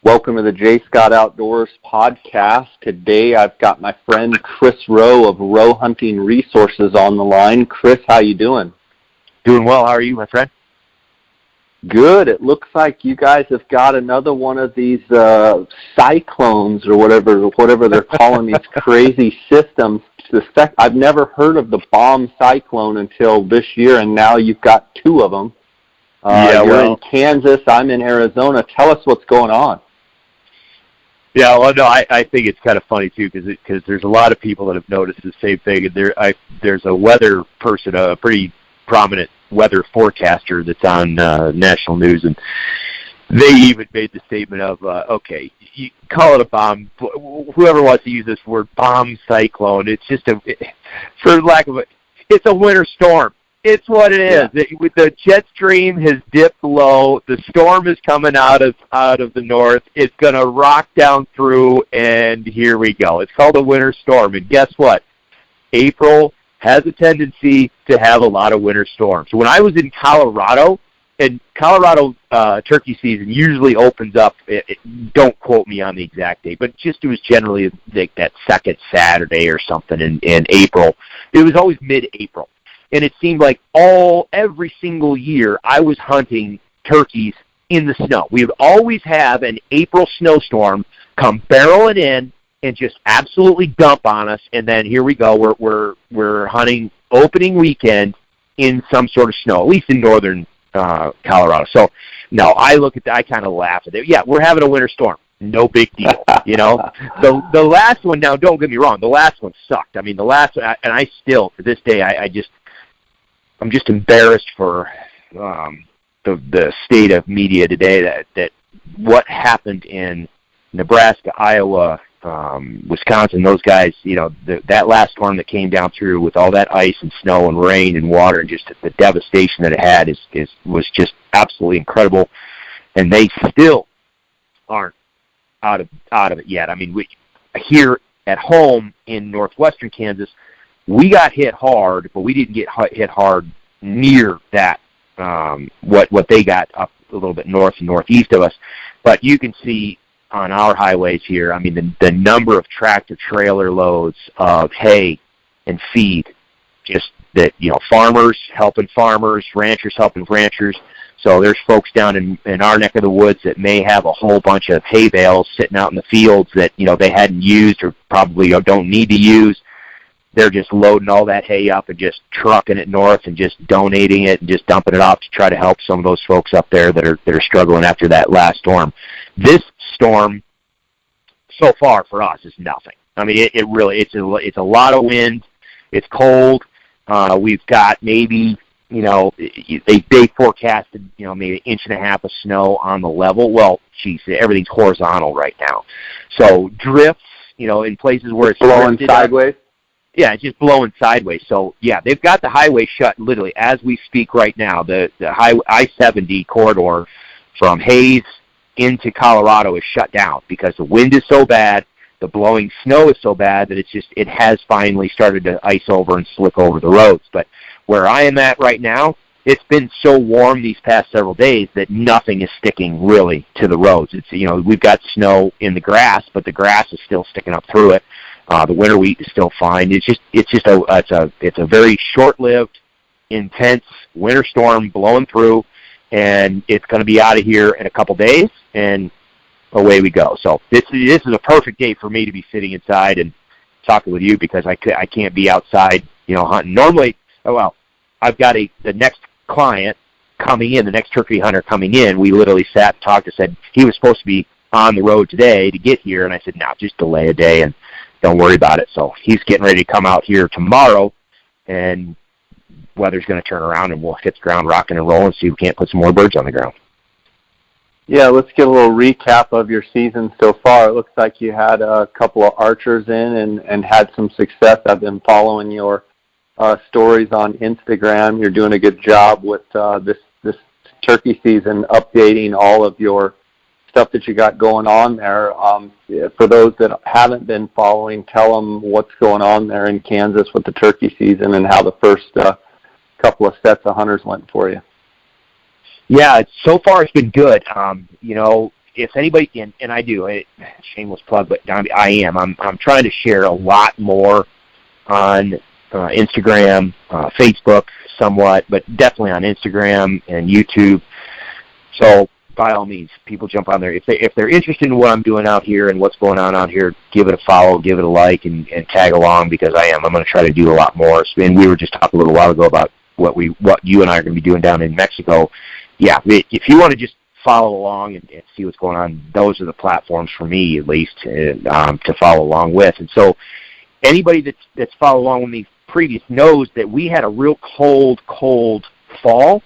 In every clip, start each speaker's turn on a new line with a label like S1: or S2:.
S1: Welcome to the J. Scott Outdoors podcast. Today I've got my friend Chris Rowe of Roe Hunting Resources on the line. Chris, how you doing?
S2: Doing well. How are you, my friend?
S1: Good. It looks like you guys have got another one of these cyclones or whatever they're calling these crazy systems. I've never heard of the bomb cyclone until this year, and now you've got two of them. You're in Kansas. I'm in Arizona. Tell us what's going on.
S2: Yeah, well, no, I think it's kind of funny, too, because there's a lot of people that have noticed the same thing. And there's a weather person, a pretty prominent weather forecaster that's on national news, and they even made the statement of, okay, you call it a bomb. Whoever wants to use this word, bomb cyclone, it's just for lack of it's a winter storm. It's what it is. Yeah. With the jet stream has dipped low. The storm is coming out of the north. It's going to rock down through, and here we go. It's called a winter storm, and guess what? April has a tendency to have a lot of winter storms. When I was in Colorado, and Colorado turkey season usually opens up, don't quote me on the exact date, but it was generally like that second Saturday or something in April. It was always mid-April. And it seemed like every single year I was hunting turkeys in the snow. We would always have an April snowstorm come barreling in and just absolutely dump on us. And then here we go. We're hunting opening weekend in some sort of snow, at least in northern Colorado. So no, I look at that. I kind of laugh at it. Yeah, we're having a winter storm. No big deal, you know. The last one, now don't get me wrong, the last one sucked. I mean, the last one, and I still to this day I'm just embarrassed for the state of media today that what happened in Nebraska, Iowa, Wisconsin, those guys, you know, that last storm that came down through with all that ice and snow and rain and water and just the devastation that it had was just absolutely incredible. And they still aren't out of it yet. I mean, here at home in northwestern Kansas, we got hit hard, but we didn't get hit hard near that, what they got up a little bit north and northeast of us. But you can see on our highways here, I mean, the number of tractor trailer loads of hay and feed, just that, you know, farmers helping farmers, ranchers helping ranchers. So there's folks down in our neck of the woods that may have a whole bunch of hay bales sitting out in the fields that, you know, they hadn't used or probably don't need to use. They're just loading all that hay up and just trucking it north and just donating it and just dumping it off to try to help some of those folks up there that are struggling after that last storm. This storm, so far for us, is nothing. I mean, it really it's a lot of wind. It's cold. We've got maybe, you know, they forecasted, you know, maybe 1.5 inches of snow on the level. Well, geez, everything's horizontal right now. So drifts, you know, in places where it's
S1: blowing sideways.
S2: Yeah, it's just blowing sideways. So, yeah, they've got the highway shut literally as we speak right now. The I-70 corridor from Hayes into Colorado is shut down because the wind is so bad, the blowing snow is so bad that it has finally started to ice over and slick over the roads. But where I am at right now, it's been so warm these past several days that nothing is sticking really to the roads. It's, you know, we've got snow in the grass, but the grass is still sticking up through it. The winter wheat is still fine. It's a very short-lived, intense winter storm blowing through, and it's going to be out of here in a couple days, and away we go. So this is a perfect day for me to be sitting inside and talking with you because I can't be outside, you know, hunting. Normally, I've got the next client coming in, the next turkey hunter coming in. We literally sat and talked and said he was supposed to be on the road today to get here, and I said, no, just delay a day and don't worry about it. So he's getting ready to come out here tomorrow, and weather's going to turn around, and we'll hit the ground rocking and rolling, see if we can't put some more birds on the ground.
S1: Yeah, let's get a little recap of your season so far. It looks like you had a couple of archers in and had some success. I've been following your stories on Instagram. You're doing a good job with this turkey season, updating all of your stuff that you got going on there. For those that haven't been following, tell them what's going on there in Kansas with the turkey season and how the first couple of sets of hunters went for you.
S2: Yeah, so far it's been good. You know, if anybody, and I do, shameless plug, but I am. I'm trying to share a lot more on Instagram, Facebook somewhat, but definitely on Instagram and YouTube. So by all means, people jump on there. If they're interested in what I'm doing out here and what's going on out here, give it a follow, give it a like, and tag along, because I'm going to try to do a lot more. And we were just talking a little while ago about what you and I are going to be doing down in Mexico. Yeah, if you want to just follow along and see what's going on, those are the platforms for me, at least, to follow along with. And so anybody that's followed along with me previous knows that we had a real cold fall,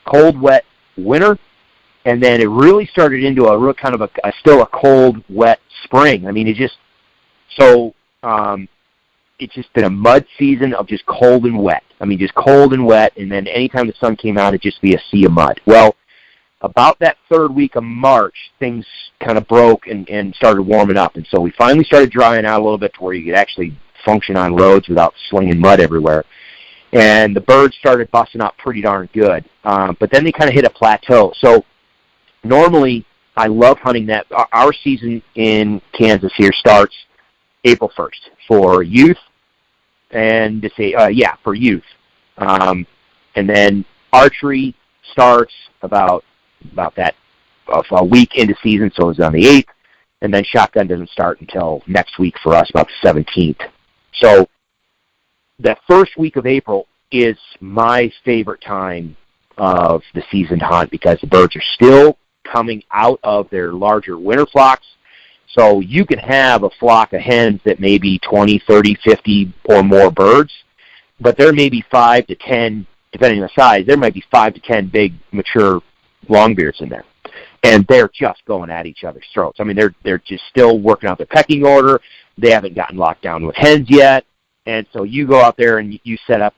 S2: cold, wet winter, and then it really started into a real kind of still a cold, wet spring. I mean, it's just been a mud season of just cold and wet. I mean, just cold and wet, and then anytime the sun came out, it'd just be a sea of mud. Well, about that third week of March, things kind of broke and started warming up, and so we finally started drying out a little bit to where you could actually function on roads without slinging mud everywhere. And the birds started busting up pretty darn good, but then they kind of hit a plateau. So normally, I love hunting that. Our season in Kansas here starts April 1st for youth, and for youth. And then archery starts about that a week into season, so it's on the 8th, and then shotgun doesn't start until next week for us, about the 17th. So that first week of April is my favorite time of the season to hunt, because the birds are still coming out of their larger winter flocks. So you can have a flock of hens that may be 20, 30, 50 or more birds, but there may be 5 to 10, depending on the size, there might be 5 to 10 big, mature longbeards in there. And they're just going at each other's throats. I mean, they're just still working out their pecking order. They haven't gotten locked down with hens yet. And so you go out there and you set up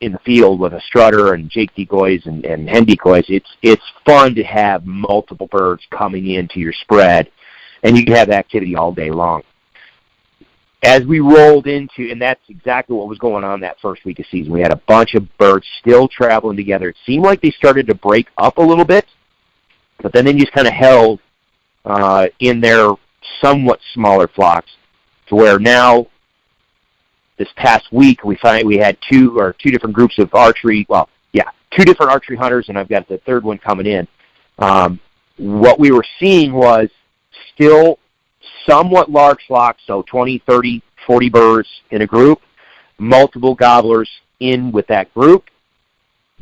S2: in the field with a strutter and Jake decoys and hen decoys. It's fun to have multiple birds coming into your spread, and you can have activity all day long. As we rolled into, and that's exactly what was going on that first week of season, we had a bunch of birds still traveling together. It seemed like they started to break up a little bit, but then they just kind of held in their somewhat smaller flocks, to where now, this past week, we had two different groups of archery. Well, yeah, 2 different archery hunters, and I've got the third one coming in. What we were seeing was still somewhat large flocks, so 20, 30, 40 birds in a group, multiple gobblers in with that group.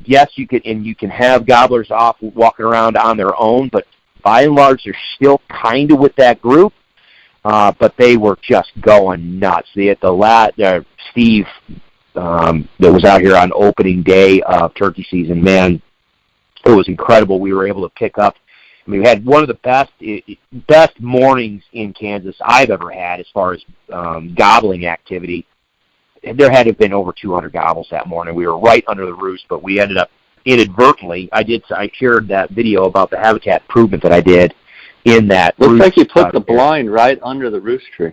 S2: Yes, you can have gobblers off walking around on their own, but by and large, they're still kind of with that group. But they were just going nuts. Steve, that was out here on opening day of turkey season, man, it was incredible. We were able to pick up. I mean, we had one of the best mornings in Kansas I've ever had as far as gobbling activity. There had to have been over 200 gobbles that morning. We were right under the roost, but we ended up inadvertently. I shared that video about the habitat improvement that I did in that.
S1: Looks like you put the blind right under the roost tree.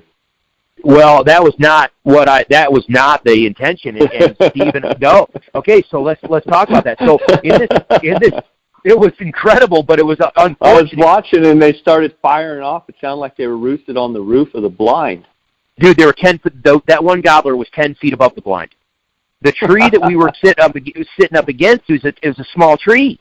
S2: Well, that was not the intention. And Stephen, no. Okay, so let's talk about that. So in this, it was incredible, but it was unfortunate.
S1: I was watching and they started firing off. It sounded like they were roosted on the roof of the blind.
S2: Dude, they were 10 foot. That one gobbler was 10 feet above the blind. The tree that we were sitting up against was a small tree.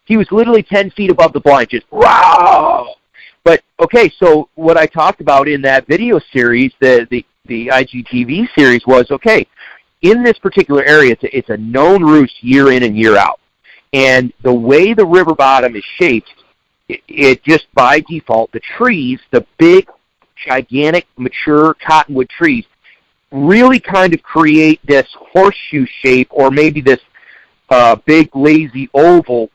S2: He was literally 10 feet above the blind, just wow. But okay, so what I talked about in that video series, the IGTV series, was okay. In this particular area, it's a known roost year in and year out, and the way the river bottom is shaped, it just by default, the trees, the big, gigantic, mature cottonwood trees, really kind of create this horseshoe shape, or maybe this big, lazy oval.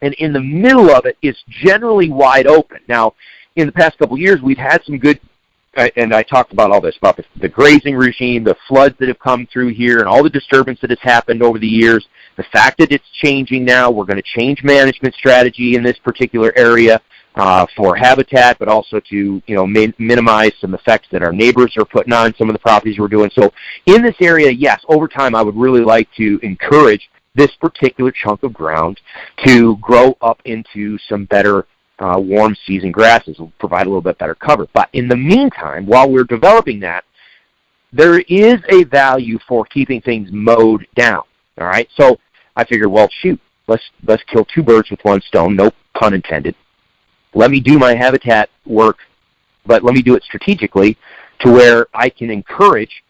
S2: And in the middle of it is generally wide open. Now, in the past couple of years, we've had some good, and I talked about all this, about the grazing regime, the floods that have come through here, and all the disturbance that has happened over the years. The fact that it's changing now, we're going to change management strategy in this particular area for habitat, but also to minimize some effects that our neighbors are putting on some of the properties we're doing. So in this area, yes, over time, I would really like to encourage this particular chunk of ground to grow up into some better warm season grasses will provide a little bit better cover. But in the meantime, while we're developing that, there is a value for keeping things mowed down. All right, so I figured, well, shoot, let's kill two birds with one stone, no pun intended. Let me do my habitat work, but let me do it strategically to where I can encourage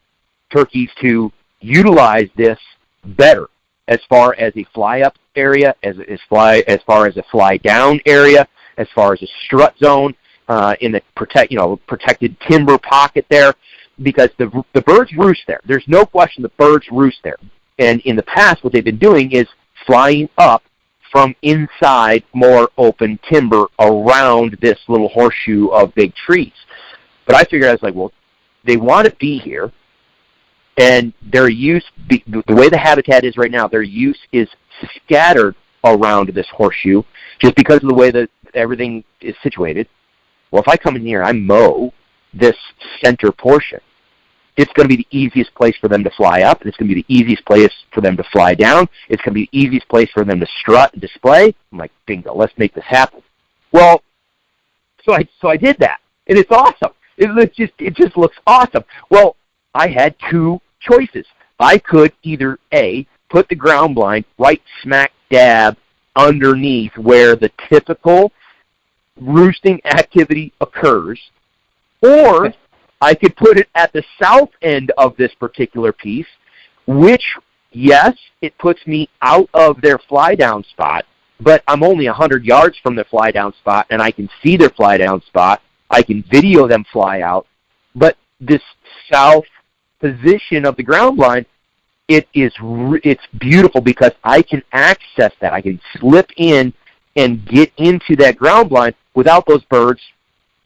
S2: turkeys to utilize this better as far as a fly-up area, as far as a fly-down area, as far as a strut zone in the protected timber pocket there, because the birds roost there. There's no question the birds roost there. And in the past, what they've been doing is flying up from inside more open timber around this little horseshoe of big trees. But I figured, I was like, well, they want to be here, and their use, the way the habitat is right now, their use is scattered around this horseshoe just because of the way that everything is situated. Well, if I come in here, I mow this center portion, it's going to be the easiest place for them to fly up. It's going to be the easiest place for them to fly down. It's going to be the easiest place for them to strut and display. I'm like, bingo, let's make this happen. Well, so I did that, and it's awesome. It just looks awesome. Well, I had two choices. I could either A, put the ground blind right smack dab underneath where the typical roosting activity occurs, or I could put it at the south end of this particular piece, which, yes, it puts me out of their fly-down spot, but I'm only 100 yards from their fly-down spot, and I can see their fly-down spot. I can video them fly out. But this south position of the ground blind, it's beautiful because I can access that. I can slip in and get into that ground blind without those birds,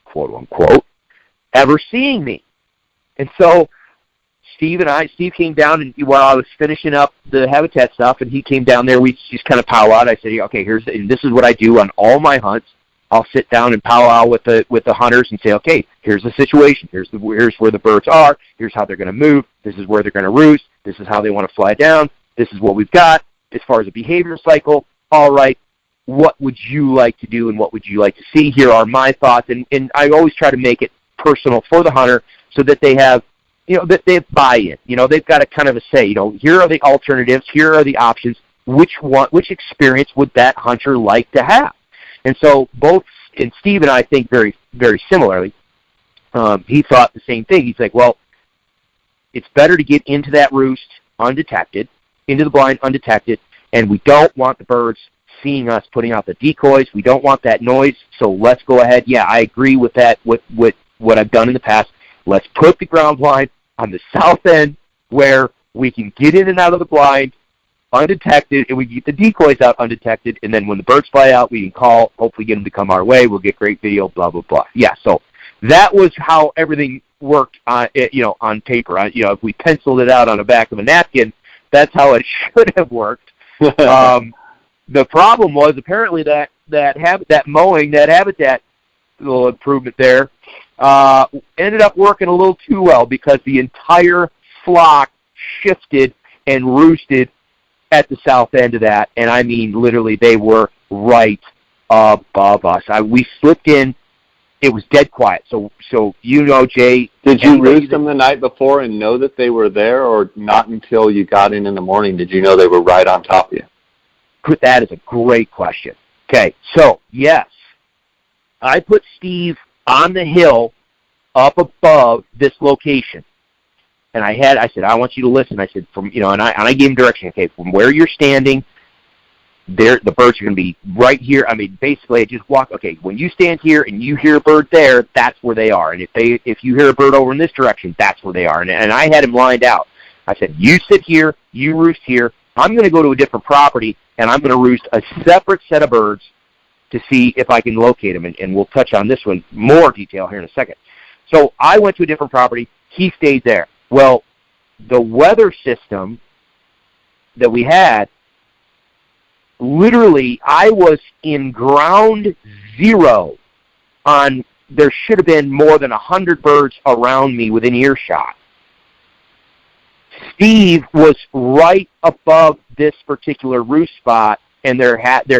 S2: quote-unquote, ever seeing me. And so Steve came down, and while I was finishing up the habitat stuff, and he came down there, we just kind of powwowed. I said, okay, this is what I do on all my hunts. I'll sit down and powwow with the hunters and say, okay, here's the situation. Here's where the birds are. Here's how they're going to move. This is where they're going to roost. This is how they want to fly down. This is what we've got as far as a behavior cycle. All right, what would you like to do and what would you like to see? Here are my thoughts. And I always try to make it personal for the hunter so that they have, that they have buy-in. They've got a kind of a say, here are the alternatives, here are the options. Which experience would that hunter like to have? And so both, and Steve and I think very, very similarly. He thought the same thing. He's like, well, it's better to get into that roost undetected, into the blind undetected, and we don't want the birds seeing us putting out the decoys. We don't want that noise, so let's go ahead. Yeah, I agree with that, with what I've done in the past. Let's put the ground blind on the south end where we can get in and out of the blind undetected, and we get the decoys out undetected, and then when the birds fly out, we can call, hopefully get them to come our way. We'll get great video, blah, blah, blah. Yeah, so that was how everything worked on paper. If we penciled it out on the back of a napkin, that's how it should have worked. The problem was apparently that mowing, that habitat little improvement there, ended up working a little too well because the entire flock shifted and roosted at the south end of that, and I mean literally they were right above us. We slipped in. It was dead quiet. So Jay.
S1: Did you roost them the night before and know that they were there, or not until you got in the morning did you know they were right on top of you?
S2: That is a great question. Okay, so yes, I put Steve on the hill up above this location. And I said, I want you to listen. I said, and I gave him direction. Okay, from where you're standing, the birds are going to be right here. I mean, basically, I just walk. Okay, when you stand here and you hear a bird there, that's where they are. And if you hear a bird over in this direction, that's where they are. And I had him lined out. I said, you sit here, you roost here. I'm going to go to a different property, and I'm going to roost a separate set of birds to see if I can locate them. And we'll touch on this one more detail here in a second. So I went to a different property. He stayed there. Well, the weather system that we had, literally, I was in ground zero on, there should have been more than 100 birds around me within earshot. Steve was right above this particular roost spot, and there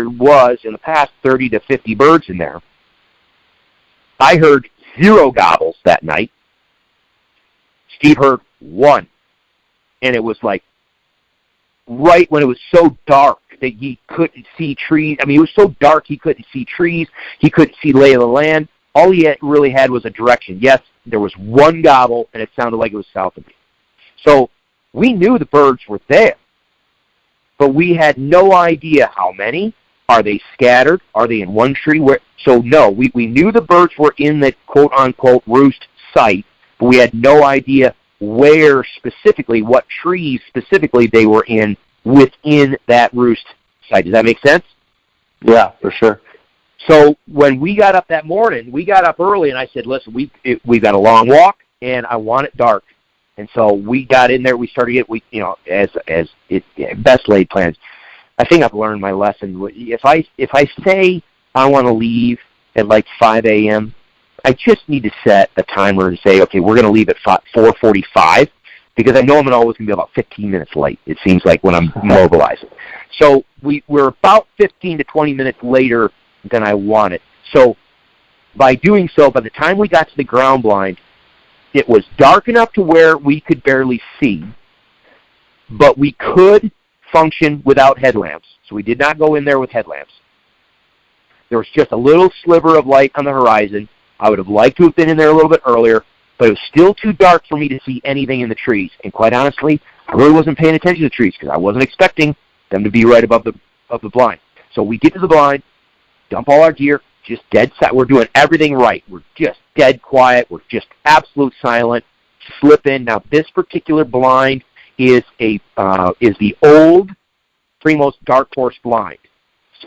S2: was, in the past, 30 to 50 birds in there. I heard 0 gobbles that night. Steve heard 1. And it was like right when it was so dark that he couldn't see trees. I mean, it was so dark he couldn't see trees. He couldn't see lay of the land. All he really had was a direction. Yes, there was 1 gobble, and it sounded like it was south of me. So we knew the birds were there, but we had no idea how many. Are they scattered? Are they in one tree? So no, we knew the birds were in the quote-unquote roost site, but we had no idea where specifically, what trees specifically they were in within that roost site. Does that make sense?
S1: Yeah, for sure.
S2: So when we got up that morning, we got up early, and I said, listen, we got a long walk, and I want it dark. And so we got in there. We started best laid plans. I think I've learned my lesson. If I say I want to leave at like 5 a.m., I just need to set a timer and say, okay, we're going to leave at 4:45, because I know I'm always going to be about 15 minutes late, it seems like, when I'm mobilizing. So we're about 15 to 20 minutes later than I wanted. So by doing so, by the time we got to the ground blind, it was dark enough to where we could barely see, but we could function without headlamps. So we did not go in there with headlamps. There was just a little sliver of light on the horizon. I would have liked to have been in there a little bit earlier, but it was still too dark for me to see anything in the trees. And quite honestly, I really wasn't paying attention to the trees because I wasn't expecting them to be right above the blind. So we get to the blind, dump all our gear, just dead silent. We're doing everything right. We're just dead quiet. We're just absolute silent. Slip in. Now, this particular blind is the old Primos dark horse blind.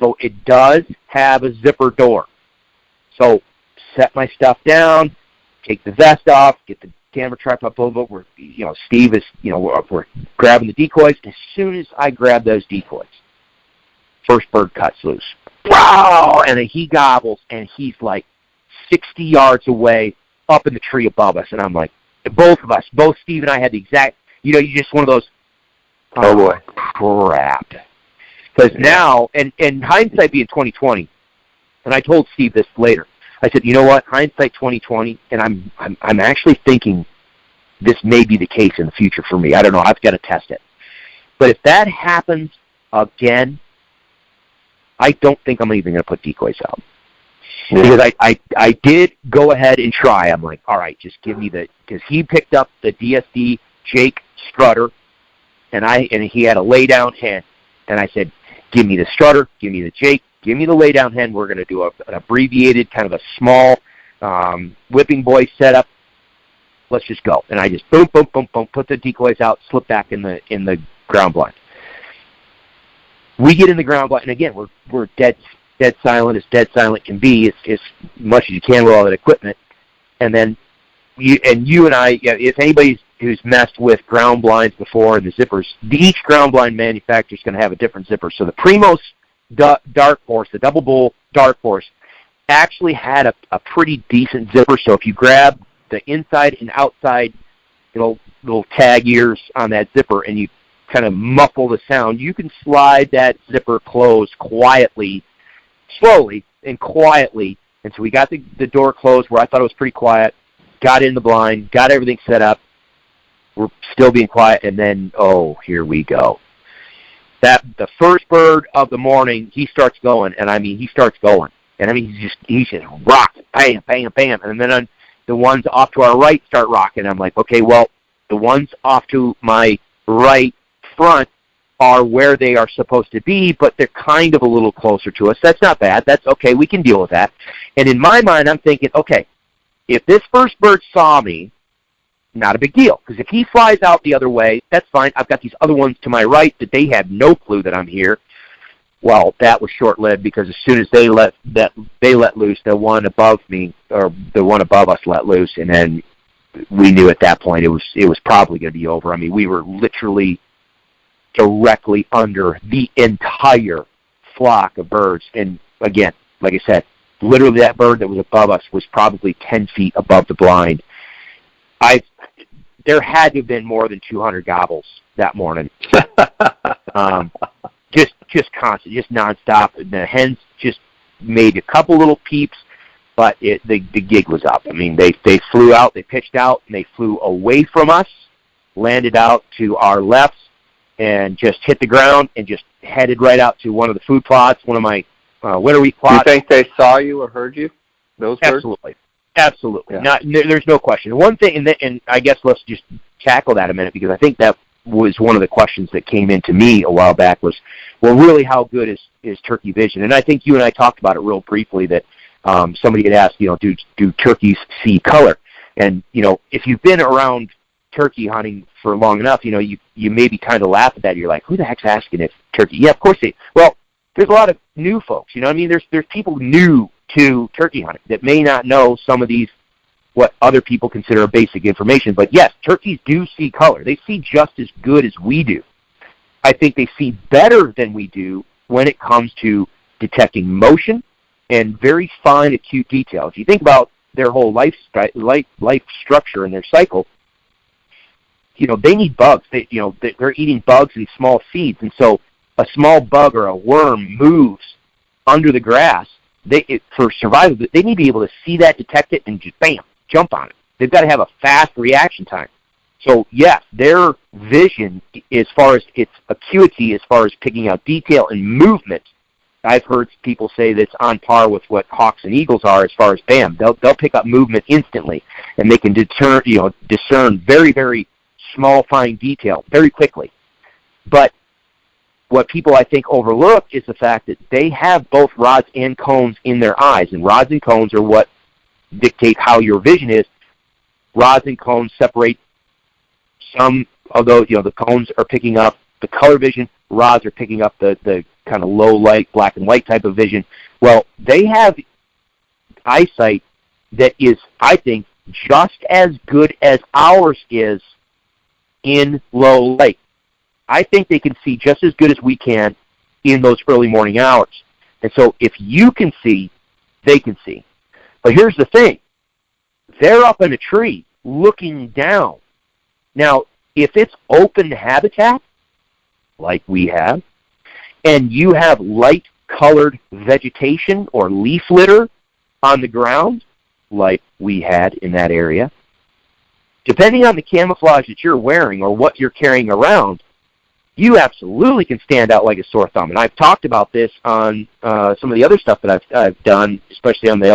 S2: So it does have a zipper door. So set my stuff down, take the vest off, get the camera tripod pulled up. Steve is, we're grabbing the decoys. As soon as I grab those decoys, first bird cuts loose. Wow! And then he gobbles, and he's like 60 yards away up in the tree above us. And I'm like, both Steve and I had the exact, you just one of those,
S1: oh boy,
S2: crap. Because now, and hindsight being 2020, and I told Steve this later, I said, you know what, hindsight 2020, and I'm actually thinking this may be the case in the future for me. I don't know. I've got to test it. But if that happens again, I don't think I'm even going to put decoys out. Yeah. Because I did go ahead and try. I'm like, all right, just give me because he picked up the DSD Jake strutter, and he had a lay-down hen. And I said, give me the strutter, give me the Jake, give me the lay-down hen. We're going to do an abbreviated, kind of a small whipping boy setup. Let's just go. And I just boom, boom, boom, boom, put the decoys out, slip back in the ground blind. We get in the ground blind, and again, we're dead silent as dead silent can be, as much as you can with all that equipment. And then you and I, if anybody who's messed with ground blinds before and the zippers, each ground blind manufacturer is going to have a different zipper. So the Primos Dark Horse, the Double Bull Dark Horse, actually had a pretty decent zipper. So if you grab the inside and outside little tag ears on that zipper and you kind of muffle the sound, you can slide that zipper closed quietly, slowly and quietly. And so we got the door closed where I thought it was pretty quiet, got in the blind, got everything set up. We're still being quiet, and then, here we go. The first bird of the morning, he starts going, and he starts going. And he's just rock, bam, bam, bam. And then the ones off to our right start rocking. I'm like, okay, well, the ones off to my right front are where they are supposed to be, but they're kind of a little closer to us. That's not bad. That's okay. We can deal with that. And in my mind, I'm thinking, okay, if this first bird saw me, not a big deal, because if he flies out the other way, that's fine. I've got these other ones to my right that they have no clue that I'm here. Well, that was short-lived, because as soon as they let loose, the one above me, or the one above us let loose, and then we knew at that point it was probably going to be over. We were literally directly under the entire flock of birds. And again, like I said, literally that bird that was above us was probably 10 feet above the blind. There had to have been more than 200 gobbles that morning. Just constant, just nonstop. The hens just made a couple little peeps, but the gig was up. I mean, they flew out, they pitched out, and they flew away from us, landed out to our left, and just hit the ground and just headed right out to one of the food plots, one of my winter wheat plots.
S1: Do you think they saw you or heard you, those birds?
S2: Absolutely.
S1: Yeah.
S2: There's no question. One thing, and I guess let's just tackle that a minute, because I think that was one of the questions that came into me a while back was, well, really, how good is turkey vision? And I think you and I talked about it real briefly, that somebody had asked, do turkeys see color? And, if you've been around turkey hunting for long enough, you maybe kind of laugh at that. You're like, who the heck's asking if turkey? Yeah, of course well, there's a lot of new folks, I mean, there's people new to turkey hunting that may not know some of these, what other people consider basic information. But yes, turkeys do see color. They see just as good as we do. I think they see better than we do when it comes to detecting motion and very fine, acute detail. If you think about their whole life structure and their cycle, they need bugs. They're eating bugs and small seeds, and so a small bug or a worm moves under the grass. For survival, they need to be able to see that, detect it, and just bam, jump on it. They've got to have a fast reaction time. So yes, their vision, as far as its acuity, as far as picking out detail and movement, I've heard people say that's on par with what hawks and eagles are, as far as bam, they'll pick up movement instantly, and they can discern very, very small, fine detail very quickly. But what people, I think, overlook is the fact that they have both rods and cones in their eyes, and rods and cones are what dictate how your vision is. Rods and cones separate. Some of those, the cones are picking up the color vision, rods are picking up the kind of low light, black and white type of vision. Well, they have eyesight that is, I think, just as good as ours is in low light. I think they can see just as good as we can in those early morning hours. And so if you can see, they can see. But here's the thing. They're up in a tree looking down. Now, if it's open habitat, like we have, and you have light-colored vegetation or leaf litter on the ground, like we had in that area, depending on the camouflage that you're wearing or what you're carrying around, you absolutely can stand out like a sore thumb. And I've talked about this on some of the other stuff that I've done, especially on the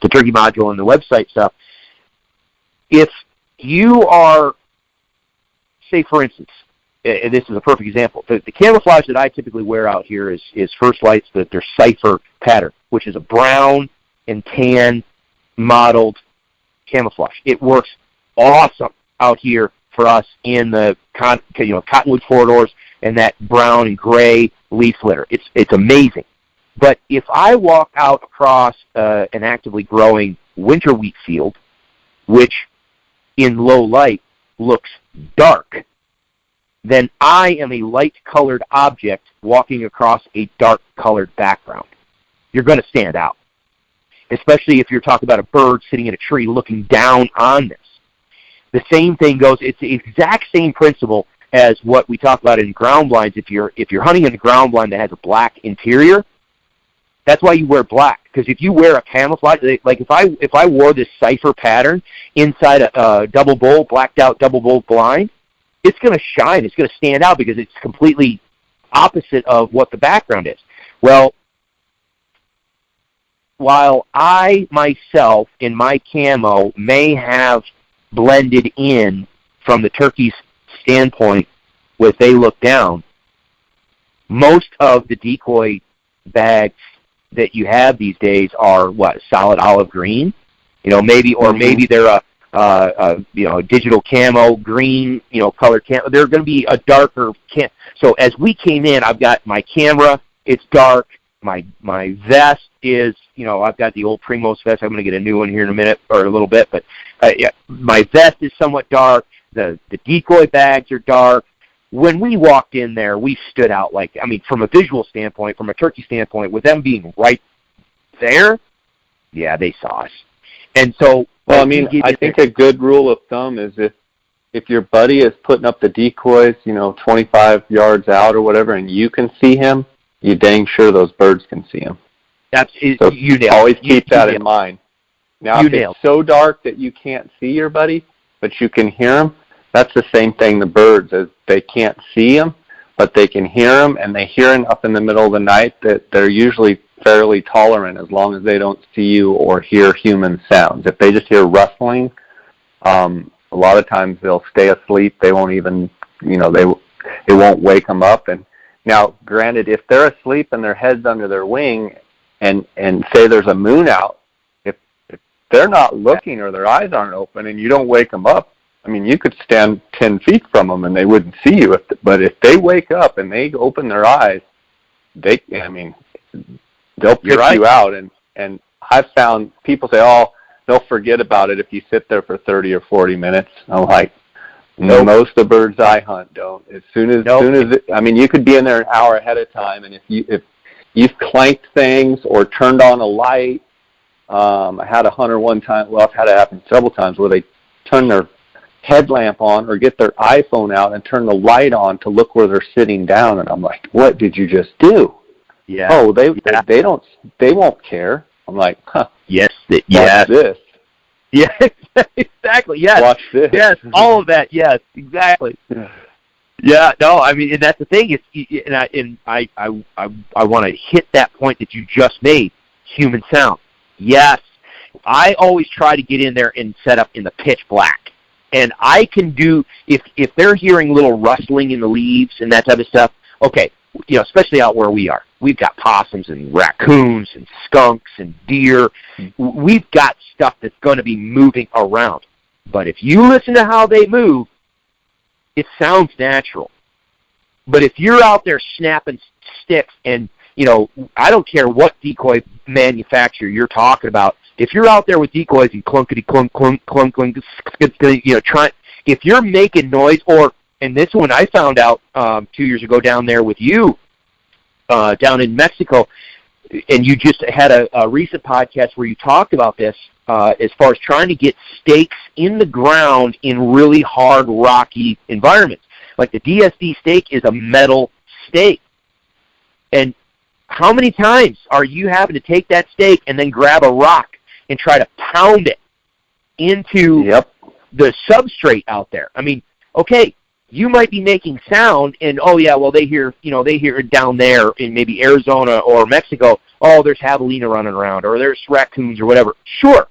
S2: the turkey module and the website stuff. If you are, say for instance, and this is a perfect example, the camouflage that I typically wear out here is First Light's their Cypher pattern, which is a brown and tan modeled camouflage. It works awesome out here for us in the cottonwood corridors and that brown and gray leaf litter. It's amazing. But if I walk out across an actively growing winter wheat field, which in low light looks dark, then I am a light-colored object walking across a dark-colored background. You're going to stand out, especially if you're talking about a bird sitting in a tree looking down on this. The same thing goes, it's the exact same principle as what we talk about in ground blinds. If you're hunting in a ground blind that has a black interior, that's why you wear black. Because if you wear a camouflage, like if I wore this Cypher pattern inside a double bull, blacked out double bull blind, it's going to shine. It's going to stand out because it's completely opposite of what the background is. Well, while I myself in my camo may have blended in from the turkey's standpoint if they look down, most of the decoy bags that you have these days are solid olive green, maybe they're a digital camo green, colored camo. They're going to be a darker camo. So as we came in, I've got my camera, it's dark. My vest is, I've got the old Primos vest. I'm going to get a new one here in a minute or a little bit, but my vest is somewhat dark. The decoy bags are dark. When we walked in there, we stood out from a visual standpoint, from a turkey standpoint, with them being right there, yeah, they saw us. And so,
S1: well, I think a good rule of thumb is if your buddy is putting up the decoys, 25 yards out or whatever, and you can see him, you dang sure those birds can see him. So
S2: you nailed
S1: always
S2: it.
S1: keep that in mind. Now, if it's so dark that you can't see your buddy, but you can hear them, that's the same thing the birds, is they can't see them, but they can hear them, and they hear them up in the middle of the night that they're usually fairly tolerant as long as they don't see you or hear human sounds. If they just hear rustling, a lot of times they'll stay asleep. They won't even, it won't wake them up. And now, granted, if they're asleep and their head's under their wing and say there's a moon out, if they're not looking or their eyes aren't open and you don't wake them up, I mean, you could stand 10 feet from them and they wouldn't see you. But if they wake up and they open their eyes, they'll pick you out. And I've found people say, oh, they'll forget about it if you sit there for 30 or 40 minutes. I'm like, most of the birds I hunt don't. As soon as you could be in there an hour ahead of time, and if you've clanked things or turned on a light, I had a hunter one time, I've had it happen several times, where they turn their headlamp on or get their iPhone out and turn the light on to look where they're sitting down, and I'm like, what did you just do?
S2: Yeah.
S1: Oh, they won't care. I'm like, huh.
S2: Yes.
S1: Watch this.
S2: Yes, exactly. Yes.
S1: Watch this.
S2: Yes, all of that. Yes, exactly. Yeah. No, I mean, and that's the thing. I want to hit that point that you just made. Human sound. Yes. I always try to get in there and set up in the pitch black. And I can do, if they're hearing little rustling in the leaves and that type of stuff, okay, especially out where we are. We've got possums and raccoons and skunks and deer. We've got stuff that's going to be moving around. But if you listen to how they move, it sounds natural. But if you're out there snapping sticks and, I don't care what decoy manufacturer you're talking about, if you're out there with decoys and clunkety clunk, clunk, clunk, clunk, if you're making noise, and this one I found out 2 years ago down there with you, down in Mexico, and you just had a recent podcast where you talked about this as far as trying to get stakes in the ground in really hard, rocky environments. Like the DSD stake is a metal stake. And how many times are you having to take that stake and then grab a rock and try to pound it into the substrate out there? I mean, okay, you might be making sound, and they hear it down there in maybe Arizona or Mexico. Oh, there's javelina running around, or there's raccoons or whatever. Sure,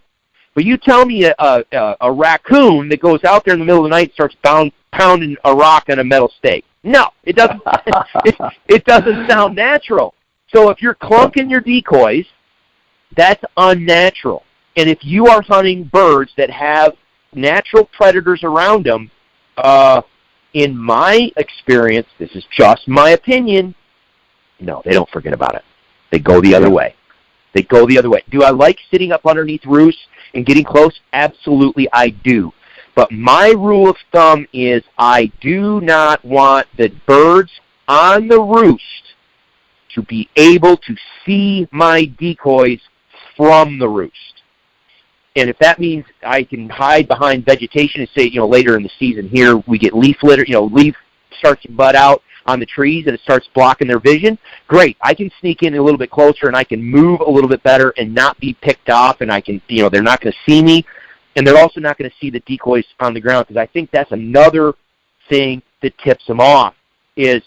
S2: but you tell me a raccoon that goes out there in the middle of the night and starts pounding a rock on a metal stake. No, it doesn't. It doesn't sound natural. So if you're clunking your decoys, that's unnatural. And if you are hunting birds that have natural predators around them, in my experience, this is just my opinion, no, they don't forget about it. They go the other way. They go the other way. Do I like sitting up underneath roosts and getting close? Absolutely, I do. But my rule of thumb is I do not want the birds on the roost to be able to see my decoys from the roost. And if that means I can hide behind vegetation and say, later in the season here we get leaf litter, leaf starts to bud out on the trees and it starts blocking their vision, great. I can sneak in a little bit closer and I can move a little bit better and not be picked off, and I can, they're not going to see me, and they're also not going to see the decoys on the ground, because I think that's another thing that tips them off, is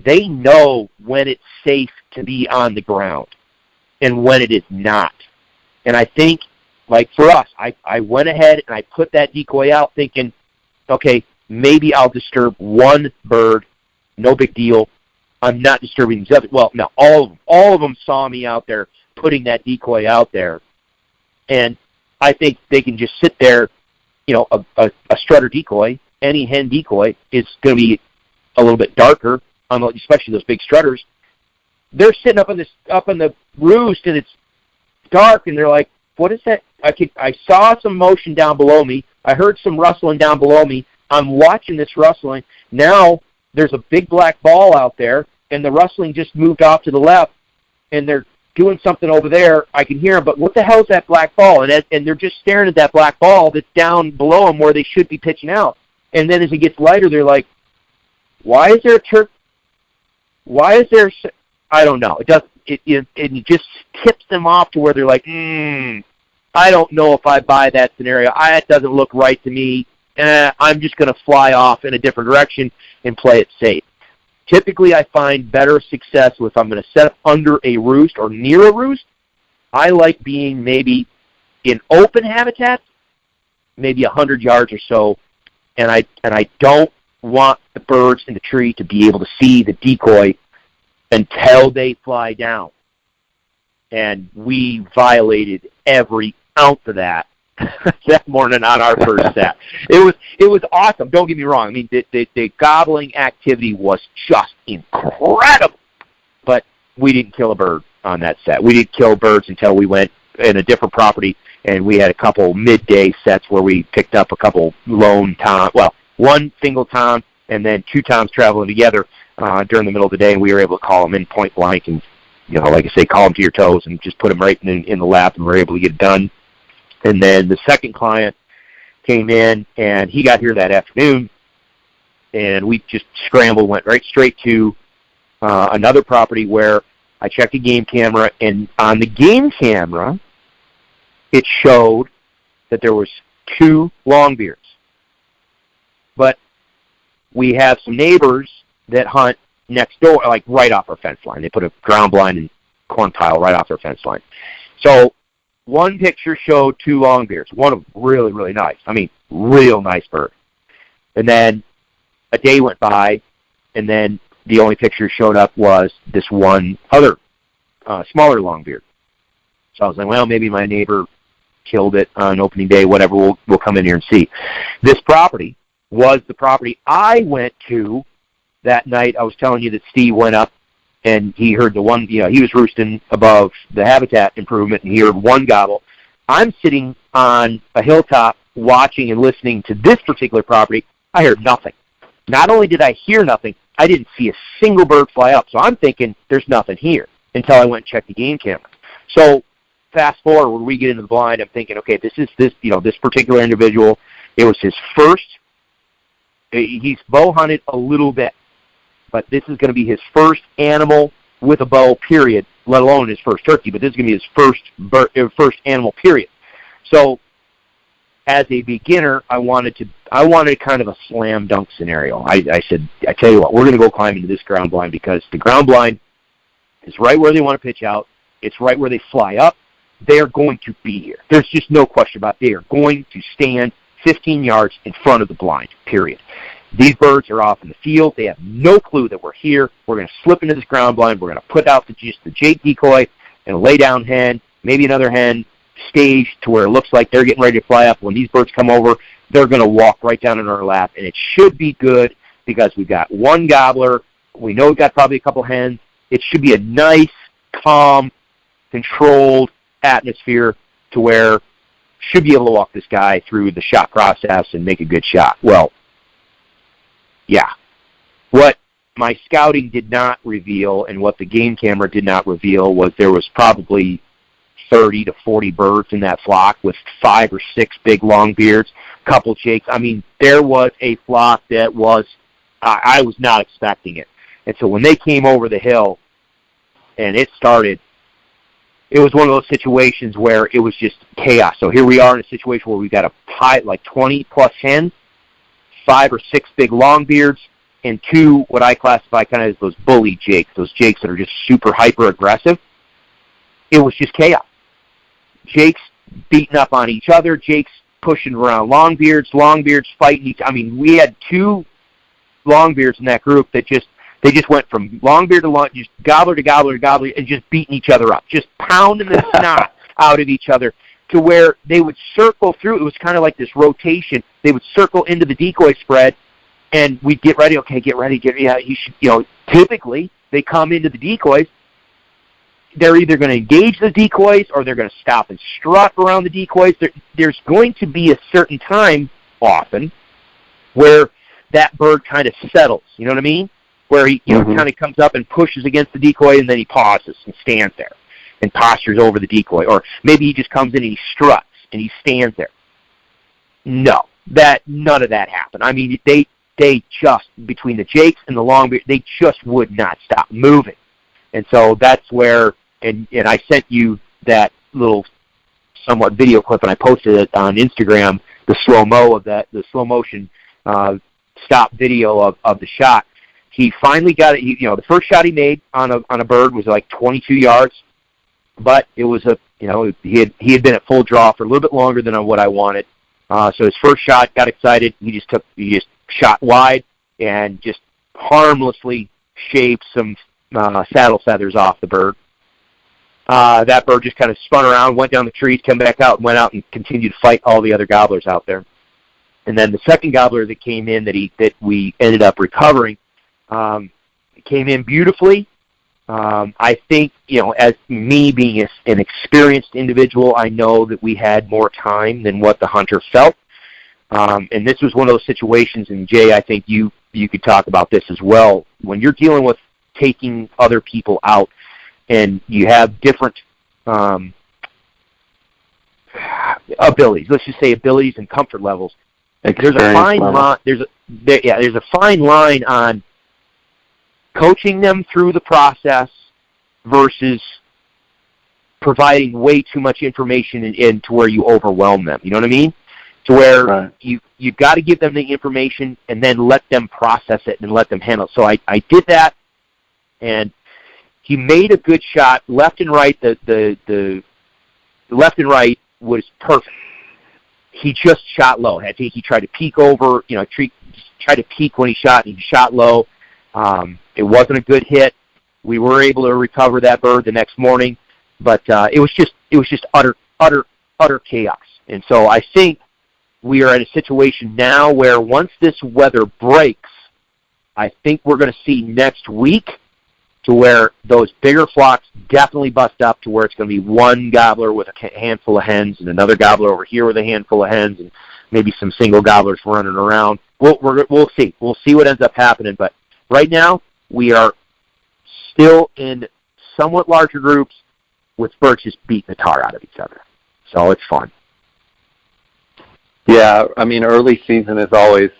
S2: they know when it's safe to be on the ground and when it is not. And I think, like for us, I went ahead and I put that decoy out thinking, okay, maybe I'll disturb one bird, no big deal. I'm not disturbing these others. Well, no, all of them saw me out there putting that decoy out there. And I think they can just sit there, a strutter decoy, any hen decoy is going to be a little bit darker, especially those big strutters. They're sitting up on the roost and it's dark, and they're like, what is that? I saw some motion down below me. I heard some rustling down below me. I'm watching this rustling. Now there's a big black ball out there, and the rustling just moved off to the left, and they're doing something over there. I can hear them, but what the hell is that black ball? And they're just staring at that black ball that's down below them where they should be pitching out. And then as it gets lighter, they're like, why is there I don't know. it just tips them off to where they're like, I don't know if I buy that scenario. It doesn't look right to me. I'm just going to fly off in a different direction and play it safe. Typically, I find better success if I'm going to set up under a roost or near a roost. I like being maybe in open habitat, maybe 100 yards or so, and I don't want the birds in the tree to be able to see the decoy until they fly down. And we violated every ounce of that that morning on our first set. It was awesome. Don't get me wrong. I mean, the gobbling activity was just incredible. But we didn't kill a bird on that set. We didn't kill birds until we went in a different property, and we had a couple midday sets where we picked up a couple lone tom, well, one single tom, and then two toms traveling together during the middle of the day, and we were able to call them in point blank and, like I say, call them to your toes and just put them right in the lap, and we were able to get it done. And then the second client came in, and he got here that afternoon, and we just scrambled, went right straight to another property where I checked a game camera, and on the game camera, it showed that there was 2 longbeards. But we have some neighbors that hunt next door, like right off our fence line. They put a ground blind and corn pile right off our fence line. So one picture showed 2 longbeards. One of them really, really nice. I mean, real nice bird. And then a day went by, and then the only picture showed up was this one other smaller longbeard. So I was like, well, maybe my neighbor killed it on opening day, whatever. We'll come in here and see. This property was the property I went to that night. I was telling you that Steve went up and he heard the one, he was roosting above the habitat improvement, and he heard one gobble. I'm sitting on a hilltop watching and listening to this particular property. I heard nothing. Not only did I hear nothing, I didn't see a single bird fly up. So I'm thinking there's nothing here until I went and checked the game camera. So fast forward, when we get into the blind, I'm thinking, okay, this particular individual, it was his first. He's bow hunted a little bit, but this is going to be his first animal with a bow, period, let alone his first turkey, but this is going to be his first animal, period. So as a beginner, I wanted kind of a slam dunk scenario. I said, I tell you what, we're going to go climb into this ground blind, because the ground blind is right where they want to pitch out. It's right where they fly up. They're going to be here. There's just no question about it. They are going to stand 15 yards in front of the blind, period. These birds are off in the field. They have no clue that we're here. We're going to slip into this ground blind. We're going to put out just the Jake decoy and a lay down hen, maybe another hen, staged to where it looks like they're getting ready to fly up. When these birds come over, they're going to walk right down in our lap, and it should be good because we've got one gobbler. We know we've got probably a couple hens. It should be a nice, calm, controlled atmosphere to where should be able to walk this guy through the shot process and make a good shot. Well, yeah. What my scouting did not reveal and what the game camera did not reveal was there was probably 30 to 40 birds in that flock with 5 or 6 big longbeards, couple jakes. I mean, there was a flock that was, I was not expecting it. And so when they came over the hill and it started, it was one of those situations where it was just chaos. So here we are in a situation where we've got a pie, like 20-plus hens, 5 or 6 big longbeards, and 2 what I classify kind of as those bully jakes, those jakes that are just super hyper-aggressive. It was just chaos. Jakes beating up on each other, jakes pushing around longbeards fighting each. I mean, we had 2 longbeards in that group that they just went from longbeard to long, just gobbler to gobbler to gobbler, and just beating each other up, just pounding the snot out of each other, to where they would circle through. It was kind of like this rotation. They would circle into the decoy spread, and we'd get ready. Okay, get ready. You should. Typically they come into the decoys. They're either going to engage the decoys or they're going to stop and strut around the decoys. There's going to be a certain time, often, where that bird kind of settles. You know what I mean? Where he kind of comes up and pushes against the decoy, and then he pauses and stands there and postures over the decoy. Or maybe he just comes in and he struts and he stands there. No, none of that happened. I mean, they just, between the jakes and the longbeard, they just would not stop moving. And so that's where, and I sent you that little somewhat video clip, and I posted it on Instagram, the slow-mo of that, the slow motion stop video of the shot. He finally got it. The first shot he made on a bird was like 22 yards, but it was he had been at full draw for a little bit longer than what I wanted. So his first shot, got excited. He just shot wide and just harmlessly shaved some saddle feathers off the bird. That bird just kind of spun around, went down the trees, came back out, and went out and continued to fight all the other gobblers out there. And then the second gobbler that came in that we ended up recovering came in beautifully. I think, as me being an experienced individual, I know that we had more time than what the hunter felt. And this was one of those situations, and Jay, I think you could talk about this as well. When you're dealing with taking other people out and you have different abilities, let's just say abilities and comfort levels, there's a fine line. There's a fine line on coaching them through the process versus providing way too much information in to where you overwhelm them. You know what I mean? To where right. You've got to give them the information and then let them process it and let them handle it. So I did that, and he made a good shot left and right. The left and right was perfect. He just shot low. I think he tried to peek over, tried to peek when he shot, and he shot low. It wasn't a good hit. We were able to recover that bird the next morning, but it was just utter chaos. And so I think we are in a situation now where once this weather breaks, I think we're going to see next week to where those bigger flocks definitely bust up to where it's going to be one gobbler with a handful of hens and another gobbler over here with a handful of hens and maybe some single gobblers running around. We'll see. We'll see what ends up happening. But right now, we are still in somewhat larger groups with birds just beating the tar out of each other. So it's fun.
S1: Yeah, I mean, early season is always,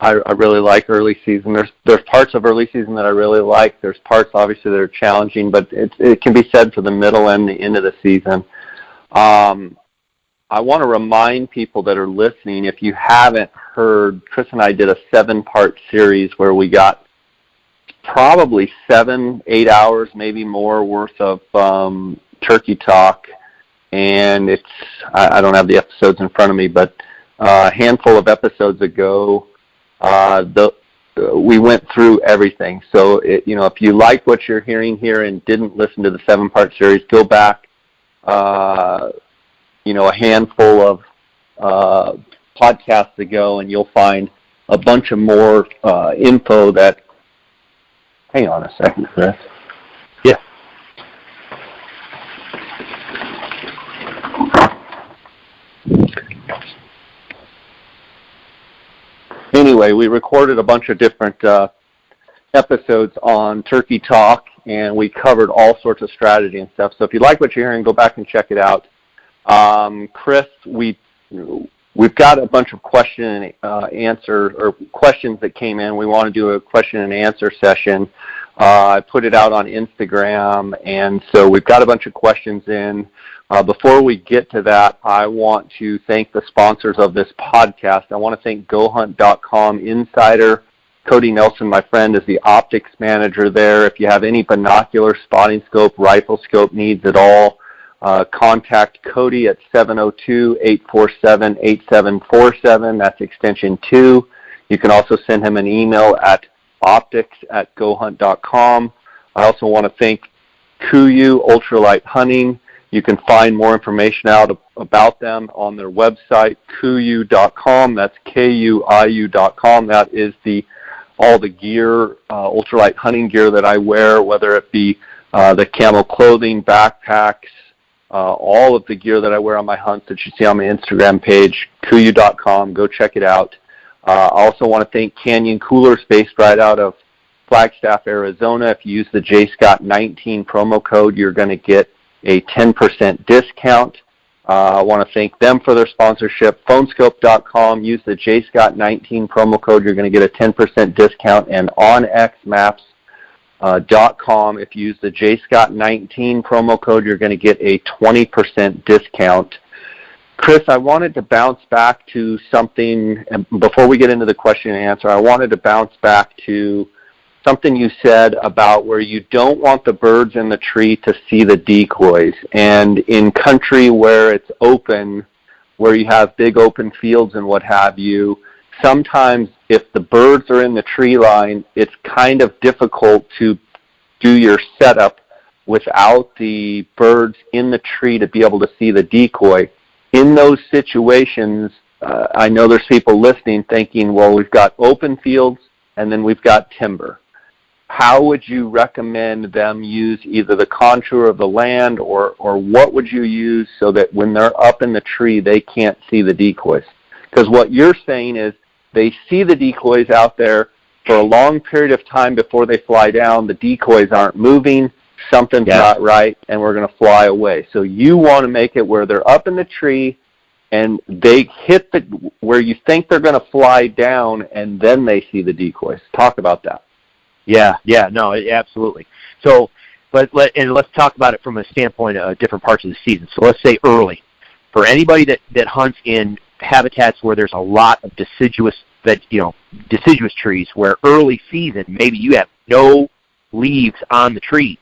S1: I really like early season. There's parts of early season that I really like. There's parts, obviously, that are challenging, but it can be said for the middle and the end of the season. I want to remind people that are listening, if you haven't heard, Chris and I did a 7-part series where we got probably 7-8 hours, maybe more, worth of turkey talk. And I don't have the episodes in front of me, but a handful of episodes ago, we went through everything. So, if you like what you're hearing here and didn't listen to the 7-part series, go back, a handful of podcasts ago, and you'll find a bunch of more info that. Hang on a second, Chris.
S2: Yeah.
S1: Anyway, we recorded a bunch of different episodes on Turkey Talk, and we covered all sorts of strategy and stuff. So if you like what you're hearing, go back and check it out. Chris, we've got a bunch of question and answer, or questions that came in. We want to do a question and answer session. I put it out on Instagram, and so we've got a bunch of questions in. Before we get to that, I want to thank the sponsors of this podcast. I want to thank GoHunt.com Insider. Cody Nelson, my friend, is the optics manager there. If you have any binocular, spotting scope, rifle scope needs at all, contact Cody at 702-847-8747. That's extension 2. You can also send him an email at optics@gohunt.com. I also want to thank KUIU Ultralight Hunting. You can find more information out about them on their website, KUIU.com. That's KUIU.com. That is all the gear, ultralight hunting gear that I wear, whether it be the camo clothing, backpacks, all of the gear that I wear on my hunts that you see on my Instagram page, KUIU.com. Go check it out. I also want to thank Canyon Coolers, based right out of Flagstaff, Arizona. If you use the JScott19 promo code, you're going to get a 10% discount. I want to thank them for their sponsorship. Phonescope.com. Use the JScott19 promo code. You're going to get a 10% discount. And OnX Maps, .com. If you use the JScott19 promo code, you're going to get a 20% discount. Chris, I wanted to bounce back to something, and before we get into the question and answer, I wanted to bounce back to something you said about where you don't want the birds in the tree to see the decoys. And in country where it's open, where you have big open fields and what have you, sometimes if the birds are in the tree line, it's kind of difficult to do your setup without the birds in the tree to be able to see the decoy. In those situations, I know there's people listening thinking, well, we've got open fields and then we've got timber. How would you recommend them use either the contour of the land or what would you use so that when they're up in the tree, they can't see the decoys? Because what you're saying is they see the decoys out there for a long period of time before they fly down. The decoys aren't moving. Something's not right, and we're going to fly away. So you want to make it where they're up in the tree, and they hit where you think they're going to fly down, and then they see the decoys. Talk about that.
S2: No, absolutely. So, let's talk about it from a standpoint of different parts of the season. So let's say early. For anybody that hunts in habitats where there's a lot of deciduous trees, where early season, maybe you have no leaves on the trees.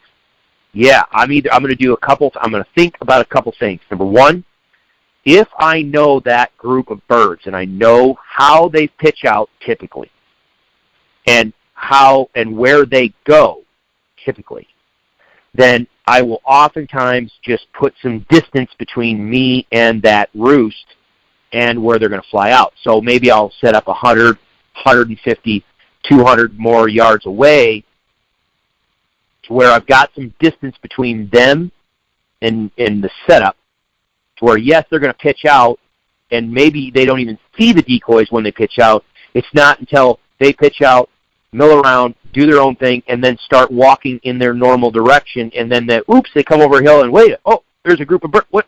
S2: Yeah, I'm going to think about a couple things. Number one, if I know that group of birds and I know how they pitch out typically and how and where they go typically, then I will oftentimes just put some distance between me and that roost and where they're going to fly out. So maybe I'll set up 100, 150, 200 more yards away to where I've got some distance between them and the setup to where, yes, they're going to pitch out, and maybe they don't even see the decoys when they pitch out. It's not until they pitch out, mill around, do their own thing, and then start walking in their normal direction, and then they come over a hill and wait, there's a group of birds. What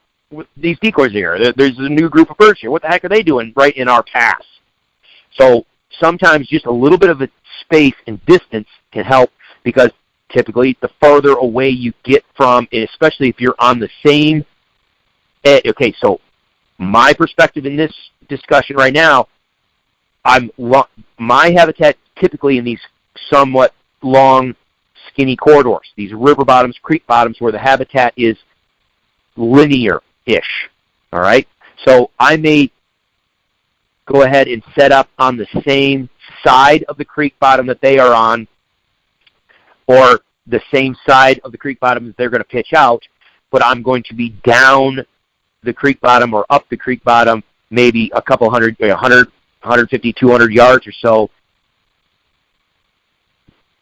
S2: these decoys are here. There's a new group of birds here. What the heck are they doing right in our pass? So sometimes just a little bit of a space and distance can help, because typically the farther away you get from, especially if you're on the same edge. Okay, so my perspective in this discussion right now, my habitat typically in these somewhat long, skinny corridors, these river bottoms, creek bottoms, where the habitat is linear-ish, all right? So I may go ahead and set up on the same side of the creek bottom that they are on, or the same side of the creek bottom that they're going to pitch out, but I'm going to be down the creek bottom or up the creek bottom maybe a couple 100, 150, 200 yards or so,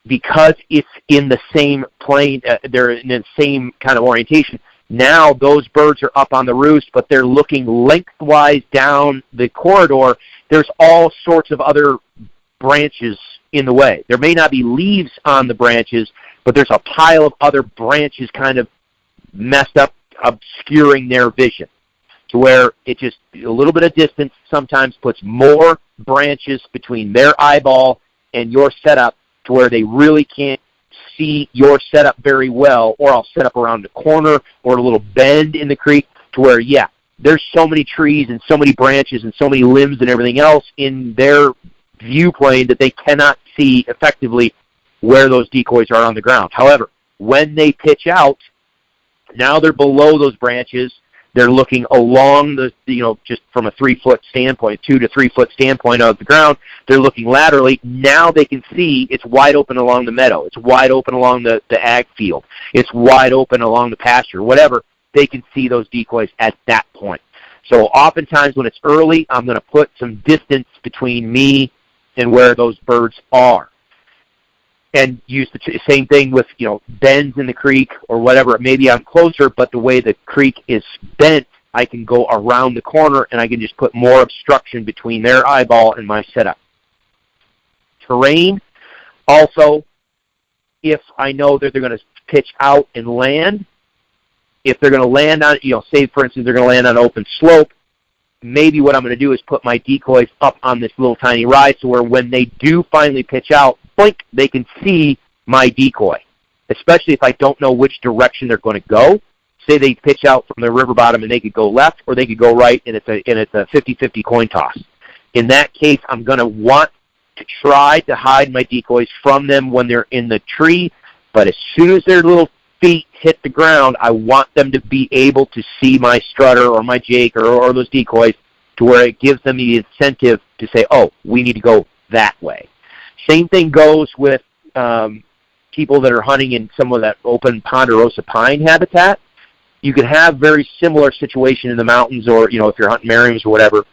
S2: because it's in the same plane, they're in the same kind of orientation. Now those birds are up on the roost, but they're looking lengthwise down the corridor. There's all sorts of other branches in the way. There may not be leaves on the branches, but there's a pile of other branches kind of messed up, obscuring their vision, to where it just, a little bit of distance sometimes puts more branches between their eyeball and your setup, to where they really can't see your setup very well. Or I'll set up around the corner or a little bend in the creek, to where, there's so many trees and so many branches and so many limbs and everything else in their view plane that they cannot see effectively where those decoys are on the ground. However, when they pitch out, now they're below those branches. They're looking along the, just from a 3-foot standpoint, 2 to 3 foot standpoint of the ground. They're looking laterally. Now they can see it's wide open along the meadow. It's wide open along the ag field. It's wide open along the pasture, whatever. They can see those decoys at that point. So oftentimes when it's early, I'm going to put some distance between me and where those birds are. And use the same thing with, bends in the creek or whatever. Maybe I'm closer, but the way the creek is bent, I can go around the corner and I can just put more obstruction between their eyeball and my setup. Terrain, also, if I know that they're going to pitch out and land, if they're going to land on, say for instance they're going to land on an open slope, maybe what I'm going to do is put my decoys up on this little tiny rise, to where when they do finally pitch out, blink, they can see my decoy, especially if I don't know which direction they're going to go. Say they pitch out from the river bottom and they could go left or they could go right, and it's a 50-50 coin toss. In that case, I'm going to want to try to hide my decoys from them when they're in the tree, but as soon as their little feet hit the ground, I want them to be able to see my strutter or my jake or those decoys, to where it gives them the incentive to say, oh, we need to go that way. Same thing goes with people that are hunting in some of that open ponderosa pine habitat. You can have very similar situation in the mountains, or, you know, if you're hunting Merriams or whatever.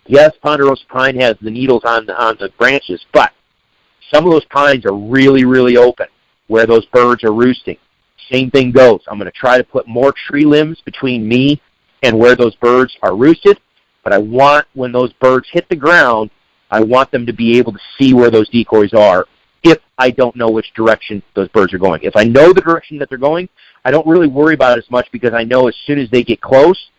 S2: Yes, ponderosa pine has the needles on the branches, but some of those pines are really, really open where those birds are roosting. Same thing goes. I'm going to try to put more tree limbs between me and where those birds are roosted, but I want, when those birds hit the ground, I want them to be able to see where those decoys are if I don't know which direction those birds are going. If I know the direction that they're going, I don't really worry about it as much, because I know as soon as they get close,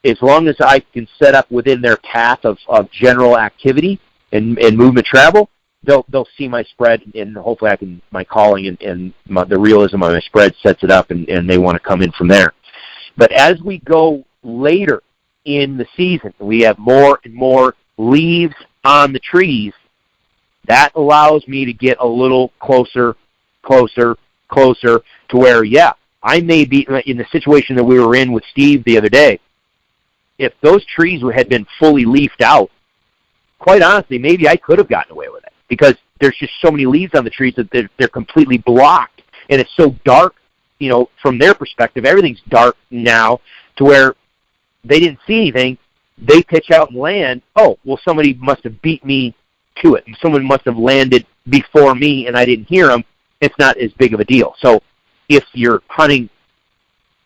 S2: as long as I can set up within their path of general activity and movement travel, they'll see my spread, and hopefully my calling and the realism of my spread sets it up, and they want to come in from there. But as we go later in the season, we have more and more leaves on the trees. That allows me to get a little closer to where, yeah, I may be in the situation that we were in with Steve the other day. If those trees had been fully leafed out, quite honestly, maybe I could have gotten away with it, because there's just so many leaves on the trees that they're completely blocked, and it's so dark, you know, from their perspective, everything's dark now, to where they didn't see anything. They pitch out and land. Oh, well, somebody must have beat me to it. Someone must have landed before me, and I didn't hear them. It's not as big of a deal. So if you're hunting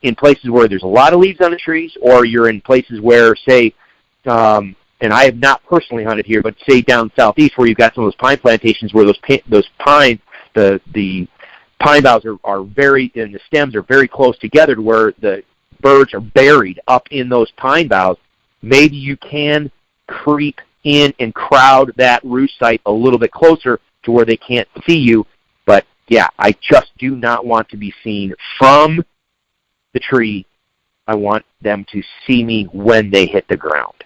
S2: in places where there's a lot of leaves on the trees, or you're in places where, say, and I have not personally hunted here, but say down southeast where you've got some of those pine plantations where those pines, the pine boughs are very, and the stems are very close together, to where the birds are buried up in those pine boughs, maybe you can creep in and crowd that roost site a little bit closer to where they can't see you. But yeah, I just do not want to be seen from the tree. I want them to see me when they hit the ground.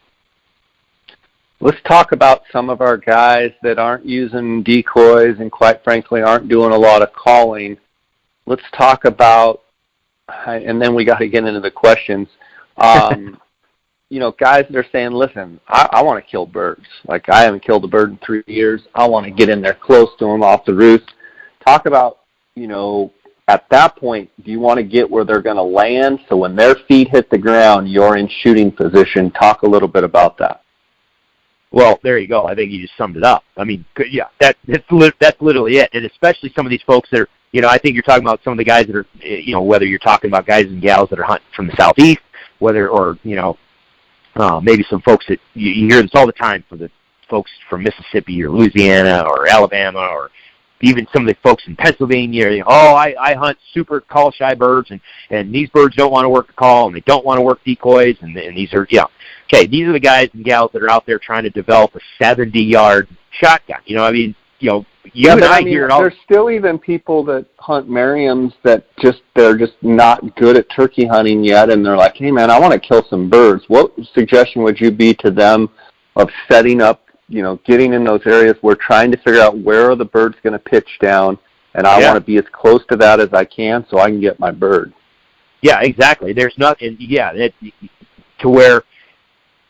S1: Let's talk about some of our guys that aren't using decoys and, quite frankly, aren't doing a lot of calling. Let's talk about, and then we got to get into the questions. You know, guys that are saying, listen, I want to kill birds. Like, I haven't killed a bird in 3 years. I want to get in there close to them off the roost. Talk about, you know, at that point, do you want to get where they're going to land, so when their feet hit the ground, you're in shooting position? Talk a little bit about that.
S2: Well, there you go. I think you just summed it up. I mean, yeah, that's literally it. And especially some of these folks that are, you know, I think you're talking about some of the guys that are, you know, whether you're talking about guys and gals that are hunting from the southeast, or, you know, maybe some folks that you hear this all the time from the folks from Mississippi or Louisiana or Alabama, or even some of the folks in Pennsylvania. You know, oh, I hunt super call shy birds, and these birds don't want to work the call, and they don't want to work decoys, and these are, yeah. Okay, these are the guys and gals that are out there trying to develop a 70-yard shotgun. You know, I mean, you know, I hear it all.
S1: There's still even people that hunt Merriams that they're just not good at turkey hunting yet, and they're like, hey, man, I want to kill some birds. What suggestion would you be to them of setting up, you know, getting in those areas where trying to figure out where are the birds going to pitch down, and I want to be as close to that as I can so I can get my bird?
S2: Yeah, exactly. There's nothing, to where,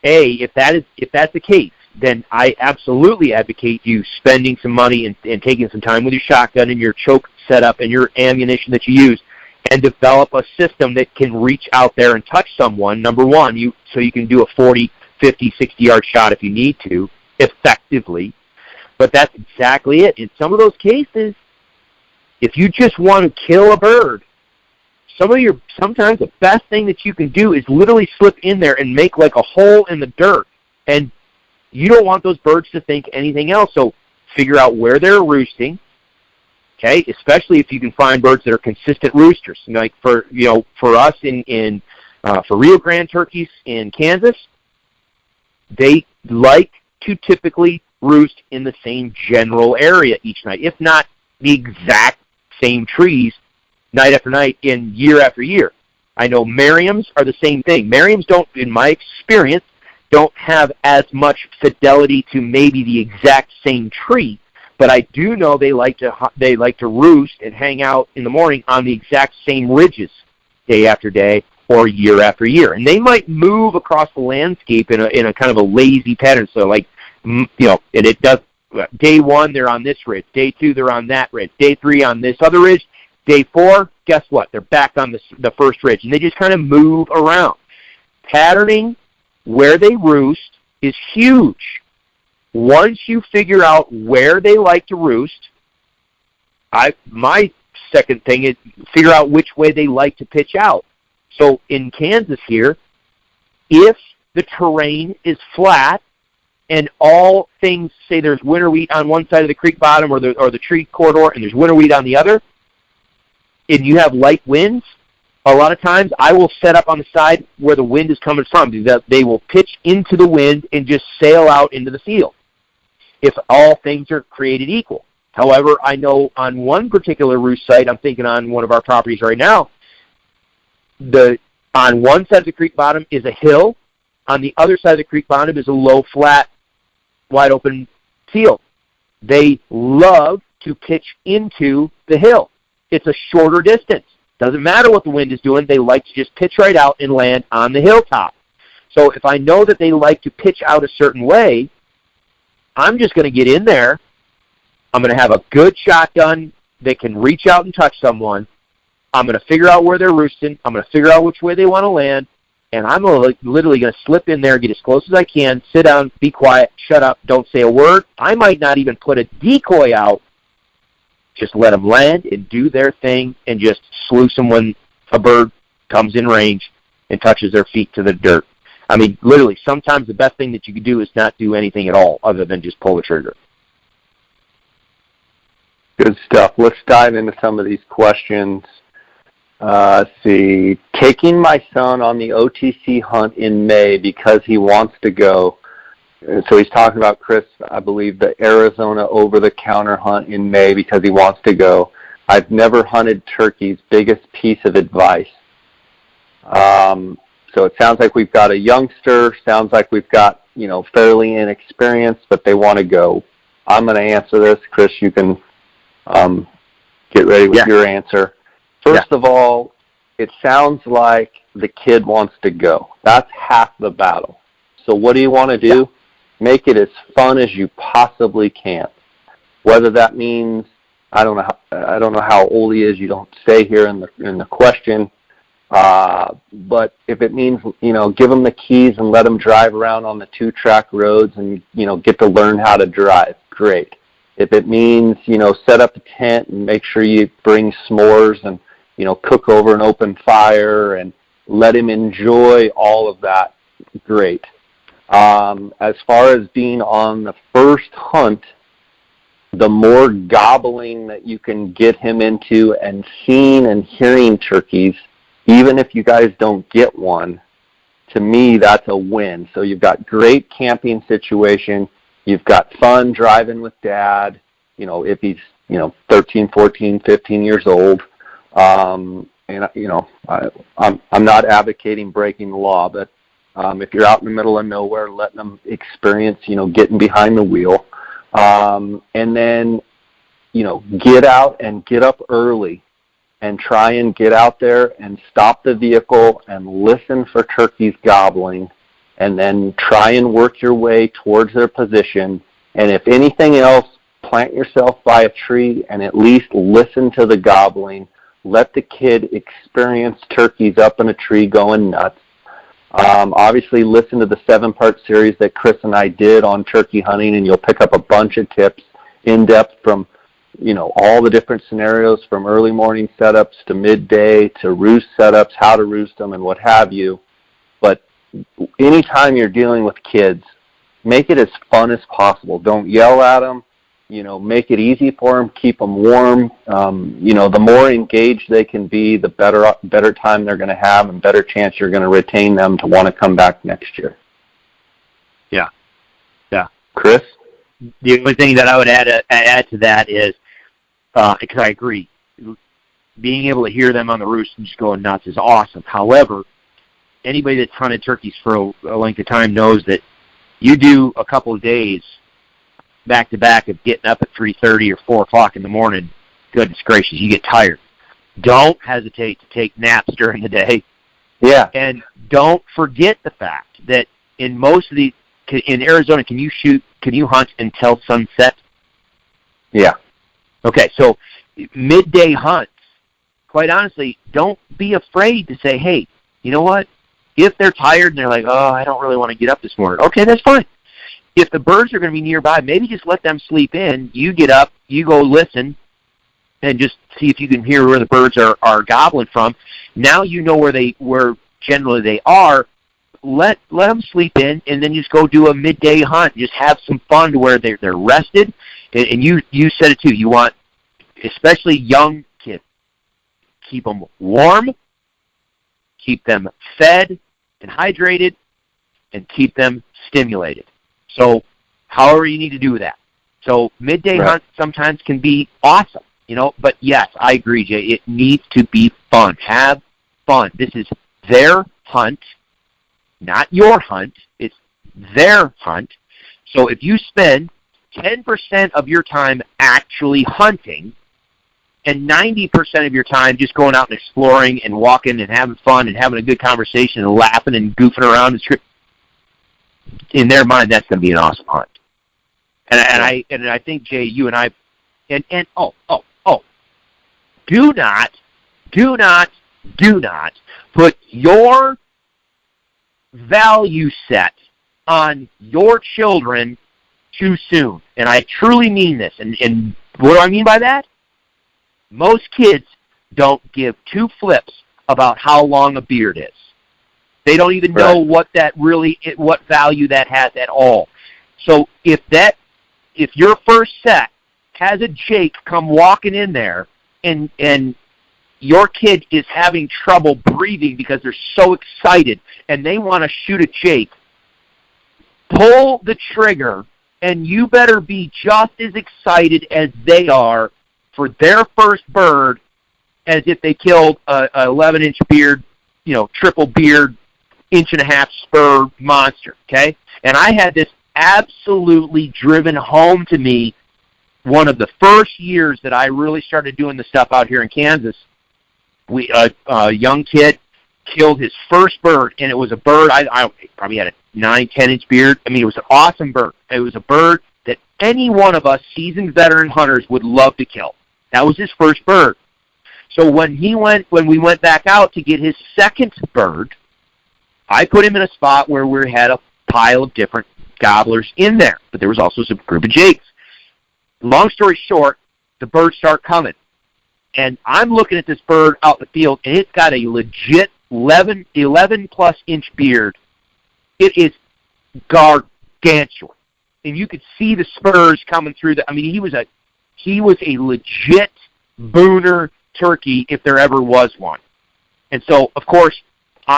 S2: if that's the case, then I absolutely advocate you spending some money and taking some time with your shotgun and your choke setup and your ammunition that you use, and develop a system that can reach out there and touch someone, number one, so you can do a 40, 50, 60-yard shot if you need to, effectively. But that's exactly it. In some of those cases, if you just want to kill a bird, sometimes the best thing that you can do is literally slip in there and make like a hole in the dirt. And you don't want those birds to think anything else. So figure out where they're roosting. Okay, especially if you can find birds that are consistent roosters. Like for us for Rio Grande turkeys in Kansas, they like to typically roost in the same general area each night. If not, the exact same trees night after night and year after year. I know Merriams are the same thing. Merriams don't, in my experience, don't have as much fidelity to maybe the exact same tree, but I do know they like to roost and hang out in the morning on the exact same ridges day after day or year after year. And they might move across the landscape in a kind of a lazy pattern. So like, and it does, day 1 they're on this ridge, day 2 they're on that ridge, day 3 on this other ridge, day 4, guess what? They're back on the first ridge, and they just kind of move around. Patterning where they roost is huge. Once you figure out where they like to roost, my second thing is figure out which way they like to pitch out. So in Kansas here, if the terrain is flat and all things, say there's winter wheat on one side of the creek bottom or the tree corridor and there's winter wheat on the other, and you have light winds, a lot of times I will set up on the side where the wind is coming from. They will pitch into the wind and just sail out into the field if all things are created equal. However, I know on one particular roost site, I'm thinking on one of our properties right now, on one side of the creek bottom is a hill. On the other side of the creek bottom is a low, flat, wide open field. They love to pitch into the hill. It's a shorter distance. Doesn't matter what the wind is doing. They like to just pitch right out and land on the hilltop. So if I know that they like to pitch out a certain way, I'm just going to get in there. I'm going to have a good shotgun that can reach out and touch someone. I'm going to figure out where they're roosting. I'm going to figure out which way they want to land. And I'm literally going to slip in there, get as close as I can, sit down, be quiet, shut up, don't say a word. I might not even put a decoy out. Just let them land and do their thing and just sluice them when a bird comes in range and touches their feet to the dirt. I mean, literally, sometimes the best thing that you can do is not do anything at all other than just pull the trigger.
S1: Good stuff. Let's dive into some of these questions. Let's see. Taking my son on the OTC hunt in May because he wants to go. So he's talking about, Chris, I believe, the Arizona over-the-counter hunt in May because he wants to go. I've never hunted turkeys. Biggest piece of advice. So it sounds like we've got a youngster. Sounds like we've got, fairly inexperienced, but they want to go. I'm going to answer this. Chris, you can get ready with your answer. First of all, it sounds like the kid wants to go. That's half the battle. So what do you want to do? Yeah. Make it as fun as you possibly can. Whether that means, I don't know how old he is. You don't say here in the question. But if it means, give him the keys and let him drive around on the 2-track roads and, get to learn how to drive, great. If it means, set up a tent and make sure you bring s'mores and, cook over an open fire and let him enjoy all of that, great. As far as being on the first hunt, the more gobbling that you can get him into and seeing and hearing turkeys, even if you guys don't get one, to me, that's a win. So you've got great camping situation. You've got fun driving with Dad, if he's, 13, 14, 15 years old. And, I'm not advocating breaking the law, but if you're out in the middle of nowhere, letting them experience, getting behind the wheel. And then, get out and get up early and try and get out there and stop the vehicle and listen for turkeys gobbling, and then try and work your way towards their position. And if anything else, plant yourself by a tree and at least listen to the gobbling. Let the kid experience turkeys up in a tree going nuts. Obviously, listen to the 7-part series that Chris and I did on turkey hunting, and you'll pick up a bunch of tips in depth from, all the different scenarios, from early morning setups to midday to roost setups, how to roost them, and what have you. But anytime you're dealing with kids, make it as fun as possible. Don't yell at them. Make it easy for them. Keep them warm. The more engaged they can be, the better time they're going to have and better chance you're going to retain them to want to come back next year.
S2: Yeah.
S1: Chris?
S2: The only thing that I would add to that is because I agree. Being able to hear them on the roost and just going nuts is awesome. However, anybody that's hunted turkeys for a length of time knows that you do a couple of days back-to-back of getting up at 3:30 or 4 o'clock in the morning, goodness gracious, you get tired. Don't hesitate to take naps during the day.
S1: Yeah.
S2: And don't forget the fact that in most of in Arizona, can you hunt until sunset?
S1: Yeah.
S2: Okay, so midday hunts, quite honestly, don't be afraid to say, hey, you know what? If they're tired and they're like, oh, I don't really want to get up this morning, okay, that's fine. If the birds are going to be nearby, maybe just let them sleep in. You get up, you go listen, and just see if you can hear where the birds are gobbling from. Now you know where generally they are. Let them sleep in, and then just go do a midday hunt. Just have some fun to where they're rested. And you said it too. You want, especially young kids, keep them warm, keep them fed and hydrated, and keep them stimulated. So however you need to do that. So midday hunts sometimes can be awesome, but yes, I agree, Jay. It needs to be fun. Have fun. This is their hunt, not your hunt. It's their hunt. So if you spend 10% of your time actually hunting and 90% of your time just going out and exploring and walking and having fun and having a good conversation and laughing and goofing around, in their mind, that's going to be an awesome hunt. And I think, Jay, you and I, do not put your value set on your children too soon. And I truly mean this. And what do I mean by that? Most kids don't give two flips about how long a beard is. They don't even know what value that has at all. So if your first set has a Jake come walking in there and your kid is having trouble breathing because they're so excited and they want to shoot a Jake, pull the trigger, and you better be just as excited as they are for their first bird as if they killed a 11-inch beard, triple beard, 1.5-inch spur monster, okay? And I had this absolutely driven home to me one of the first years that I really started doing the stuff out here in Kansas. A young kid killed his first bird, and it was a bird, I probably had a 9-10-inch beard. I mean, it was an awesome bird. It was a bird that any one of us seasoned veteran hunters would love to kill. That was his first bird. So when we went back out to get his second bird, I put him in a spot where we had a pile of different gobblers in there, but there was also some group of jakes. Long story short, the birds start coming, and I'm looking at this bird out in the field, and it's got a legit 11-plus inch beard. It is gargantuan, and you could see the spurs coming through. He was a legit booner turkey if there ever was one. And so, of course,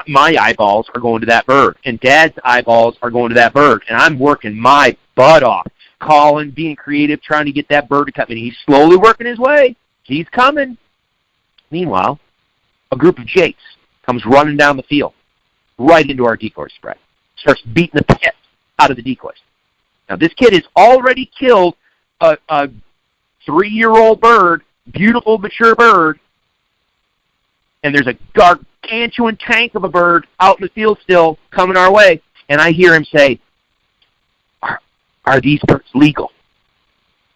S2: my eyeballs are going to that bird, and Dad's eyeballs are going to that bird, and I'm working my butt off, calling, being creative, trying to get that bird to come. And he's slowly working his way. He's coming. Meanwhile, a group of jakes comes running down the field, right into our decoy spread, starts beating the piss out of the decoys. Now, this kid has already killed a 3-year-old bird, beautiful, mature bird, and there's a gargantuan tank of a bird out in the field still coming our way, and I hear him say, are these birds legal?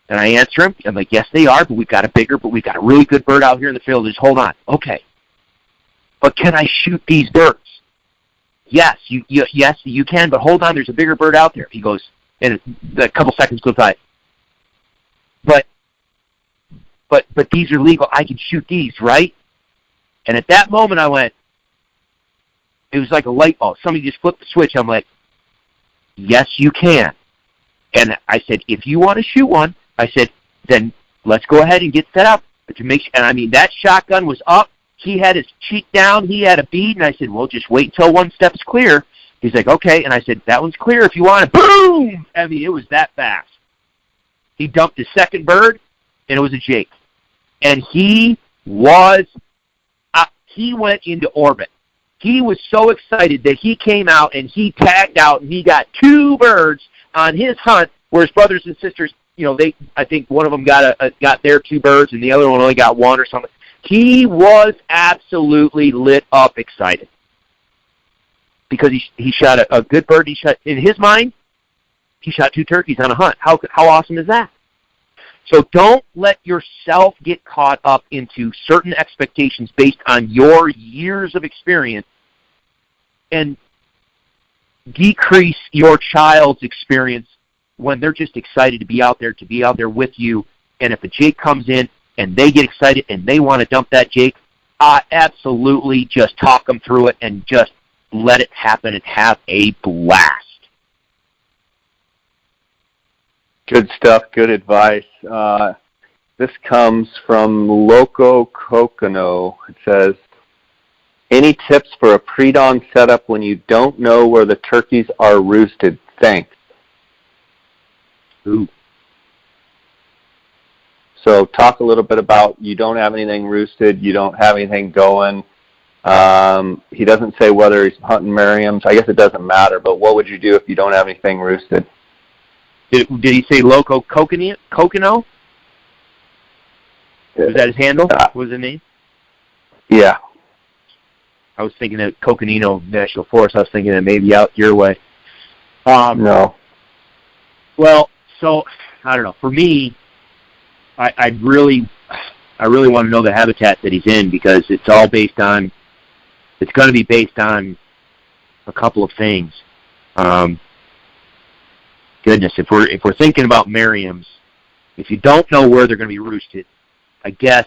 S2: And I answer him, I'm like, yes, they are, but we've got a really good bird out here in the field. Just hold on. Okay. But can I shoot these birds? Yes, you can, but hold on, there's a bigger bird out there. He goes, and a couple seconds goes by. But these are legal. I can shoot these, right? And at that moment I went, it was like a light bulb. Somebody just flipped the switch. I'm like, yes, you can. And I said, if you want to shoot one, I said, then let's go ahead and get set up. And that shotgun was up. He had his cheek down. He had a bead. And I said, well, just wait until one step's clear. He's like, okay. And I said, that one's clear if you want it. Boom! It was that fast. He dumped his second bird, and it was a Jake. and he went into orbit. He was so excited that he came out and he tagged out, and he got 2 birds on his hunt, where his brothers and sisters, I think one of them got their 2 birds and the other one only got 1 or something. He was absolutely lit up excited because he shot a good bird. He shot, in his mind, he shot 2 turkeys on a hunt. How awesome is that? So don't let yourself get caught up into certain expectations based on your years of experience and decrease your child's experience when they're just excited to be out there with you. And if a jake comes in and they get excited and they want to dump that jake, absolutely just talk them through it and just let it happen and have a blast.
S1: Good stuff. Good advice. This comes from Loco Cocono. It says, any tips for a pre-dawn setup when you don't know where the turkeys are roosted? Thanks.
S2: Ooh.
S1: So talk a little bit about, you don't have anything roosted, you don't have anything going. He doesn't say whether he's hunting Merriams. I guess it doesn't matter, but what would you do if you don't have anything roosted?
S2: Did he say Loco Cocono? Was that his handle? What was his name?
S1: Yeah.
S2: I was thinking of Coconino National Forest. I was thinking that maybe out your way.
S1: No.
S2: Well, so I don't know. For me, I really want to know the habitat that he's in, because it's going to be based on a couple of things. Goodness, if we're thinking about Merriams, if you don't know where they're going to be roosted, I guess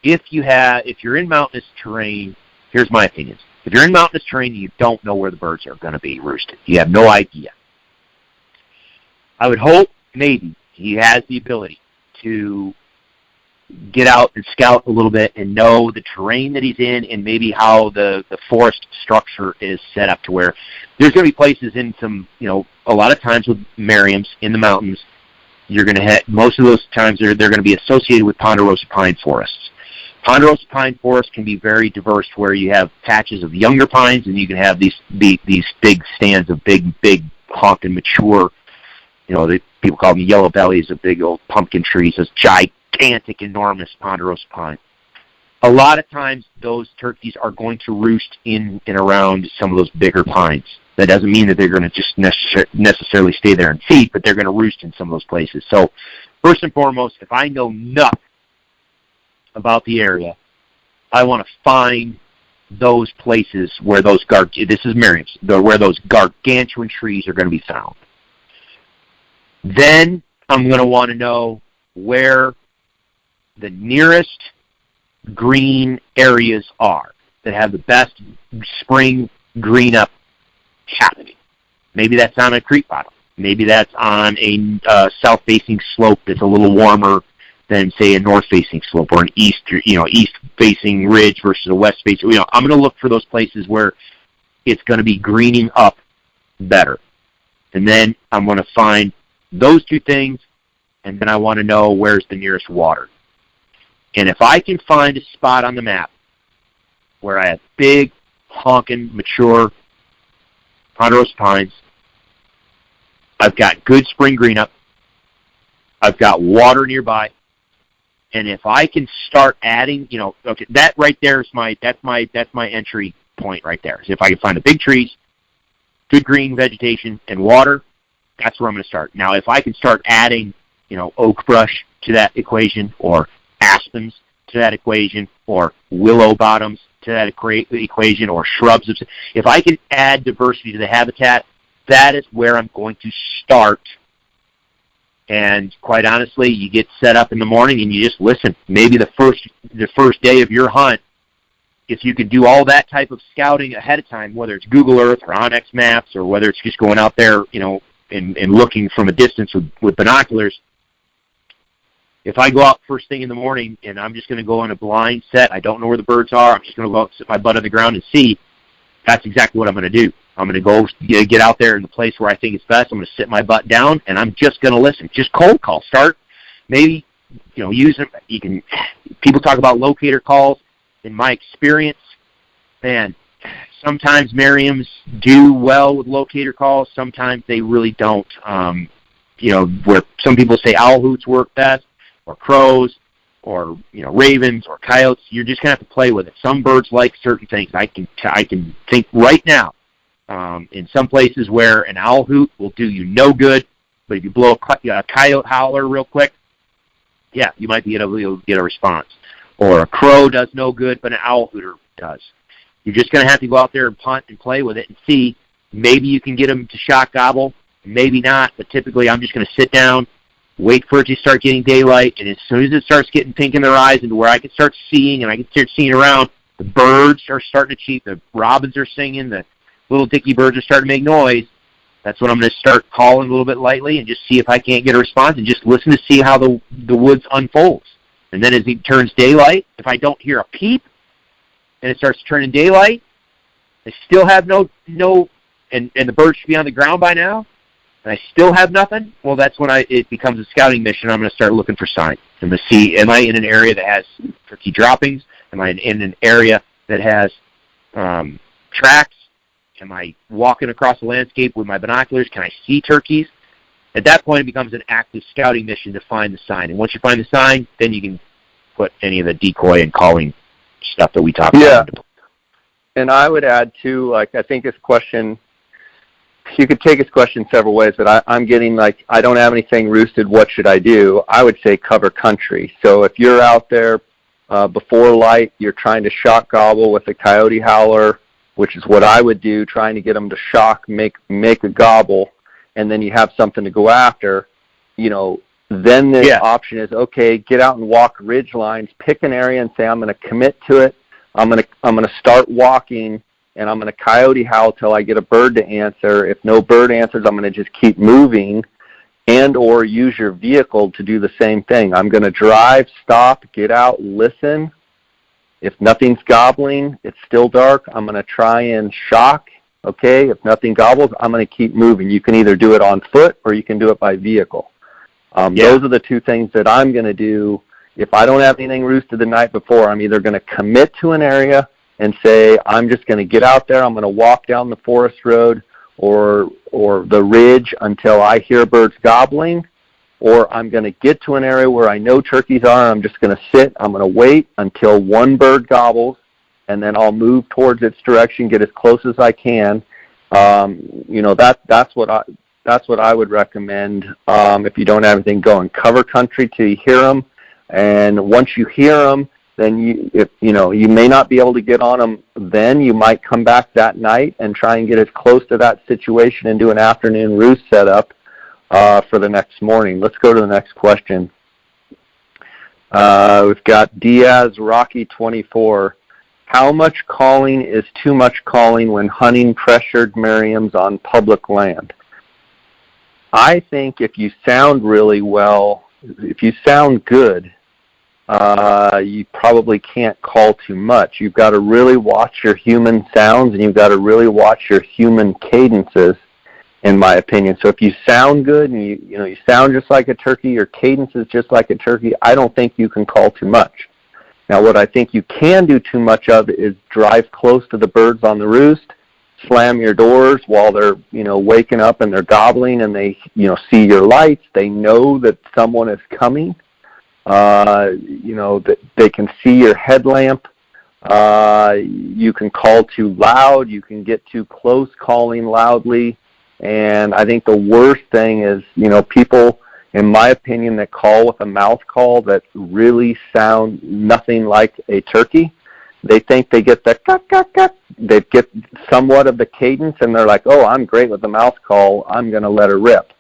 S2: if you're in mountainous terrain, here's my opinion. If you're in mountainous terrain and you don't know where the birds are going to be roosted, you have no idea, I would hope maybe he has the ability to get out and scout a little bit and know the terrain that he's in, and maybe how the forest structure is set up to where there's going to be places in some, a lot of times with Merriams in the mountains, you're going to have, most of those times they're going to be associated with ponderosa pine forests. Ponderosa pine forests can be very diverse, where you have patches of younger pines, and you can have these big stands of big honking mature, people call them yellow bellies, of big old pumpkin trees, those gigantic, enormous ponderosa pine. A lot of times those turkeys are going to roost in and around some of those bigger pines. That doesn't mean that they're going to just necessarily stay there and feed, but they're going to roost in some of those places. So first and foremost, if I know nothing about the area, I want to find those places where this is Merriams, where those gargantuan trees are going to be found. Then I'm going to want to know where the nearest green areas are that have the best spring green up happening. Maybe that's on a creek bottom. Maybe that's on a south-facing slope that's a little warmer than, say, a north-facing slope, or an east-facing ridge versus a west-facing. I'm going to look for those places where it's going to be greening up better. And then I'm going to find those 2 things, and then I want to know where's the nearest water. And if I can find a spot on the map where I have big, honking, mature ponderosa pines, I've got good spring green up, I've got water nearby, and if I can start adding, that right there is that's my entry point right there. So if I can find the big trees, good green vegetation, and water, that's where I'm going to start. Now, if I can start adding, oak brush to that equation, or aspens to that equation, or willow bottoms to that equation, or shrubs, if I can add diversity to the habitat, that is where I'm going to start. And quite honestly, you get set up in the morning and you just listen. Maybe the first day of your hunt, if you can do all that type of scouting ahead of time, whether it's Google Earth or Onyx Maps, or whether it's just going out there, and looking from a distance with binoculars. If I go out first thing in the morning and I'm just going to go on a blind set, I don't know where the birds are, I'm just going to go out and sit my butt on the ground and see, that's exactly what I'm going to do. I'm going to go get out there in the place where I think it's best. I'm going to sit my butt down, and I'm just going to listen. Just cold call. Start maybe use them. People talk about locator calls. In my experience, man, sometimes Merriams do well with locator calls. Sometimes they really don't. Where some people say owl hoots work best, or crows, or ravens or coyotes. You're just gonna have to play with it. Some birds like certain things. I can think right now in some places where an owl hoot will do you no good, but if you blow a coyote howler real quick, yeah, you might be able to get a response. Or a crow does no good, but an owl hooter does. You're just going to have to go out there and punt and play with it and see. Maybe you can get them to shock gobble, maybe not, but typically I'm just going to sit down, wait for it to start getting daylight, and as soon as it starts getting pink in their eyes and where I can start seeing and I can start seeing around, the birds are starting to cheep, the robins are singing, the little dicky birds are starting to make noise. That's when I'm going to start calling a little bit lightly and just see if I can't get a response and just listen to see how the woods unfolds. And then as it turns daylight, if I don't hear a peep and it starts turning daylight, I still have no and the birds should be on the ground by now, and I still have nothing, well, that's when it becomes a scouting mission. I'm going to start looking for signs. I'm going to see, am I in an area that has turkey droppings? Am I in an area that has tracks? Am I walking across the landscape with my binoculars? Can I see turkeys? At that point, it becomes an active scouting mission to find the sign. And once you find the sign, then you can put any of the decoy and calling stuff that we talked about.
S1: Yeah. And I would add, too, I think this question, you could take this question several ways, but I'm getting I don't have anything roosted, what should I do? I would say cover country. So if you're out there before light, you're trying to shock gobble with a coyote howler, which is what I would do, trying to get them to shock, make a gobble, and then you have something to go after, then the option is, okay, get out and walk ridge lines, pick an area and say, I'm going to commit to it. I'm going to start walking, and I'm going to coyote howl till I get a bird to answer. If no bird answers, I'm going to just keep moving, and or use your vehicle to do the same thing. I'm going to drive, stop, get out, listen. If nothing's gobbling, it's still dark, I'm going to try and shock. Okay, if nothing gobbles, I'm going to keep moving. You can either do it on foot or you can do it by vehicle. Those are the two things that I'm going to do. If I don't have anything roosted the night before, I'm either going to commit to an area and say, I'm just going to get out there, I'm going to walk down the forest road or the ridge until I hear birds gobbling, or I'm going to get to an area where I know turkeys are, and I'm just going to sit, I'm going to wait until one bird gobbles, and then I'll move towards its direction, get as close as I can. That's what I would recommend if you don't have anything going. Cover country till you hear them, and once you hear them, then you may not be able to get on them then. You might come back that night and try and get as close to that situation and do an afternoon roost setup for the next morning. Let's go to the next question. We've got Diaz Rocky 24. How much calling is too much calling when hunting pressured Merriams on public land? I think if you sound really well, if you sound good, you probably can't call too much. You've got to really watch your human sounds, and you've got to really watch your human cadences, in my opinion. So if you sound good and you sound just like a turkey, your cadence is just like a turkey, I don't think you can call too much. Now, what I think you can do too much of is drive close to the birds on the roost, slam your doors while they're, waking up and they're gobbling and they, see your lights. They know that someone is coming. That they can see your headlamp. You can call too loud. You can get too close calling loudly. And I think the worst thing is, people, in my opinion, that call with a mouth call that really sound nothing like a turkey. They think they get the cut. They get somewhat of the cadence, and they're like, oh, I'm great with the mouth call. I'm going to let her rip.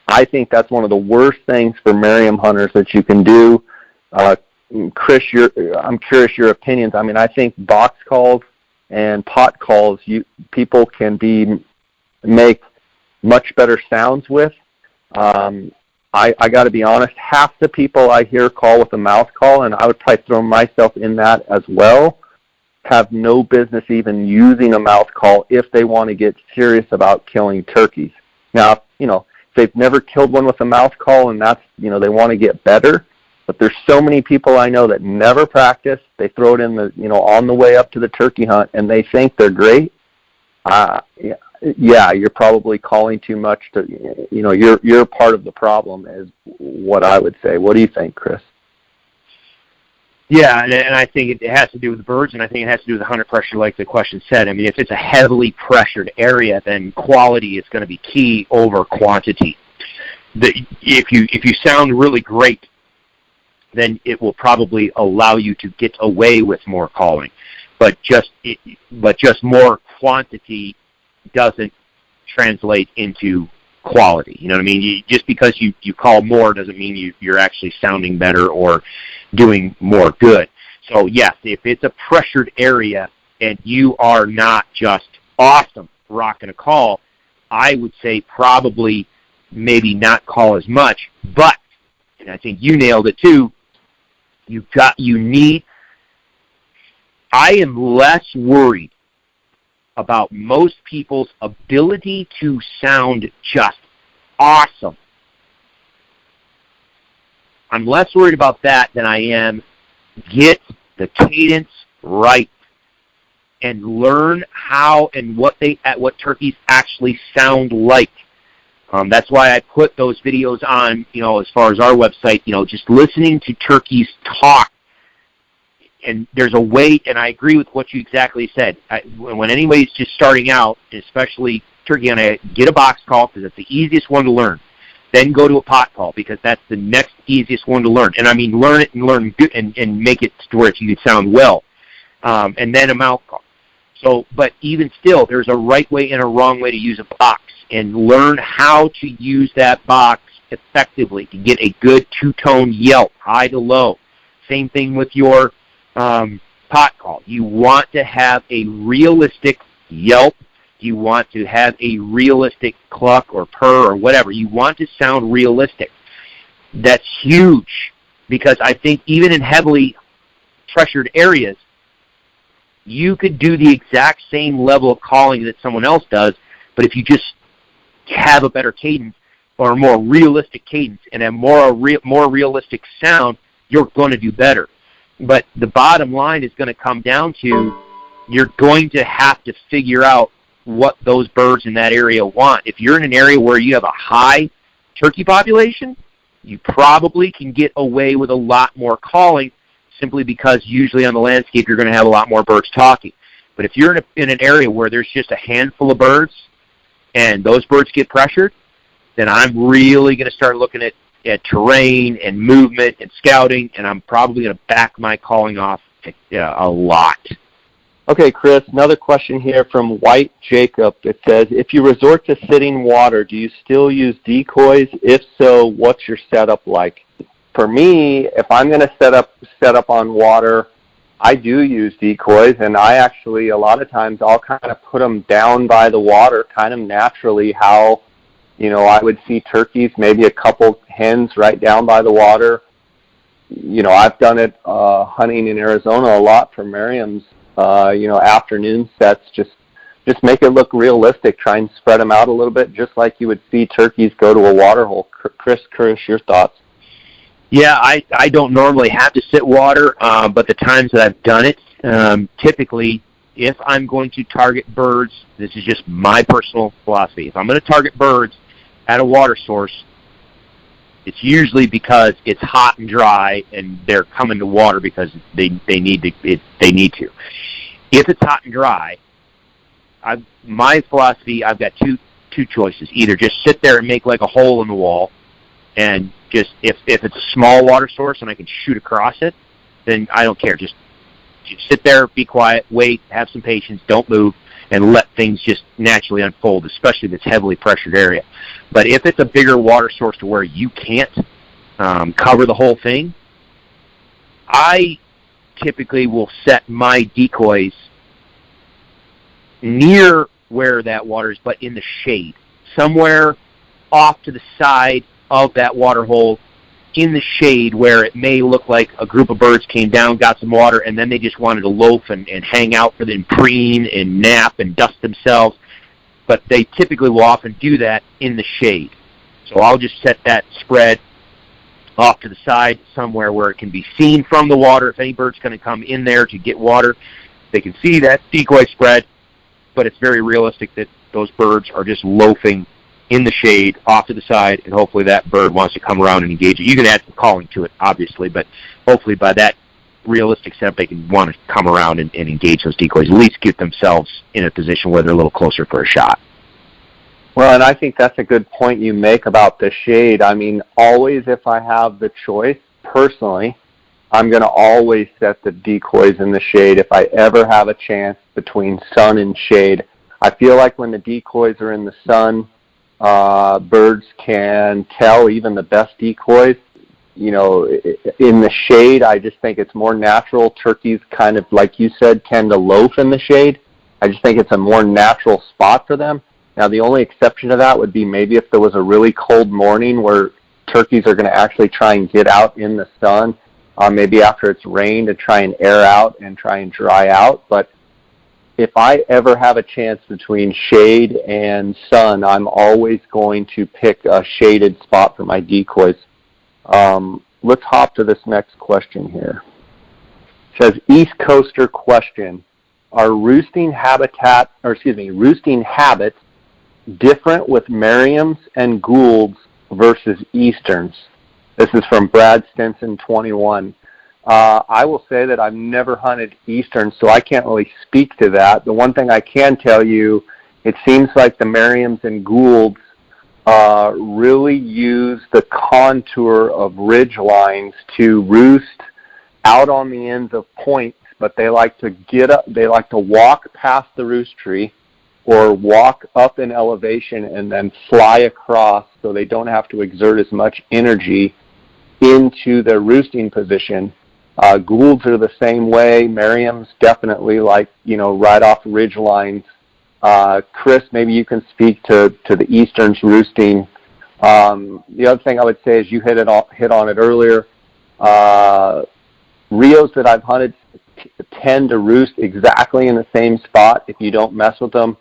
S1: I think that's one of the worst things for Merriam hunters that you can do. Chris, I'm curious your opinions. I mean, I think box calls and pot calls, people can make much better sounds with. I got to be honest, half the people I hear call with a mouth call, and I would probably throw myself in that as well, have no business even using a mouth call if they want to get serious about killing turkeys. Now, if they've never killed one with a mouth call and that's, they want to get better, But there's so many people I know that never practice. They throw it in the, on the way up to the turkey hunt, and they think they're great. Yeah, you're probably calling too much you're part of the problem is what I would say. What do you think, Chris?
S2: Yeah, and I think it has to do with the birds, and I think it has to do with the hunter pressure, like the question said. I mean, if it's a heavily pressured area, then quality is going to be key over quantity. If you sound really great, then it will probably allow you to get away with more calling. But just more quantity doesn't translate into quality. You know what I mean? Just because you call more doesn't mean you're actually sounding better or doing more good. So yes, if it's a pressured area and you are not just awesome rocking a call, I would say probably maybe not call as much. But, and I think you nailed it too, I am less worried about most people's ability to sound just awesome. I'm less worried about that than I am get the cadence right and learn how and what turkeys actually sound like. That's why I put those videos on, as far as our website, just listening to turkeys talk. And there's a way, and I agree with what you exactly said. When anybody's just starting out, especially turkey hunting, get a box call because it's the easiest one to learn. Then go to a pot call because that's the next easiest one to learn. And I mean, learn it and learn good and make it to where you can sound well. And then a mouth call. So, but even still, there's a right way and a wrong way to use a box, and learn how to use that box effectively to get a good two-tone yelp, high to low. Same thing with your pot call. You want to have a realistic yelp. You want to have a realistic cluck or purr or whatever. You want to sound realistic. That's huge because I think even in heavily pressured areas, you could do the exact same level of calling that someone else does, but if you just have a better cadence or a more realistic cadence and a more realistic sound, you're going to do better. But the bottom line is going to come down to you're going to have to figure out what those birds in that area want. If you're in an area where you have a high turkey population, you probably can get away with a lot more calling simply because usually on the landscape you're going to have a lot more birds talking. But if you're in an area where there's just a handful of birds and those birds get pressured, then I'm really going to start looking at terrain and movement and scouting, and I'm probably going to back my calling off a lot.
S1: Okay, Chris, another question here from White Jacob. It says, if you resort to sitting water, do you still use decoys? If so, what's your setup like? For me, if I'm going to set up on water, I do use decoys, and I actually, a lot of times, I'll kind of put them down by the water, kind of naturally how, I would see turkeys, maybe a couple hens right down by the water. I've done it hunting in Arizona a lot for Merriams, afternoon sets, just make it look realistic. Try and spread them out a little bit, just like you would see turkeys go to a water hole. Chris, your thoughts?
S2: Yeah, I don't normally have to sit water, but the times that I've done it, typically, if I'm going to target birds, this is just my personal philosophy. If I'm going to target birds at a water source, it's usually because it's hot and dry, and they're coming to water because they need to. If it's hot and dry, my philosophy, I've got two choices. Either just sit there and make like a hole in the wall, and just if it's a small water source and I can shoot across it, then I don't care. Just sit there, be quiet, wait, have some patience, don't move, and let things just naturally unfold, especially if it's heavily pressured area. But if it's a bigger water source to where you can't cover the whole thing, I typically will set my decoys near where that water is, but in the shade, somewhere off to the side of that water hole, in the shade, where it may look like a group of birds came down, got some water, and then they just wanted to loaf and hang out for them, preen and nap and dust themselves. But they typically will often do that in the shade. So I'll just set that spread off to the side somewhere where it can be seen from the water. If any bird's going to come in there to get water, they can see that decoy spread, but it's very realistic that those birds are just loafing in the shade off to the side, and hopefully that bird wants to come around and engage it. You can add some calling to it, obviously, but hopefully by that realistic setup, they can want to come around and engage those decoys, at least get themselves in a position where they're a little closer for a shot.
S1: Well, and I think that's a good point you make about the shade. I mean, always if I have the choice, personally, I'm going to always set the decoys in the shade if I ever have a chance between sun and shade. I feel like when the decoys are in the sun, birds can tell, even the best decoys. You know, in the shade, I just think it's more natural. Turkeys kind of, like you said, tend to loaf in the shade. I just think it's a more natural spot for them. Now, the only exception to that would be maybe if there was a really cold morning where turkeys are going to actually try and get out in the sun, maybe after it's rained, to try and air out and try and dry out. But if I ever have a chance between shade and sun, I'm always going to pick a shaded spot for my decoys. Let's hop to this next question here. It says, East Coaster question, are roosting habits different with Merriams and Goulds versus Easterns? This is from Brad Stinson, 21. I will say that I've never hunted Easterns, so I can't really speak to that. The one thing I can tell you, it seems like the Merriams and Goulds really use the contour of ridge lines to roost out on the ends of points, but they like to walk past the roost tree or walk up in elevation and then fly across, so they don't have to exert as much energy into their roosting position. Goulds are the same way. Merriams definitely right off ridge lines. Chris, maybe you can speak to the Easterns roosting. The other thing I would say is you hit on it earlier. Rios that I've hunted tend to roost exactly in the same spot if you don't mess with them.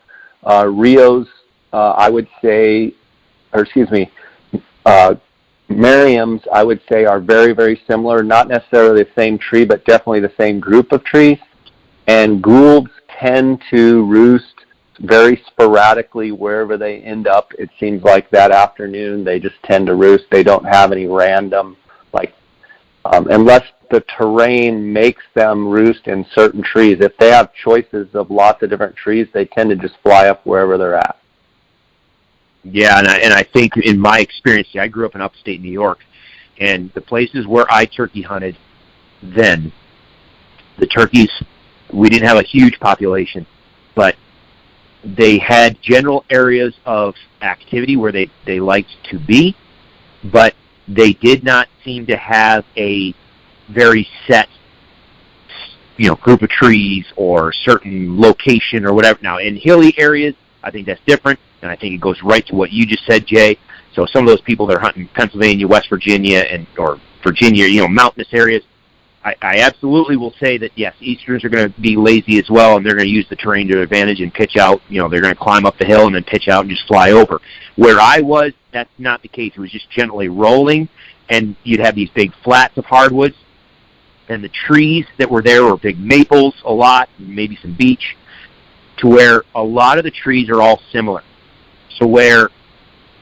S1: Rios, Merriams, I would say, are very, very similar. Not necessarily the same tree, but definitely the same group of trees. And Goulds tend to roost very sporadically wherever they end up. It seems like that afternoon they just tend to roost. They don't have any random, unless the terrain makes them roost in certain trees. If they have choices of lots of different trees, they tend to just fly up wherever they're at.
S2: Yeah, and I think in my experience, I grew up in upstate New York, and the places where I turkey hunted then, the turkeys, we didn't have a huge population, but they had general areas of activity where they liked to be, but they did not seem to have a very set, group of trees or certain location or whatever. Now, in hilly areas, I think that's different, and I think it goes right to what you just said, Jay. So some of those people that are hunting Pennsylvania, West Virginia, or Virginia, mountainous areas, I absolutely will say that, yes, Easterns are going to be lazy as well, and they're going to use the terrain to their advantage and pitch out. They're going to climb up the hill and then pitch out and just fly over. Where I was, that's not the case. It was just gently rolling, and you'd have these big flats of hardwoods, and the trees that were there were big maples a lot, maybe some beech, to where a lot of the trees are all similar. So where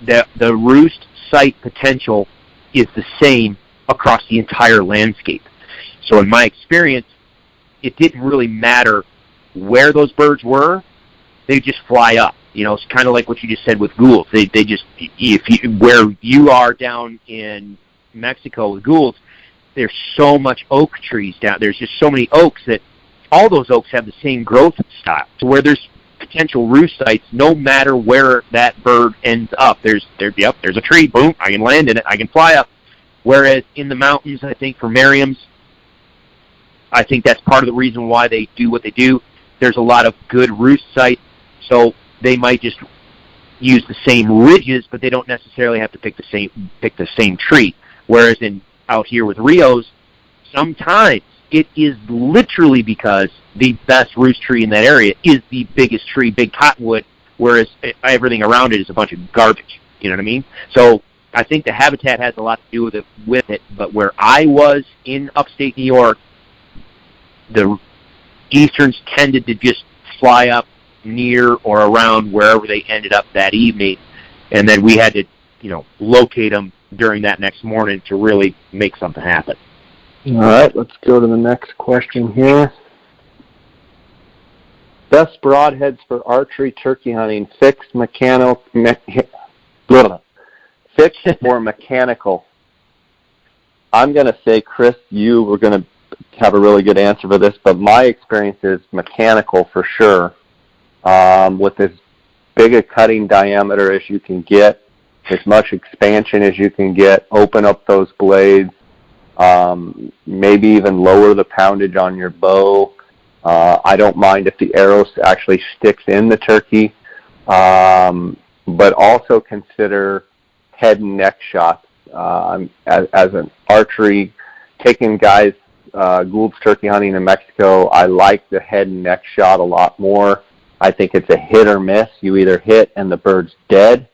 S2: the roost site potential is the same across the entire landscape. So in my experience, it didn't really matter where those birds were. They just fly up. It's kind of like what you just said with Goulds. They just, where you are down in Mexico with Goulds, there's so much oak trees down. There's just so many oaks that all those oaks have the same growth style. So where there's potential roost sites, no matter where that bird ends up, there's a tree, boom, I can land in it, I can fly up. Whereas in the mountains, I think for Merriams, I think that's part of the reason why they do what they do. There's a lot of good roost sites, so they might just use the same ridges, but they don't necessarily have to pick the same tree. Whereas out here with Rios, sometimes it is literally because the best roost tree in that area is the biggest tree, big cottonwood, whereas everything around it is a bunch of garbage. You know what I mean? So I think the habitat has a lot to do with it. But where I was in upstate New York, the easterns tended to just fly up near or around wherever they ended up that evening, and then we had to, locate them during that next morning to really make something happen.
S1: All right, let's go to the next question here. Best broadheads for archery turkey hunting, fixed, fixed or mechanical? I'm going to say, Chris, you were going to have a really good answer for this, but my experience is mechanical for sure. With as big a cutting diameter as you can get, as much expansion as you can get, open up those blades, maybe even lower the poundage on your bow. I don't mind if the arrow actually sticks in the turkey, but also consider head and neck shots. As an archery, taking guys Gould's turkey hunting in Mexico, I like the head and neck shot a lot more. I think it's a hit or miss. You either hit and the bird's dead,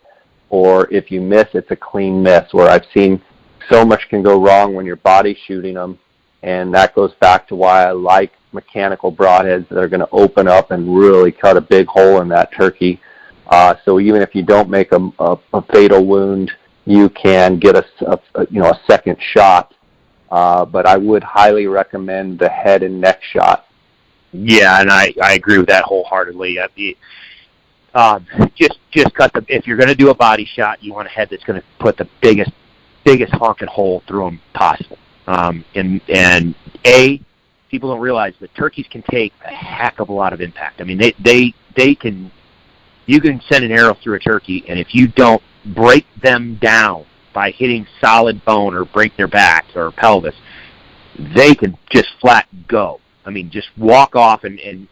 S1: or if you miss, it's a clean miss, where I've seen so much can go wrong when you're body shooting them, and that goes back to why I like mechanical broadheads that are going to open up and really cut a big hole in that turkey. So even if you don't make a fatal wound, you can get a second shot. But I would highly recommend the head and neck shot.
S2: Yeah, and I agree with that wholeheartedly. Just cut if you're going to do a body shot, you want a head that's going to put the biggest honking hole through them possible. And people don't realize that turkeys can take a heck of a lot of impact. I mean, they can. You can send an arrow through a turkey, and if you don't break them down by hitting solid bone or break their backs or pelvis, they can just flat go. I mean, just walk off, and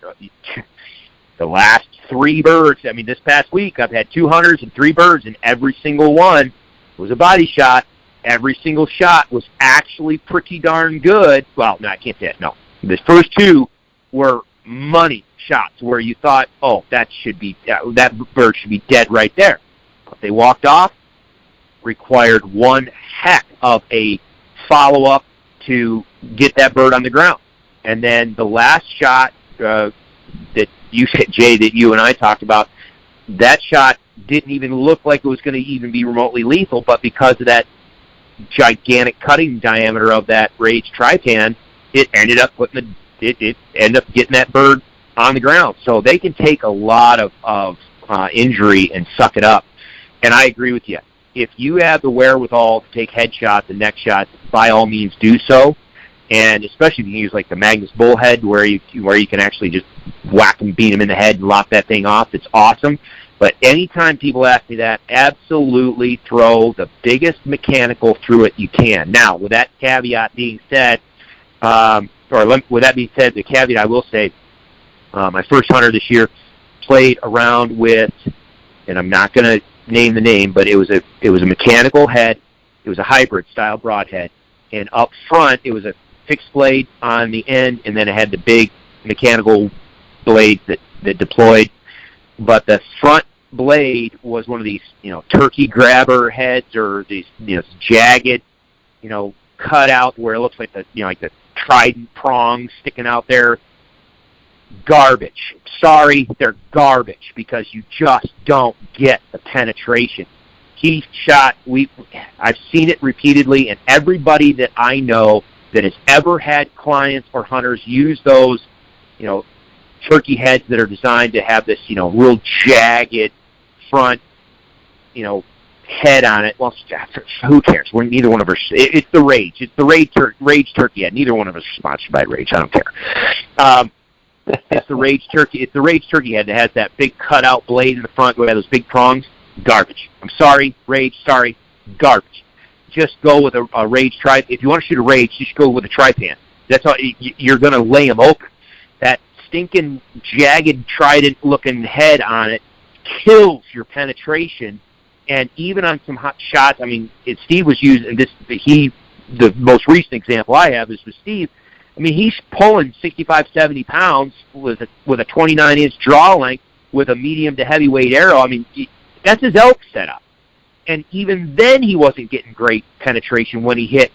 S2: the last 3 birds, I mean, this past week, I've had 2 hunters and 3 birds, and every single one was a body shot. Every single shot was actually pretty darn good. Well, no, I can't say it. No. The first 2 were money shots where you thought, oh, that bird should be dead right there. But they walked off, required one heck of a follow-up to get that bird on the ground. And then the last shot that you said, Jay, that you and I talked about, that shot didn't even look like it was going to even be remotely lethal, but because of that gigantic cutting diameter of that Rage Tripan, it ended up it ended up getting that bird on the ground. So they can take a lot of injury and suck it up. And I agree with you. If you have the wherewithal to take head shots and neck shots, by all means do so. And especially if you use like the Magnus Bullhead, where you can actually just whack them, beat them in the head, and lock that thing off, it's awesome. But anytime people ask me that, absolutely throw the biggest mechanical through it you can. Now, with that caveat being said, with that being said, the caveat I will say, my first hunter this year played around with, and I'm not going to name the name, but it was a mechanical head. It was a hybrid style broadhead, and up front it was a fixed blade on the end, and then it had the big mechanical blade that deployed. But the front blade was one of these, turkey grabber heads, or these, jagged, cut out where it looks like the trident prongs sticking out there. Garbage. Sorry, they're garbage, because you just don't get the penetration. He shot. I've seen it repeatedly, and everybody that I know that has ever had clients or hunters use those, turkey heads that are designed to have this, real jagged front, head on it. Well, who cares? We're neither one of us. It's the Rage. It's the Rage turkey head. Neither one of us is sponsored by Rage. I don't care. It's the Rage turkey. It's the Rage turkey head that has that big cutout blade in the front where it has those big prongs. Garbage. I'm sorry, Rage. Sorry, garbage. Just go with a Rage Tripan. If you want to shoot a Rage, just go with a Tripan. That's all. You're going to lay them open. That stinking jagged trident-looking head on it kills your penetration. And even on some hot shots, I mean, Steve was using this. The most recent example I have is with Steve. I mean, he's pulling 65, 70 pounds with a 29-inch draw length with a medium to heavyweight arrow. I mean, that's his elk setup. and even then he wasn't getting great penetration when he hit,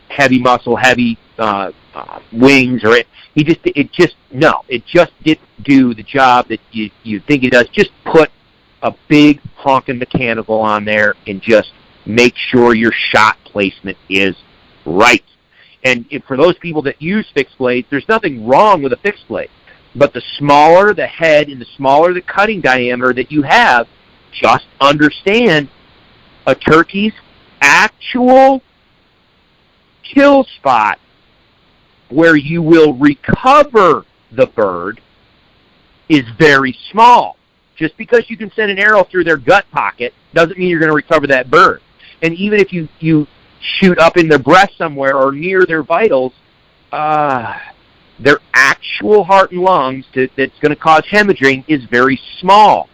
S2: heavy muscle, heavy wings, or it just didn't do the job that you think it does. Just put a big honking mechanical on there and just make sure your shot placement is right. And for those people that use fixed blades, there's nothing wrong with a fixed blade. But the smaller the head and the smaller the cutting diameter that you have, just understand a turkey's actual kill spot where you will recover the bird is very small. Just because you can send an arrow through their gut pocket doesn't mean you're going to recover that bird. And even if you shoot up in their breast somewhere or near their vitals, their actual heart and lungs that's going to cause hemorrhaging is very small.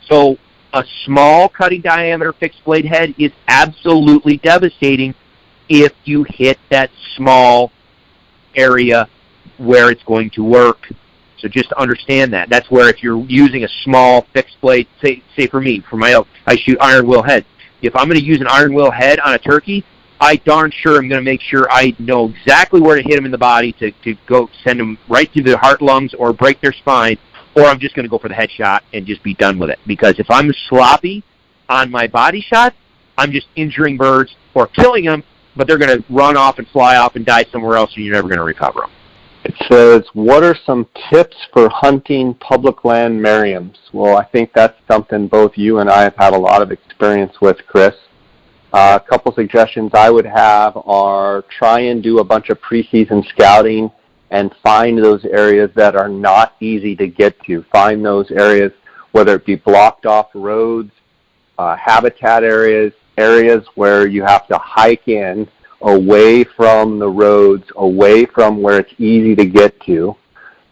S2: So a small cutting diameter fixed blade head is absolutely devastating if you hit that small area where it's going to work. So just understand that. That's where if you're using a small fixed blade, say for me, for my elk, I shoot iron will head. If I'm going to use an iron will head on a turkey, I darn sure am going to make sure I know exactly where to hit them in the body to go send them right through their heart, lungs, or break their spine, or I'm just going to go for the headshot and just be done with it. Because if I'm sloppy on my body shot, I'm just injuring birds or killing them, but they're going to run off and fly off and die somewhere else, and you're never going to recover them.
S1: It says, what are some tips for hunting public land Merriams? Well, I think that's something both you and I have had a lot of experience with, Chris. A couple suggestions I would have are try and do a bunch of preseason scouting and find those areas that are not easy to get to. Find those areas, whether it be blocked off roads, habitat areas where you have to hike in, away from the roads, away from where it's easy to get to.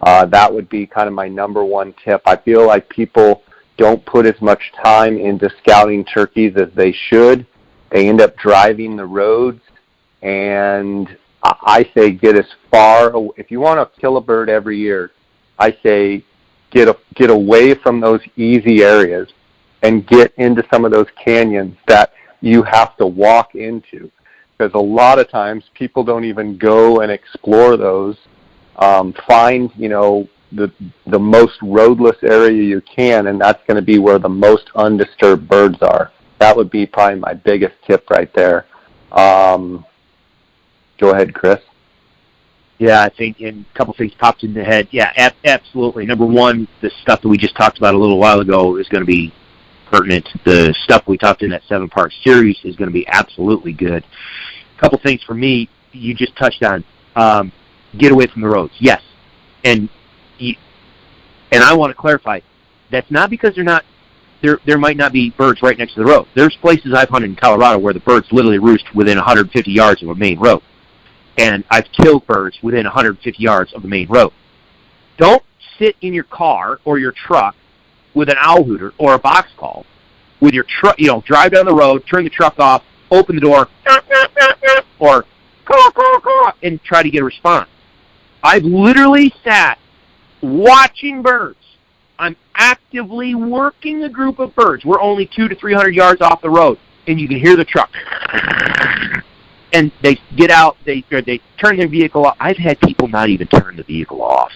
S1: That would be kind of my number one tip. I feel like people don't put as much time into scouting turkeys as they should. They end up driving the roads, and I say get as far, if you want to kill a bird every year, I say get away from those easy areas and get into some of those canyons that you have to walk into. Because a lot of times people don't even go and explore those. Find, the most roadless area you can, and that's going to be where the most undisturbed birds are. That would be probably my biggest tip right there. Go ahead, Chris.
S2: Yeah, I think a couple things popped in the head. Yeah, absolutely. Number one, the stuff that we just talked about a little while ago is going to be pertinent. The stuff we talked in that 7-part series is going to be absolutely good. A couple things for me, you just touched on. Get away from the roads. Yes. And I want to clarify, that's not because there might not be birds right next to the road. There's places I've hunted in Colorado where the birds literally roost within 150 yards of a main road. And I've killed birds within 150 yards of the main road. Don't sit in your car or your truck with an owl hooter or a box call with your truck, drive down the road, turn the truck off, open the door, or caw, and try to get a response. I've literally sat watching birds. I'm actively working a group of birds. We're only 200 to 300 yards off the road, and you can hear the truck. And they get out, they turn their vehicle off. I've had people not even turn the vehicle off.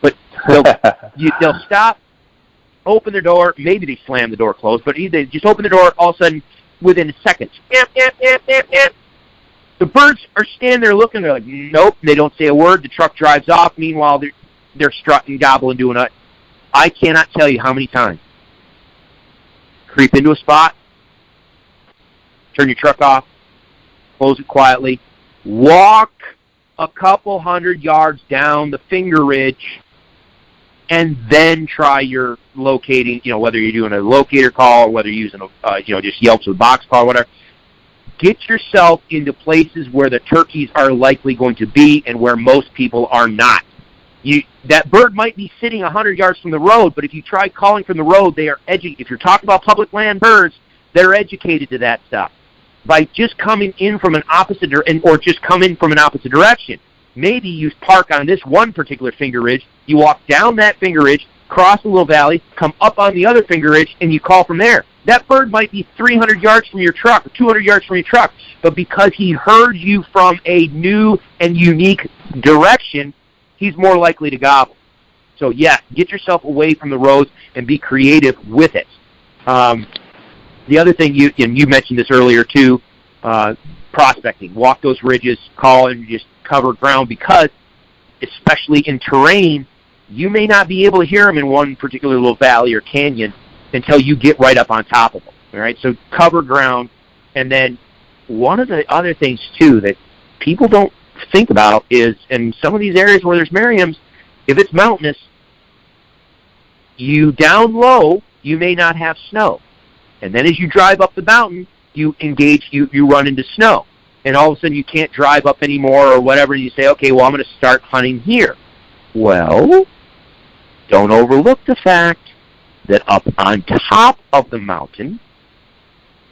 S2: But they'll stop, open their door, maybe they slam the door closed, but they just open the door, all of a sudden, within seconds. The birds are standing there looking, they're like, nope, they don't say a word, the truck drives off, meanwhile they're strutting, gobbling, doing it. I cannot tell you how many times. Creep into a spot, turn your truck off, close it quietly, walk a couple hundred yards down the finger ridge, and then try your locating, whether you're doing a locator call or whether you're using just Yelps with box call or whatever. Get yourself into places where the turkeys are likely going to be and where most people are not. That bird might be sitting 100 yards from the road, but if you try calling from the road, they are if you're talking about public land birds, they're educated to that stuff. By just coming in from an opposite or just come in from an opposite direction. Maybe you park on this one particular finger ridge, you walk down that finger ridge, cross a little valley, come up on the other finger ridge, and you call from there. That bird might be 300 yards from your truck or 200 yards from your truck, but because he heard you from a new and unique direction, he's more likely to gobble. So, yeah, get yourself away from the roads and be creative with it. The other thing, you mentioned this earlier too, prospecting. Walk those ridges, call and just cover ground because, especially in terrain, you may not be able to hear them in one particular little valley or canyon until you get right up on top of them. All right, so cover ground. And then one of the other things too that people don't think about is in some of these areas where there's Merriams, if it's mountainous, you down low, you may not have snow. And then as you drive up the mountain, you run into snow. And all of a sudden you can't drive up anymore or whatever, and you say, okay, well, I'm going to start hunting here. Well, don't overlook the fact that up on top of the mountain,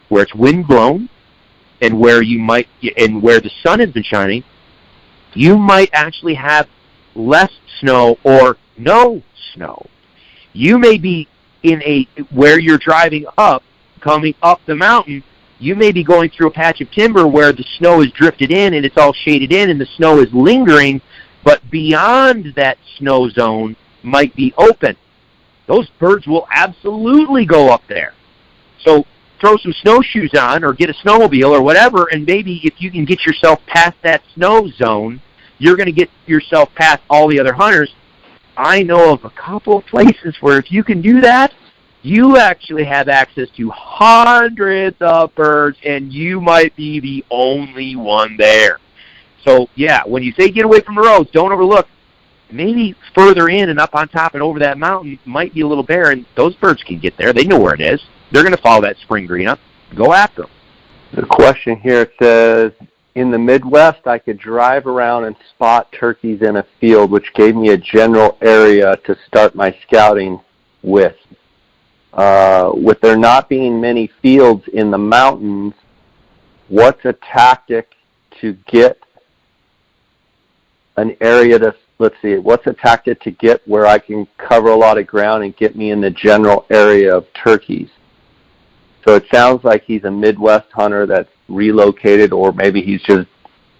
S2: where it's wind-blown, and where the sun has been shining, you might actually have less snow or no snow. You may be where you're driving up, coming up the mountain, you may be going through a patch of timber where the snow is drifted in and it's all shaded in and the snow is lingering, but beyond that snow zone might be open. Those birds will absolutely go up there. So throw some snowshoes on or get a snowmobile or whatever, and maybe if you can get yourself past that snow zone, you're going to get yourself past all the other hunters. I know of a couple of places where if you can do that, you actually have access to hundreds of birds, and you might be the only one there. So, yeah, when you say get away from the roads, don't overlook. Maybe further in and up on top and over that mountain might be a little bare, and those birds can get there. They know where it is. They're going to follow that spring green up. Go after them.
S1: The question here says, in the Midwest, I could drive around and spot turkeys in a field, which gave me a general area to start my scouting with. With there not being many fields in the mountains, what's a tactic to get an area to, what's a tactic to get where I can cover a lot of ground and get me in the general area of turkeys? So it sounds like he's a Midwest hunter that's relocated, or maybe he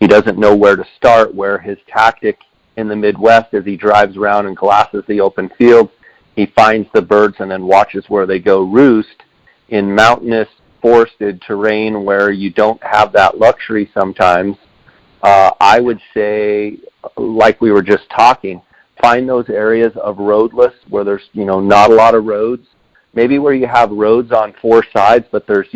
S1: doesn't know where to start, where his tactic in the Midwest is he drives around and glasses the open fields, he finds the birds and then watches where they go roost. In mountainous, forested terrain where you don't have that luxury sometimes, I would say, like we were just talking, find those areas of roadless where there's, not a lot of roads. Maybe where you have roads on four sides, but there's,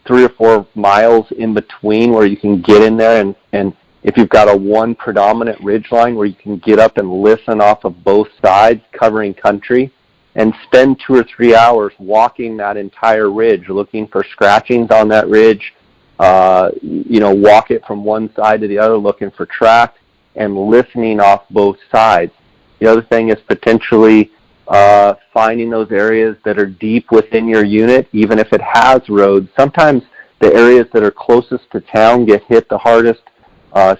S1: 3 or 4 miles in between where you can get in there, and if you've got one predominant ridge line where you can get up and listen off of both sides, covering country, and spend 2 or 3 hours walking that entire ridge, looking for scratchings on that ridge, walk it from one side to the other, looking for tracks, and listening off both sides. The other thing is potentially finding those areas that are deep within your unit, even if it has roads. Sometimes the areas that are closest to town get hit the hardest.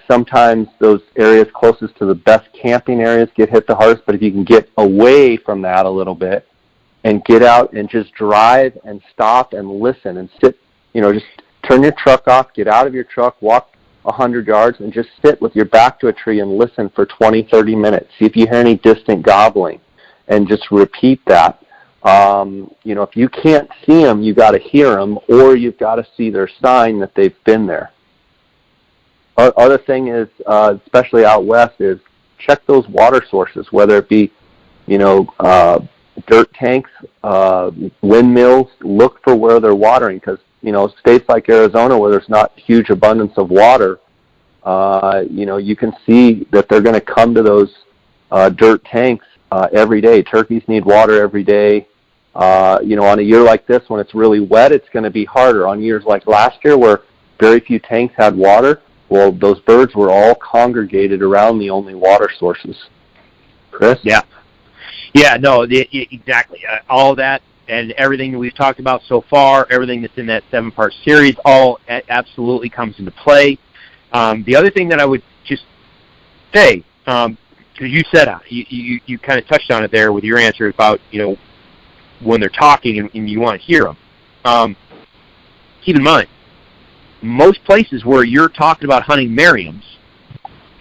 S1: Sometimes those areas closest to the best camping areas get hit the hardest, but if you can get away from that a little bit and get out and just drive and stop and listen and sit, just turn your truck off, get out of your truck, walk 100 yards, and just sit with your back to a tree and listen for 20, 30 minutes. See if you hear any distant gobbling, and just repeat that. If you can't see them, you got to hear them, or you've got to see their sign that they've been there. Other thing is, especially out west, is check those water sources, whether it be, dirt tanks, windmills. Look for where they're watering, because, states like Arizona where there's not huge abundance of water, you can see that they're going to come to those dirt tanks every day. Turkeys need water every day. On a year like this, when it's really wet, it's going to be harder. On years like last year where very few tanks had water, well, those birds were all congregated around the only water sources. Chris?
S2: Yeah, no, exactly. All that and everything that we've talked about so far, everything that's in that 7-part series, all absolutely comes into play. The other thing that I would just say, because you said you kind of touched on it there with your answer about, when they're talking and you want to hear them. keep in mind, most places where you're talking about hunting Merriams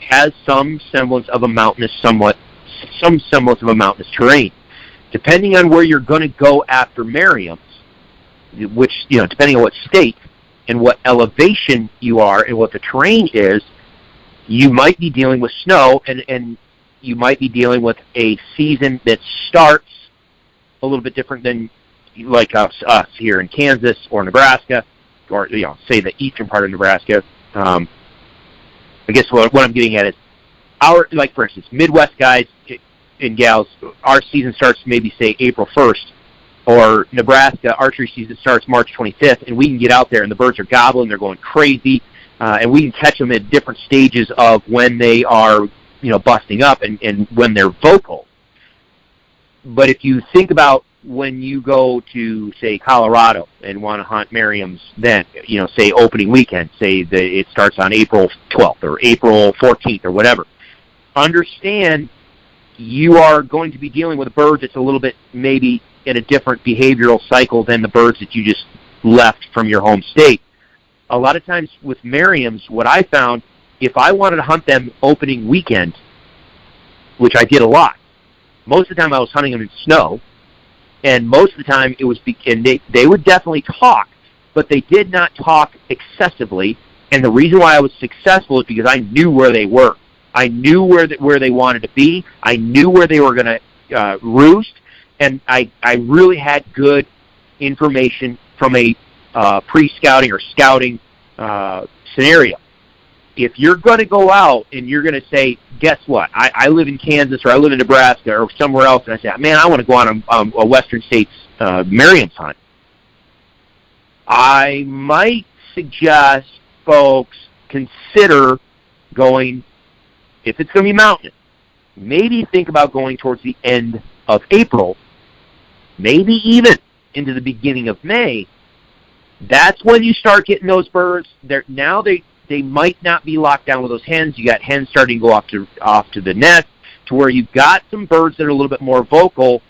S2: has some semblance of a mountainous terrain. Depending on where you're going to go after Merriams, which, depending on what state and what elevation you are and what the terrain is, you might be dealing with snow, and you might be dealing with a season that starts a little bit different than like us here in Kansas or Nebraska, or say the eastern part of Nebraska. I guess what I'm getting at is for instance, Midwest guys and gals, our season starts maybe say April 1st, or Nebraska archery season starts March 25th, and we can get out there and the birds are gobbling, they're going crazy, and we can catch them at different stages of when they are, busting up and when they're vocal. But if you think about when you go to, say, Colorado and want to hunt Merriams, then, say opening weekend, say that it starts on April 12th or April 14th or whatever, understand you are going to be dealing with a bird that's a little bit maybe in a different behavioral cycle than the birds that you just left from your home state. A lot of times with Merriams, what I found, if I wanted to hunt them opening weekend, which I did a lot, most of the time I was hunting them in snow, and most of the time it was, and they would definitely talk, but they did not talk excessively, and the reason why I was successful is because I knew where they were. I knew where they wanted to be. I knew where they were going to roost, and I really had good information from a pre-scouting or scouting scenario. If you're going to go out and you're going to say, guess what, I live in Kansas or I live in Nebraska or somewhere else, and I say, man, I want to go on a Western States Merriams hunt, I might suggest folks consider going, if it's going to be mountainous, maybe think about going towards the end of April, maybe even into the beginning of May. That's when you start getting those birds. They might not be locked down with those hens. You got hens starting to go off to the nest, to where you've got some birds that are a little bit more vocal.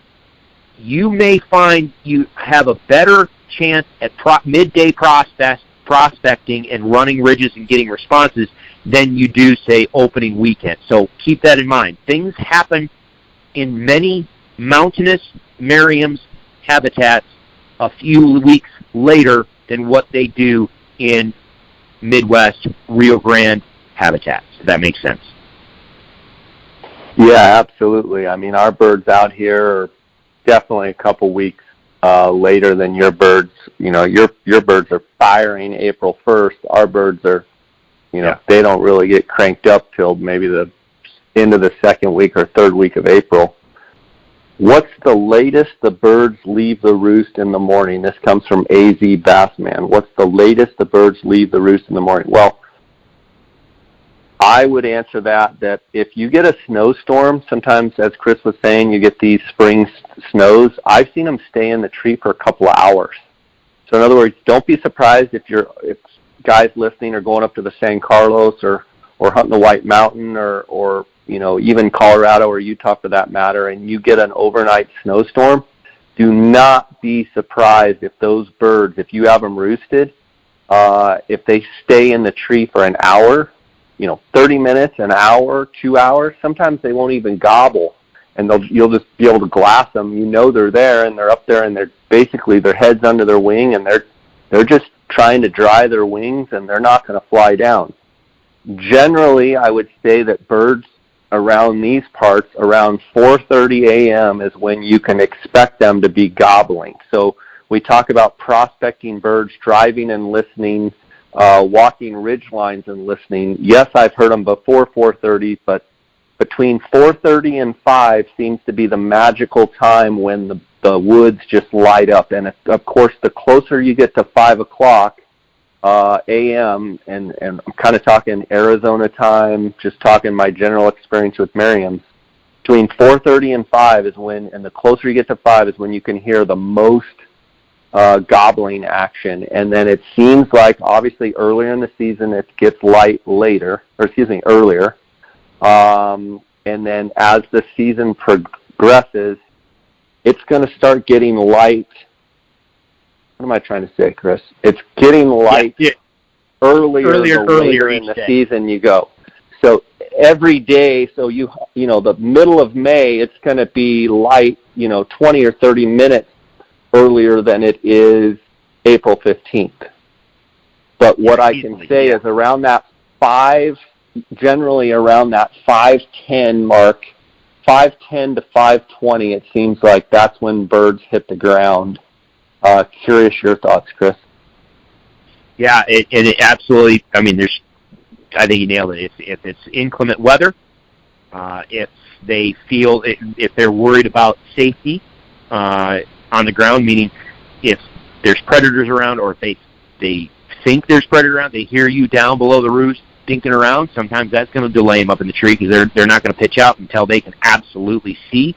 S2: You may find you have a better chance at midday prospecting and running ridges and getting responses than you do, say, opening weekend. So keep that in mind. Things happen in many mountainous Merriams habitats a few weeks later than what they do in Midwest Rio Grande habitats, if that makes sense.
S1: Yeah, absolutely. I mean, our birds out here are definitely a couple weeks later than your birds. Your birds are firing April 1st. Our birds are, they don't really get cranked up till maybe the end of the second week or third week of April. What's the latest the birds leave the roost in the morning? This comes from AZ Bassman. What's the latest the birds leave the roost in the morning? Well, I would answer that if you get a snowstorm, sometimes, as Chris was saying, you get these spring snows. I've seen them stay in the tree for a couple of hours. So in other words, don't be surprised if guys listening are going up to the San Carlos or hunting the White Mountain or even Colorado or Utah for that matter, and you get an overnight snowstorm. Do not be surprised if those birds, if you have them roosted, if they stay in the tree for an hour, 30 minutes, an hour, 2 hours. Sometimes they won't even gobble, and you'll just be able to glass them. They're there, and they're up there, and they're basically their heads under their wing, and they're just trying to dry their wings, and they're not going to fly down. Generally, I would say that birds around these parts, around 4:30 a.m. is when you can expect them to be gobbling. So we talk about prospecting birds, driving and listening, walking ridge lines and listening. Yes, I've heard them before 4:30, but between 4:30 and 5 seems to be the magical time when the woods just light up. And of course, the closer you get to 5 o'clock a.m., and I'm kind of talking Arizona time, just talking my general experience with Merriams, between 4:30 and 5 is when, and the closer you get to 5 is when you can hear the most gobbling action. And then it seems like, obviously, earlier in the season it gets earlier. And then as the season progresses, it's going to start getting light what am I trying to say, Chris? It's getting light earlier the later in the season you go. So every day, so you know, the middle of May, it's going to be light, 20 or 30 minutes earlier than it is April 15th. But what I can say is around that generally around that 5:10 mark, 5:10 to 5:20, it seems like that's when birds hit the ground. Curious your thoughts, Chris.
S2: Yeah, it absolutely. I mean, I think you nailed it. If it's inclement weather, if they feel, if they're worried about safety on the ground, meaning if there's predators around, or if they think there's predators around, they hear you down below the roost thinking around, sometimes that's going to delay them up in the tree because they're not going to pitch out until they can absolutely see.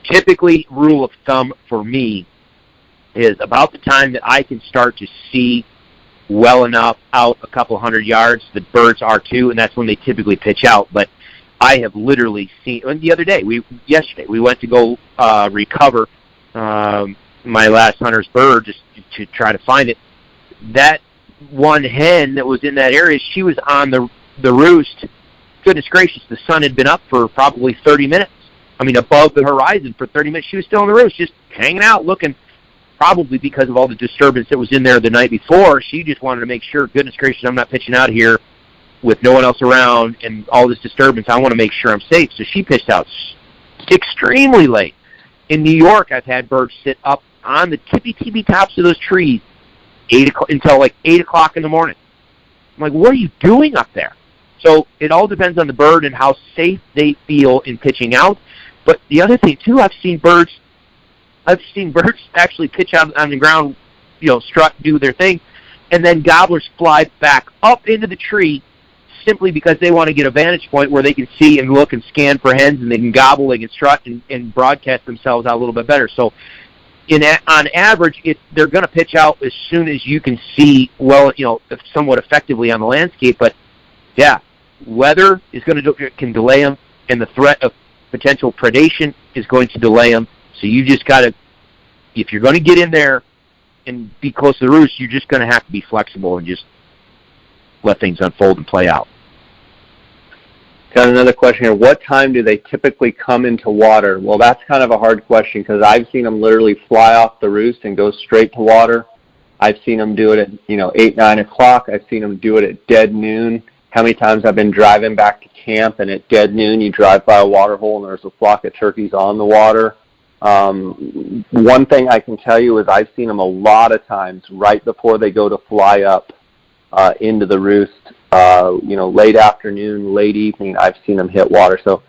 S2: Typically, rule of thumb for me is about the time that I can start to see well enough out a couple hundred yards, the birds are too, and that's when they typically pitch out. But I have literally seen, and the other day, yesterday, we went to go recover my last hunter's bird just to try to find it. That one hen that was in that area, she was on the roost. Goodness gracious, the sun had been up for probably 30 minutes. I mean, above the horizon for 30 minutes. She was still on the roost, just hanging out, looking. Probably because of all the disturbance that was in there the night before. She just wanted to make sure, goodness gracious, I'm not pitching out here with no one else around and all this disturbance. I want to make sure I'm safe. So she pitched out extremely late. In New York, I've had birds sit up on the tippy tops of those trees until like 8 o'clock in the morning. I'm like, what are you doing up there? So it all depends on the bird and how safe they feel in pitching out. But the other thing, too, I've seen birds actually pitch out on the ground, strut, do their thing, and then gobblers fly back up into the tree simply because they want to get a vantage point where they can see and look and scan for hens, and they can gobble, they can strut, and broadcast themselves out a little bit better. So on average, they're going to pitch out as soon as you can see well, somewhat effectively on the landscape. But, yeah, weather can delay them, and the threat of potential predation is going to delay them. So you just got to, if you're going to get in there and be close to the roost, you're just going to have to be flexible and just let things unfold and play out.
S1: Got another question here. What time do they typically come into water? Well, that's kind of a hard question because I've seen them literally fly off the roost and go straight to water. I've seen them do it at, 8, 9 o'clock. I've seen them do it at dead noon. How many times I've been driving back to camp, and at dead noon you drive by a water hole and there's a flock of turkeys on the water. One thing I can tell you is I've seen them a lot of times right before they go to fly up into the roost. Late afternoon, late evening, I've seen them hit water. So,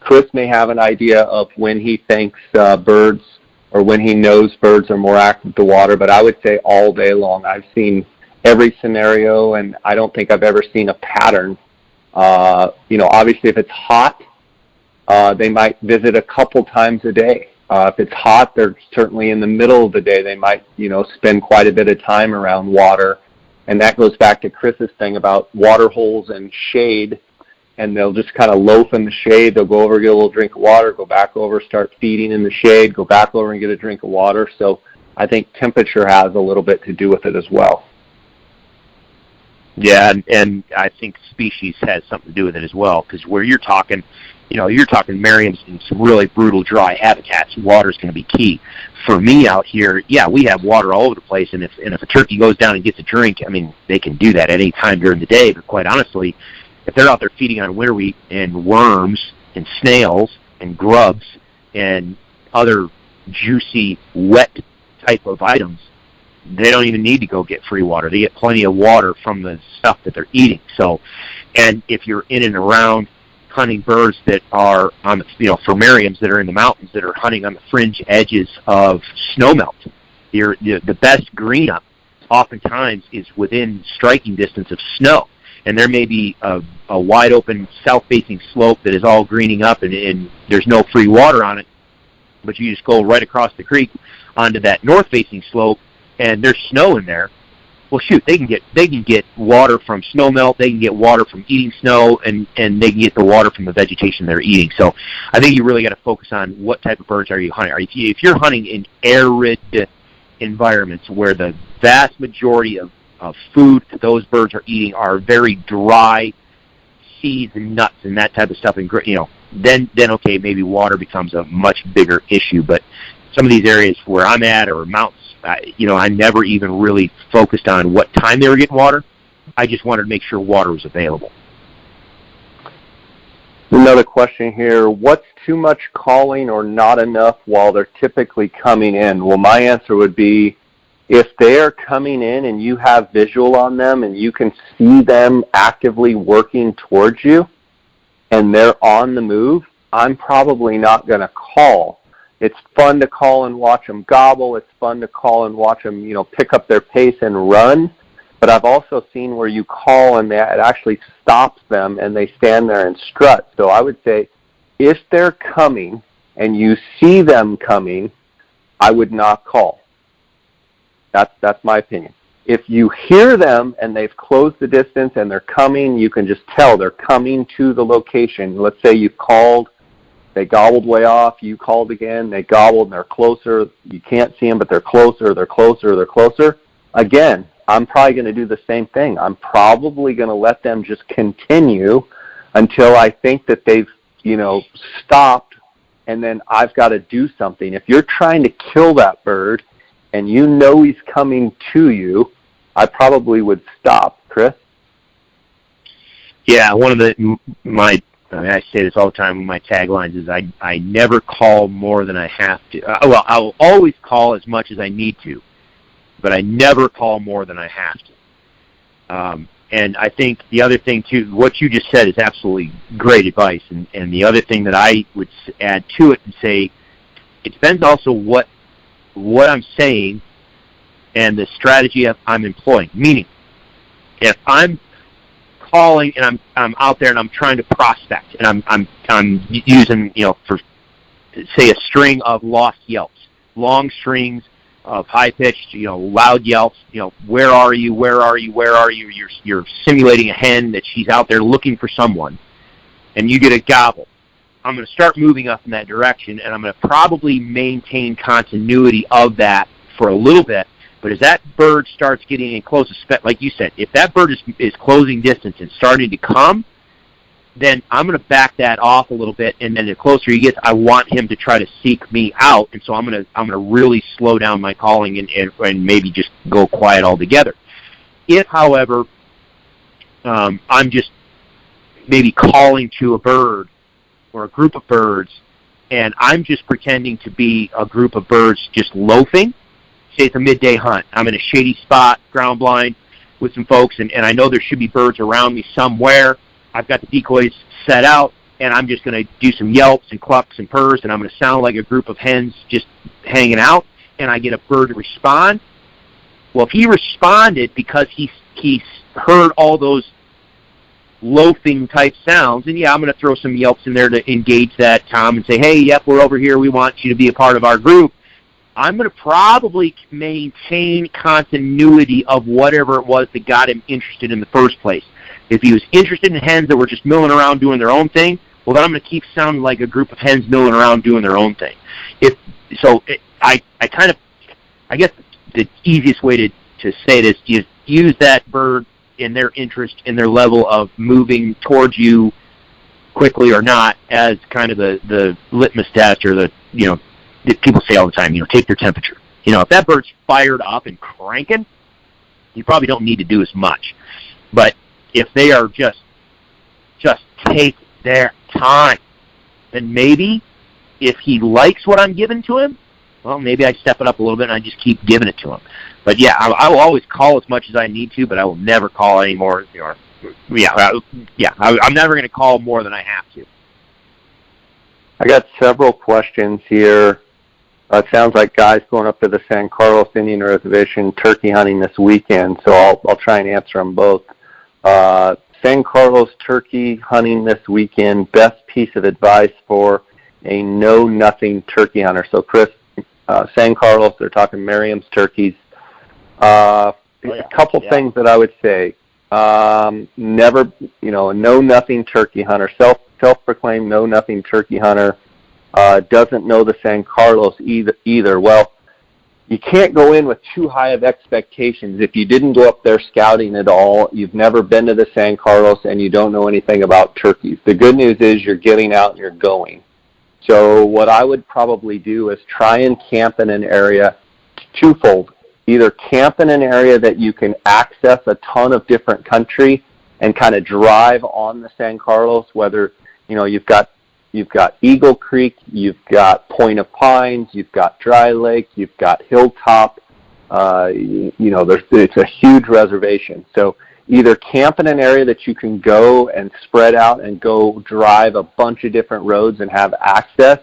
S1: Chris may have an idea of when he thinks birds, or when he knows birds are more active to water, but I would say all day long. I've seen every scenario, and I don't think I've ever seen a pattern. Obviously if it's hot, they might visit a couple times a day. If it's hot, they're certainly in the middle of the day. They might, spend quite a bit of time around water. And that goes back to Chris's thing about water holes and shade. And they'll just kind of loaf in the shade. They'll go over, get a little drink of water, go back over, start feeding in the shade, go back over and get a drink of water. So I think temperature has a little bit to do with it as well.
S2: Yeah, and I think species has something to do with it as well, because where you're talking Merriams in some really brutal dry habitats, water's going to be key. For me out here, yeah, we have water all over the place, and if a turkey goes down and gets a drink, I mean, they can do that at any time during the day, but quite honestly, if they're out there feeding on winterwheat and worms and snails and grubs and other juicy, wet type of items, they don't even need to go get free water. They get plenty of water from the stuff that they're eating. So, and if you're in and around hunting birds that are on the, for Merriams that are in the mountains that are hunting on the fringe edges of snowmelt, the best green up oftentimes is within striking distance of snow. And there may be a wide open south-facing slope that is all greening up and there's no free water on it, but you just go right across the creek onto that north-facing slope and there's snow in there. Well, shoot, they can get water from snowmelt, they can get water from eating snow, and they can get the water from the vegetation they're eating. So I think you really got to focus on what type of birds are you hunting. If you're hunting in arid environments where the vast majority of food that those birds are eating are very dry seeds and nuts and that type of stuff, and then okay, maybe water becomes a much bigger issue. But some of these areas where I'm at, or mountains, I never even really focused on what time they were getting water. I just wanted to make sure water was available.
S1: Another question here: what's too much calling or not enough while they're typically coming in? Well, my answer would be, if they're coming in and you have visual on them and you can see them actively working towards you and they're on the move, I'm probably not going to call. It's fun to call and watch them gobble. It's fun to call and watch them, pick up their pace and run. But I've also seen where you call and it actually stops them and they stand there and strut. So I would say, if they're coming and you see them coming, I would not call. That's my opinion. If you hear them and they've closed the distance and they're coming, you can just tell they're coming to the location. Let's say you've called, they gobbled way off, you called again, they gobbled and they're closer. You can't see them, but they're closer, they're closer, they're closer. Again, I'm probably going to do the same thing. I'm probably going to let them just continue until I think that they've, stopped, and then I've got to do something. If you're trying to kill that bird and you know he's coming to you, I probably would stop. Chris?
S2: Yeah, one of I say this all the time with my taglines is I never call more than I have to. I will always call as much as I need to, but I never call more than I have to. And I think the other thing, too, what you just said is absolutely great advice. And the other thing that I would add to it and say, it depends also what I'm saying and the strategy I'm employing. Meaning, if I'm calling and I'm out there and I'm trying to prospect and I'm using, for, say, a string of lost yelps, long strings of high-pitched, loud yelps, where are you, where are you, where are you? You're simulating a hen that she's out there looking for someone, and you get a gobble. I'm going to start moving up in that direction, and I'm going to probably maintain continuity of that for a little bit. But as that bird starts getting in close, like you said, if that bird is closing distance and starting to come, then I'm going to back that off a little bit, and then the closer he gets, I want him to try to seek me out, and so I'm going to really slow down my calling and maybe just go quiet altogether. If, however, I'm just maybe calling to a bird or a group of birds, and I'm just pretending to be a group of birds just loafing, say it's a midday hunt, I'm in a shady spot, ground blind, with some folks, and I know there should be birds around me somewhere. I've got the decoys set out, and I'm just going to do some yelps and clucks and purrs, and I'm going to sound like a group of hens just hanging out, and I get a bird to respond. Well, if he responded because he heard all those loafing type sounds, and I'm going to throw some yelps in there to engage that Tom and say, hey, yep, we're over here. We want you to be a part of our group. I'm going to probably maintain continuity of whatever it was that got him interested in the first place. If he was interested in hens that were just milling around doing their own thing, well, then I'm going to keep sounding like a group of hens milling around doing their own thing. I guess the easiest way to say this is use that bird in their interest, in their level of moving towards you quickly or not, as kind of the litmus test, or that people say all the time, take their temperature. If that bird's fired up and cranking, you probably don't need to do as much. But if they are just take their time, then maybe if he likes what I'm giving to him, well, maybe I step it up a little bit and I just keep giving it to him. But yeah, I will always call as much as I need to, but I will never call any more. I'm never going to call more than I have to.
S1: I got several questions here. It sounds like guys going up to the San Carlos Indian Reservation turkey hunting this weekend, so I'll try and answer them both. San Carlos turkey hunting this weekend, best piece of advice for a know-nothing turkey hunter. So, Chris, San Carlos, they're talking Merriams turkeys. A couple things that I would say. Never, a know-nothing turkey hunter, self-proclaimed know-nothing turkey hunter, doesn't know the San Carlos either. Well, you can't go in with too high of expectations. If you didn't go up there scouting at all, you've never been to the San Carlos, and you don't know anything about turkeys. The good news is you're getting out and you're going. So what I would probably do is try and camp in an area twofold. Either camp in an area that you can access a ton of different country and kind of drive on the San Carlos, whether, you've got Eagle Creek, you've got Point of Pines, you've got Dry Lake, you've got Hilltop. It's a huge reservation. So either camp in an area that you can go and spread out and go drive a bunch of different roads and have access,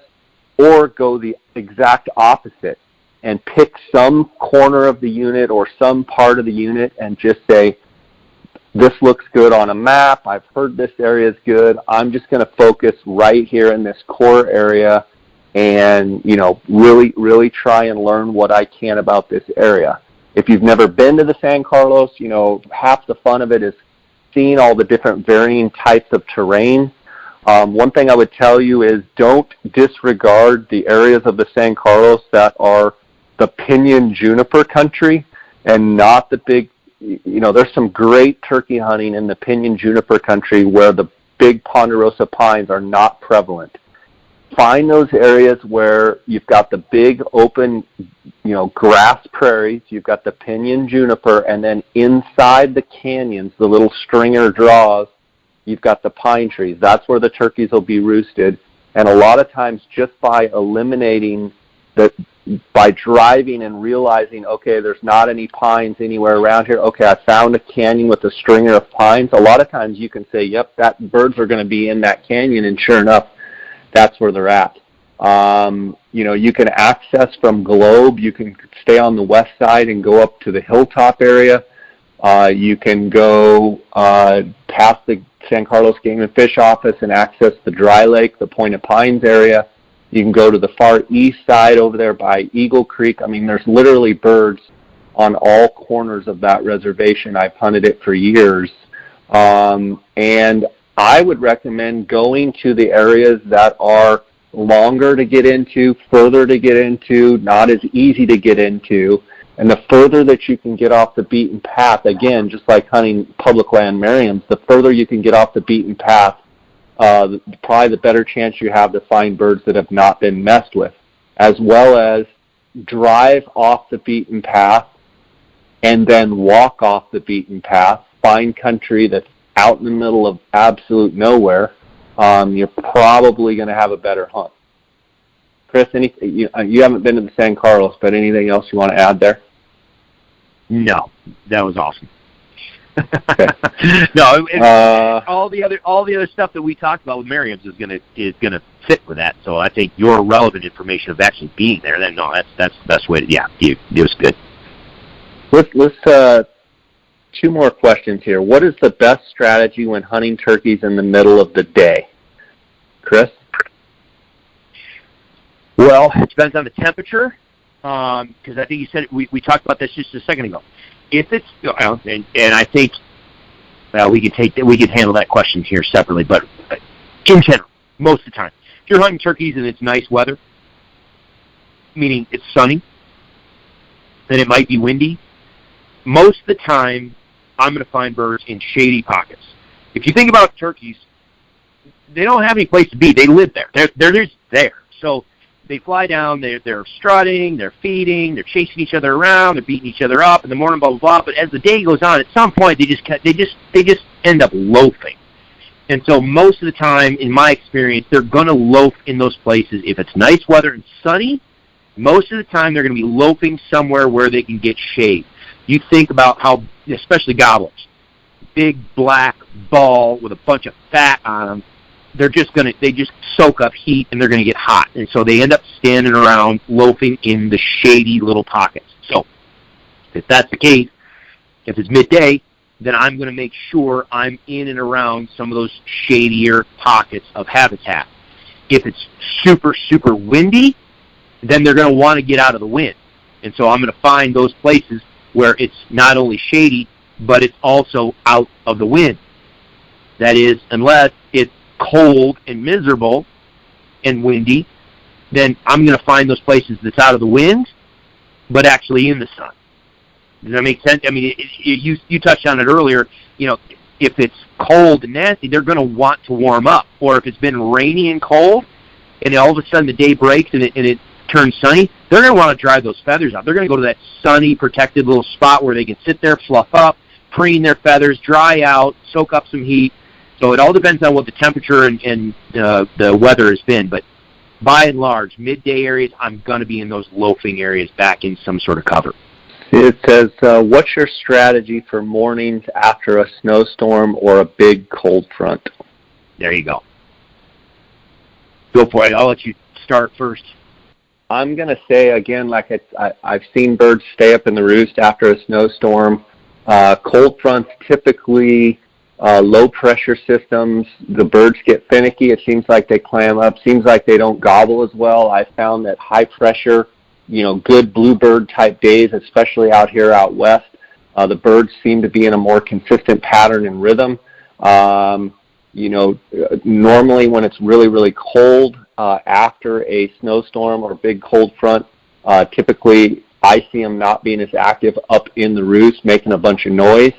S1: or go the exact opposite and pick some corner of the unit or some part of the unit and just say, this looks good on a map. I've heard this area is good. I'm just going to focus right here in this core area and, really, really try and learn what I can about this area. If you've never been to the San Carlos, half the fun of it is seeing all the different varying types of terrain. One thing I would tell you is don't disregard the areas of the San Carlos that are the pinyon juniper country and not the big, there's some great turkey hunting in the pinyon juniper country where the big ponderosa pines are not prevalent. Find those areas where you've got the big open, grass prairies, you've got the pinyon juniper, and then inside the canyons, the little stringer draws, you've got the pine trees. That's where the turkeys will be roosted. And a lot of times just by eliminating by driving and realizing, okay, there's not any pines anywhere around here. Okay, I found a canyon with a stringer of pines. A lot of times you can say, yep, that birds are going to be in that canyon, and sure enough, that's where they're at. You can access from Globe. You can stay on the west side and go up to the Hilltop area. You can go past the San Carlos Game and Fish Office and access the Dry Lake, the Point of Pines area. You can go to the far east side over there by Eagle Creek. I mean, there's literally birds on all corners of that reservation. I've hunted it for years. And I would recommend going to the areas that are longer to get into, further to get into, not as easy to get into. And the further that you can get off the beaten path, again, just like hunting public land Merriams, the further you can get off the beaten path, probably the better chance you have to find birds that have not been messed with, as well as drive off the beaten path and then walk off the beaten path, find country that's out in the middle of absolute nowhere. You're probably going to have a better hunt. Chris, you haven't been to the San Carlos, but anything else you want to add there?
S2: No, that was awesome.
S1: Okay.
S2: No, all the other stuff that we talked about with Merriams is gonna fit with that. So I think your relevant information of actually being there, then no, that's the best way. It was good.
S1: Let's two more questions here. What is the best strategy when hunting turkeys in the middle of the day, Chris?
S2: Well, it depends on the temperature, because I think you said we talked about this just a second ago. If it's and I think we could handle that question here separately, but in general, most of the time, if you're hunting turkeys and it's nice weather, meaning it's sunny, then it might be windy. Most of the time, I'm going to find birds in shady pockets. If you think about turkeys, they don't have any place to be. They live there. They're just there. So they fly down, they're strutting, they're feeding, they're chasing each other around, they're beating each other up in the morning, blah, blah, blah. But as the day goes on, at some point, they just end up loafing. And so most of the time, in my experience, they're going to loaf in those places. If it's nice weather and sunny, most of the time they're going to be loafing somewhere where they can get shade. You think about how, especially gobblers, big black ball with a bunch of fat on them, they just soak up heat and they're going to get hot. And so they end up standing around loafing in the shady little pockets. So if that's the case, if it's midday, then I'm going to make sure I'm in and around some of those shadier pockets of habitat. If it's super, super windy, then they're going to want to get out of the wind. And so I'm going to find those places where it's not only shady, but it's also out of the wind. That is, unless it's cold and miserable and windy, then I'm going to find those places that's out of the wind but actually in the sun. Does that make sense? I mean, you touched on it earlier. If it's cold and nasty, they're going to want to warm up. Or if it's been rainy and cold, and all of a sudden the day breaks and it turns sunny, they're going to want to dry those feathers out. They're going to go to that sunny, protected little spot where they can sit there, fluff up, preen their feathers, dry out, soak up some heat. So it all depends on what the temperature and the weather has been. But by and large, midday areas, I'm going to be in those loafing areas back in some sort of cover.
S1: It says, what's your strategy for mornings after a snowstorm or a big cold front?
S2: There you go. Go for it. I'll let you start first.
S1: I'm going to say, again, like I've seen birds stay up in the roost after a snowstorm. Cold fronts, typically low-pressure systems. The birds get finicky. It seems like they clam up. Seems like they don't gobble as well. I found that high-pressure, good bluebird-type days, especially out here out west, the birds seem to be in a more consistent pattern and rhythm. Normally when it's really, really cold after a snowstorm or big cold front, typically I see them not being as active up in the roost, making a bunch of noise.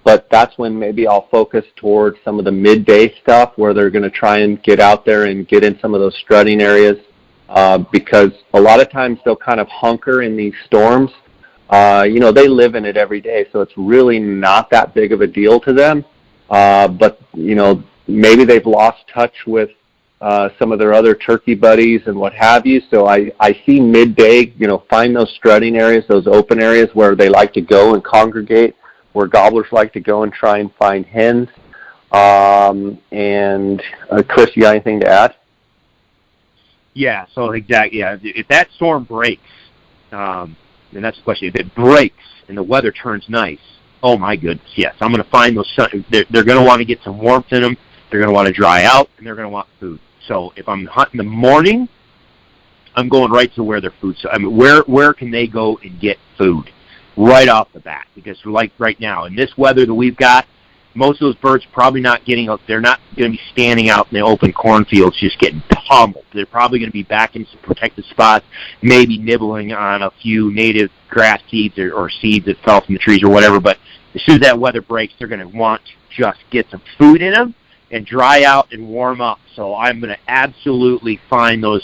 S1: But that's when maybe I'll focus towards some of the midday stuff where they're going to try and get out there and get in some of those strutting areas, because a lot of times they'll kind of hunker in these storms. They live in it every day, so it's really not that big of a deal to them. But maybe they've lost touch with some of their other turkey buddies and what have you. So I see midday, find those strutting areas, those open areas where they like to go and congregate, where gobblers like to go and try and find hens. Chris, you got anything to add?
S2: Yeah, so exactly. Yeah, if that storm breaks, and that's the question, if it breaks and the weather turns nice, oh my goodness, yes, I'm going to find those. They're going to want to get some warmth in them. They're going to want to dry out, and they're going to want food. So if I'm hunting in the morning, I'm going right to where their food. So I mean, where can they go and get food right off the bat? Because like right now in this weather that we've got, most of those birds probably not getting up. They're not going to be standing out in the open cornfields just getting pummeled. They're probably going to be back in some protected spots, maybe nibbling on a few native grass seeds or seeds that fell from the trees or whatever. But as soon as that weather breaks, they're going to want to just get some food in them and dry out and warm up. So I'm going to absolutely find those.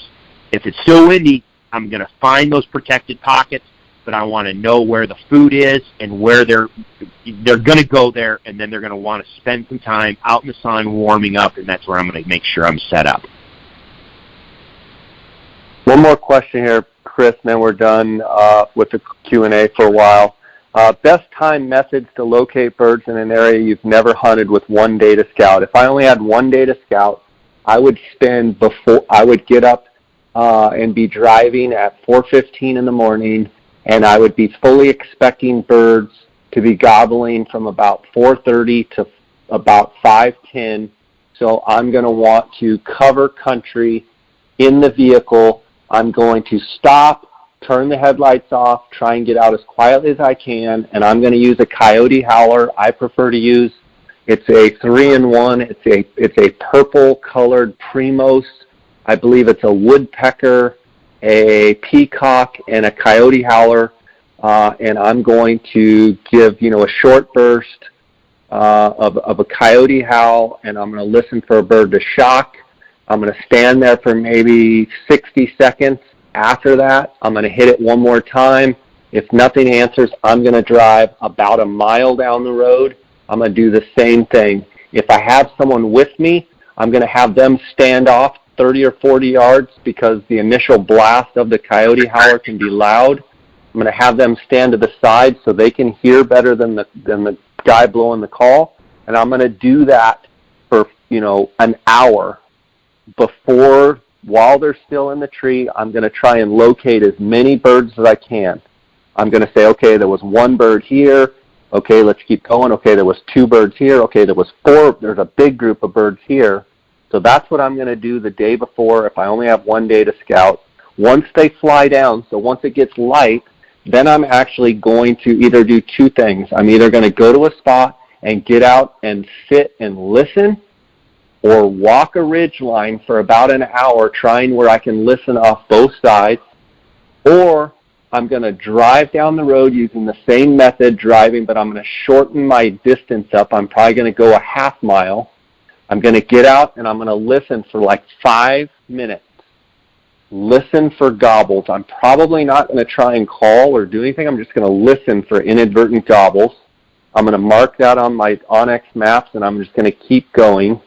S2: If it's still windy, I'm going to find those protected pockets, but I want to know where the food is and where they're going to go there, and then they're going to want to spend some time out in the sun warming up, and that's where I'm going to make sure I'm set up.
S1: One more question here, Chris, and then we're done with the Q&A for a while. Best time methods to locate birds in an area you've never hunted with one day to scout. If I only had one day to scout, I would get up and be driving at 4:15 in the morning, and I would be fully expecting birds to be gobbling from about 4:30 to about 5:10. So I'm going to want to cover country in the vehicle. I'm going to stop, turn the headlights off, try and get out as quietly as I can, and I'm going to use a coyote howler. I prefer to use, it's a 3-in-1. It's a purple-colored Primos. I believe it's a woodpecker, a peacock, and a coyote howler, and I'm going to give a short burst of a coyote howl, and I'm going to listen for a bird to shock. I'm going to stand there for maybe 60 seconds. After that, I'm going to hit it one more time. If nothing answers, I'm going to drive about a mile down the road. I'm going to do the same thing. If I have someone with me, I'm going to have them stand off 30 or 40 yards because the initial blast of the coyote howler can be loud. I'm going to have them stand to the side so they can hear better than the guy blowing the call. And I'm going to do that for, an hour while they're still in the tree. I'm going to try and locate as many birds as I can. I'm going to say, okay, there was one bird here. Okay, let's keep going. Okay, there was 2 birds here. Okay, there was 4. There's a big group of birds here. So that's what I'm going to do the day before if I only have one day to scout. Once they fly down, so once it gets light, then I'm actually going to either do 2 things. I'm either going to go to a spot and get out and sit and listen, or walk a ridge line for about an hour trying where I can listen off both sides, or I'm going to drive down the road using the same method driving, but I'm going to shorten my distance up. I'm probably going to go a half mile. I'm going to get out and I'm going to listen for like 5 minutes. Listen for gobbles. I'm probably not going to try and call or do anything. I'm just going to listen for inadvertent gobbles. I'm going to mark that on my onX maps, and I'm just going to keep going.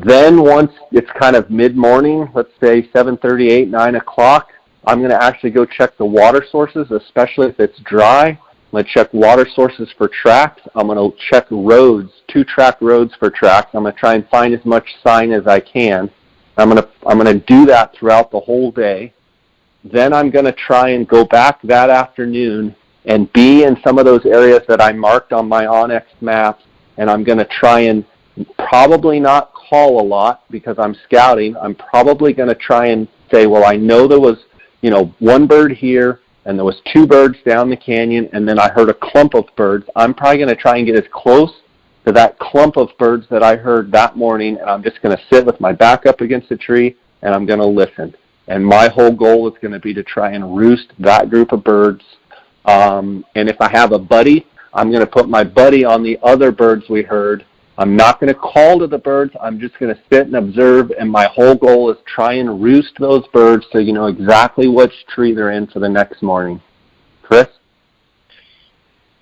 S1: Then once it's kind of mid-morning, let's say 7:38, 9 o'clock, I'm going to actually go check the water sources, especially if it's dry. I'm going to check water sources for tracks. I'm going to check roads, 2-track roads for tracks. I'm going to try and find as much sign as I can. I'm going to do that throughout the whole day. Then I'm going to try and go back that afternoon and be in some of those areas that I marked on my onX maps, and I'm going to try and probably not call a lot because I'm scouting. I'm probably going to try and say, well, I know there was, 1 bird here, and there was 2 birds down the canyon, and then I heard a clump of birds. I'm probably going to try and get as close to that clump of birds that I heard that morning, and I'm just going to sit with my back up against a tree, and I'm going to listen. And my whole goal is going to be to try and roost that group of birds. And if I have a buddy, I'm going to put my buddy on the other birds we heard. I'm not going to call to the birds. I'm just going to sit and observe, and my whole goal is try and roost those birds so you know exactly which tree they're in for the next morning. Chris?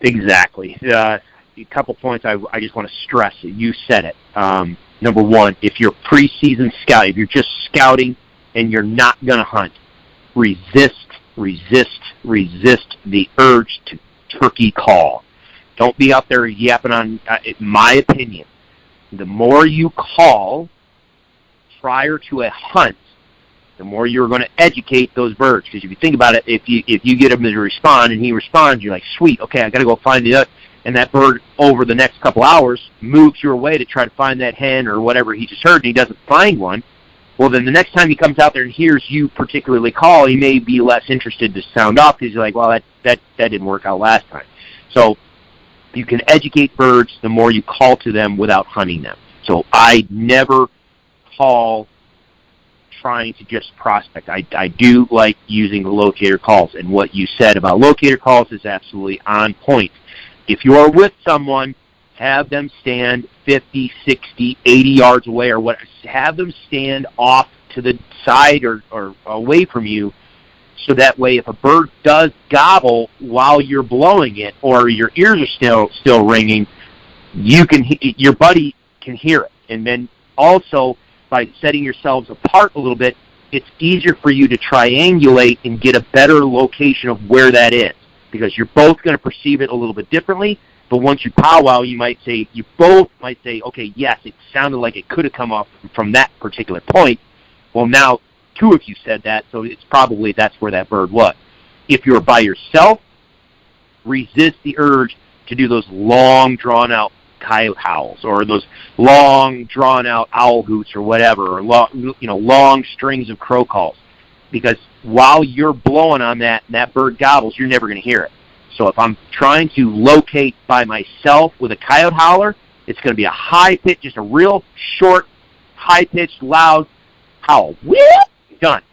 S2: Exactly. A couple points I just want to stress. You said it. Number one, if you're preseason scout, if you're just scouting and you're not going to hunt, resist the urge to turkey call. Don't be out there yapping on, in my opinion. The more you call prior to a hunt, the more you're going to educate those birds. Because if you think about it, if you get him to respond and he responds, you're like, sweet, okay, I got to go find the other. And that bird, over the next couple hours, moves your way to try to find that hen or whatever he just heard, and he doesn't find one. Well, then the next time he comes out there and hears you particularly call, he may be less interested to sound off because you're like, well, that didn't work out last time. So you can educate birds the more you call to them without hunting them. So I never call trying to just prospect. I do like using the locator calls, and what you said about locator calls is absolutely on point. If you are with someone, have them stand 50, 60, 80 yards away or what. Have them stand off to the side or away from you, so that way if a bird does gobble while you're blowing it or your ears are still ringing, your buddy can hear it. And then also by setting yourselves apart a little bit, it's easier for you to triangulate and get a better location of where that is, because you're both going to perceive it a little bit differently. But once you powwow, you both might say, okay, yes, it sounded like it could have come off from that particular point. Well, now 2 of you said that, so it's probably that's where that bird was. If you're by yourself, resist the urge to do those long, drawn-out coyote howls or those long, drawn-out owl hoots or whatever, or long strings of crow calls. Because while you're blowing on that and that bird gobbles, you're never going to hear it. So if I'm trying to locate by myself with a coyote howler, it's going to be a high-pitched, just a real short, high-pitched, loud howl. Whoop! Done.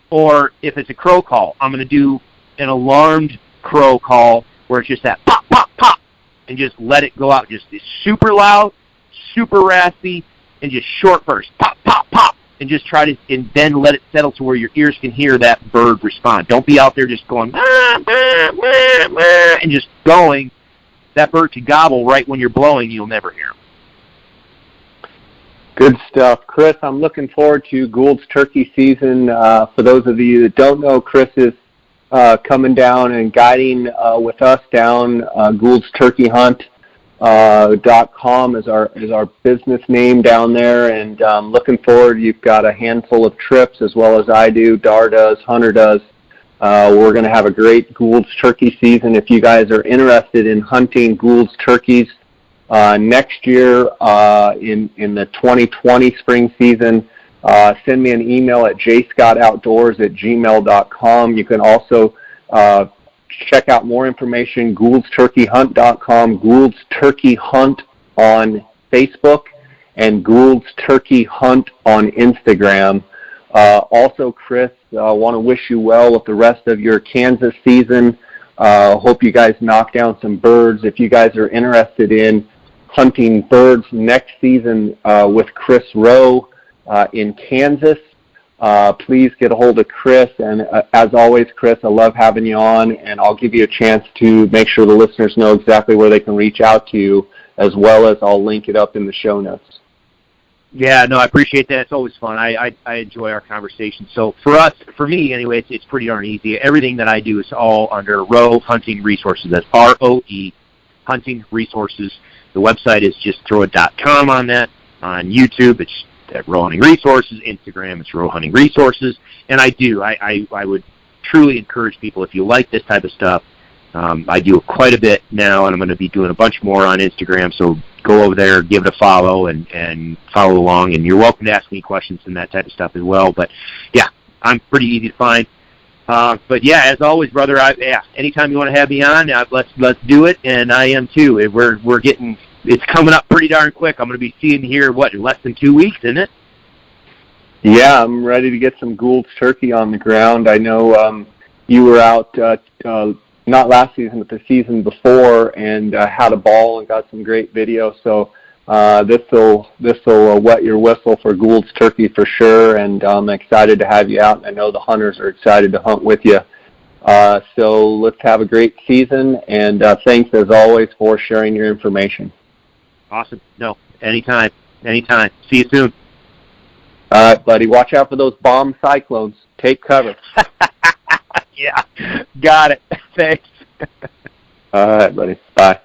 S2: Or if it's a crow call, I'm going to do an alarmed crow call where it's just that pop, pop, pop, and just let it go out. Just super loud, super raspy, and just short burst. Pop, pop, pop. And just try to, and then let it settle to where your ears can hear that bird respond. Don't be out there just going, and just going. That bird could gobble right when you're blowing. You'll never hear him.
S1: Good stuff. Chris, I'm looking forward to Gould's turkey season. For those of you that don't know, Chris is coming down and guiding with us down Gould's Turkey Hunt. .com is our business name down there, and looking forward. You've got a handful of trips as well as I do, Dar does, Hunter does. We're going to have a great Gould's turkey season. If you guys are interested in hunting Gould's turkeys next year in the 2020 spring season, send me an email at jscottoutdoors@gmail.com. You can also check out more information, Gould'sTurkeyHunt.com, Gould's Turkey Hunt on Facebook, and Gould's Turkey Hunt on Instagram. Also, Chris, I want to wish you well with the rest of your Kansas season. Hope you guys knock down some birds. If you guys are interested in hunting birds next season with Chris Rowe in Kansas, please get a hold of Chris. And as always, Chris, I love having you on, and I'll give you a chance to make sure the listeners know exactly where they can reach out to you, as well as I'll link it up in the show notes.
S2: Yeah, no, I appreciate that. It's always fun. I enjoy our conversation. So for me anyway, it's pretty darn easy. Everything that I do is all under Roe Hunting Resources. That's ROE Hunting Resources. The website is just throw.com on that. On YouTube, it's at Roe Hunting Resources. Instagram, it's Roe Hunting Resources. And I would truly encourage people, if you like this type of stuff, I do quite a bit now, and I'm going to be doing a bunch more on Instagram, so go over there, give it a follow, and follow along, and you're welcome to ask me questions and that type of stuff as well. But, yeah, I'm pretty easy to find. But, yeah, as always, brother, anytime you want to have me on, let's do it, and I am too. It's coming up pretty darn quick. I'm going to be seeing here, in less than 2 weeks, isn't it?
S1: Yeah, I'm ready to get some Gould's turkey on the ground. I know you were out not last season, but the season before, and had a ball and got some great video. So this will wet your whistle for Gould's turkey for sure, and I'm excited to have you out. And I know the hunters are excited to hunt with you. So let's have a great season, and thanks as always for sharing your information.
S2: Awesome. No, anytime. See you soon.
S1: All right, buddy. Watch out for those bomb cyclones. Take cover.
S2: Yeah, got it. Thanks.
S1: All right, buddy. Bye.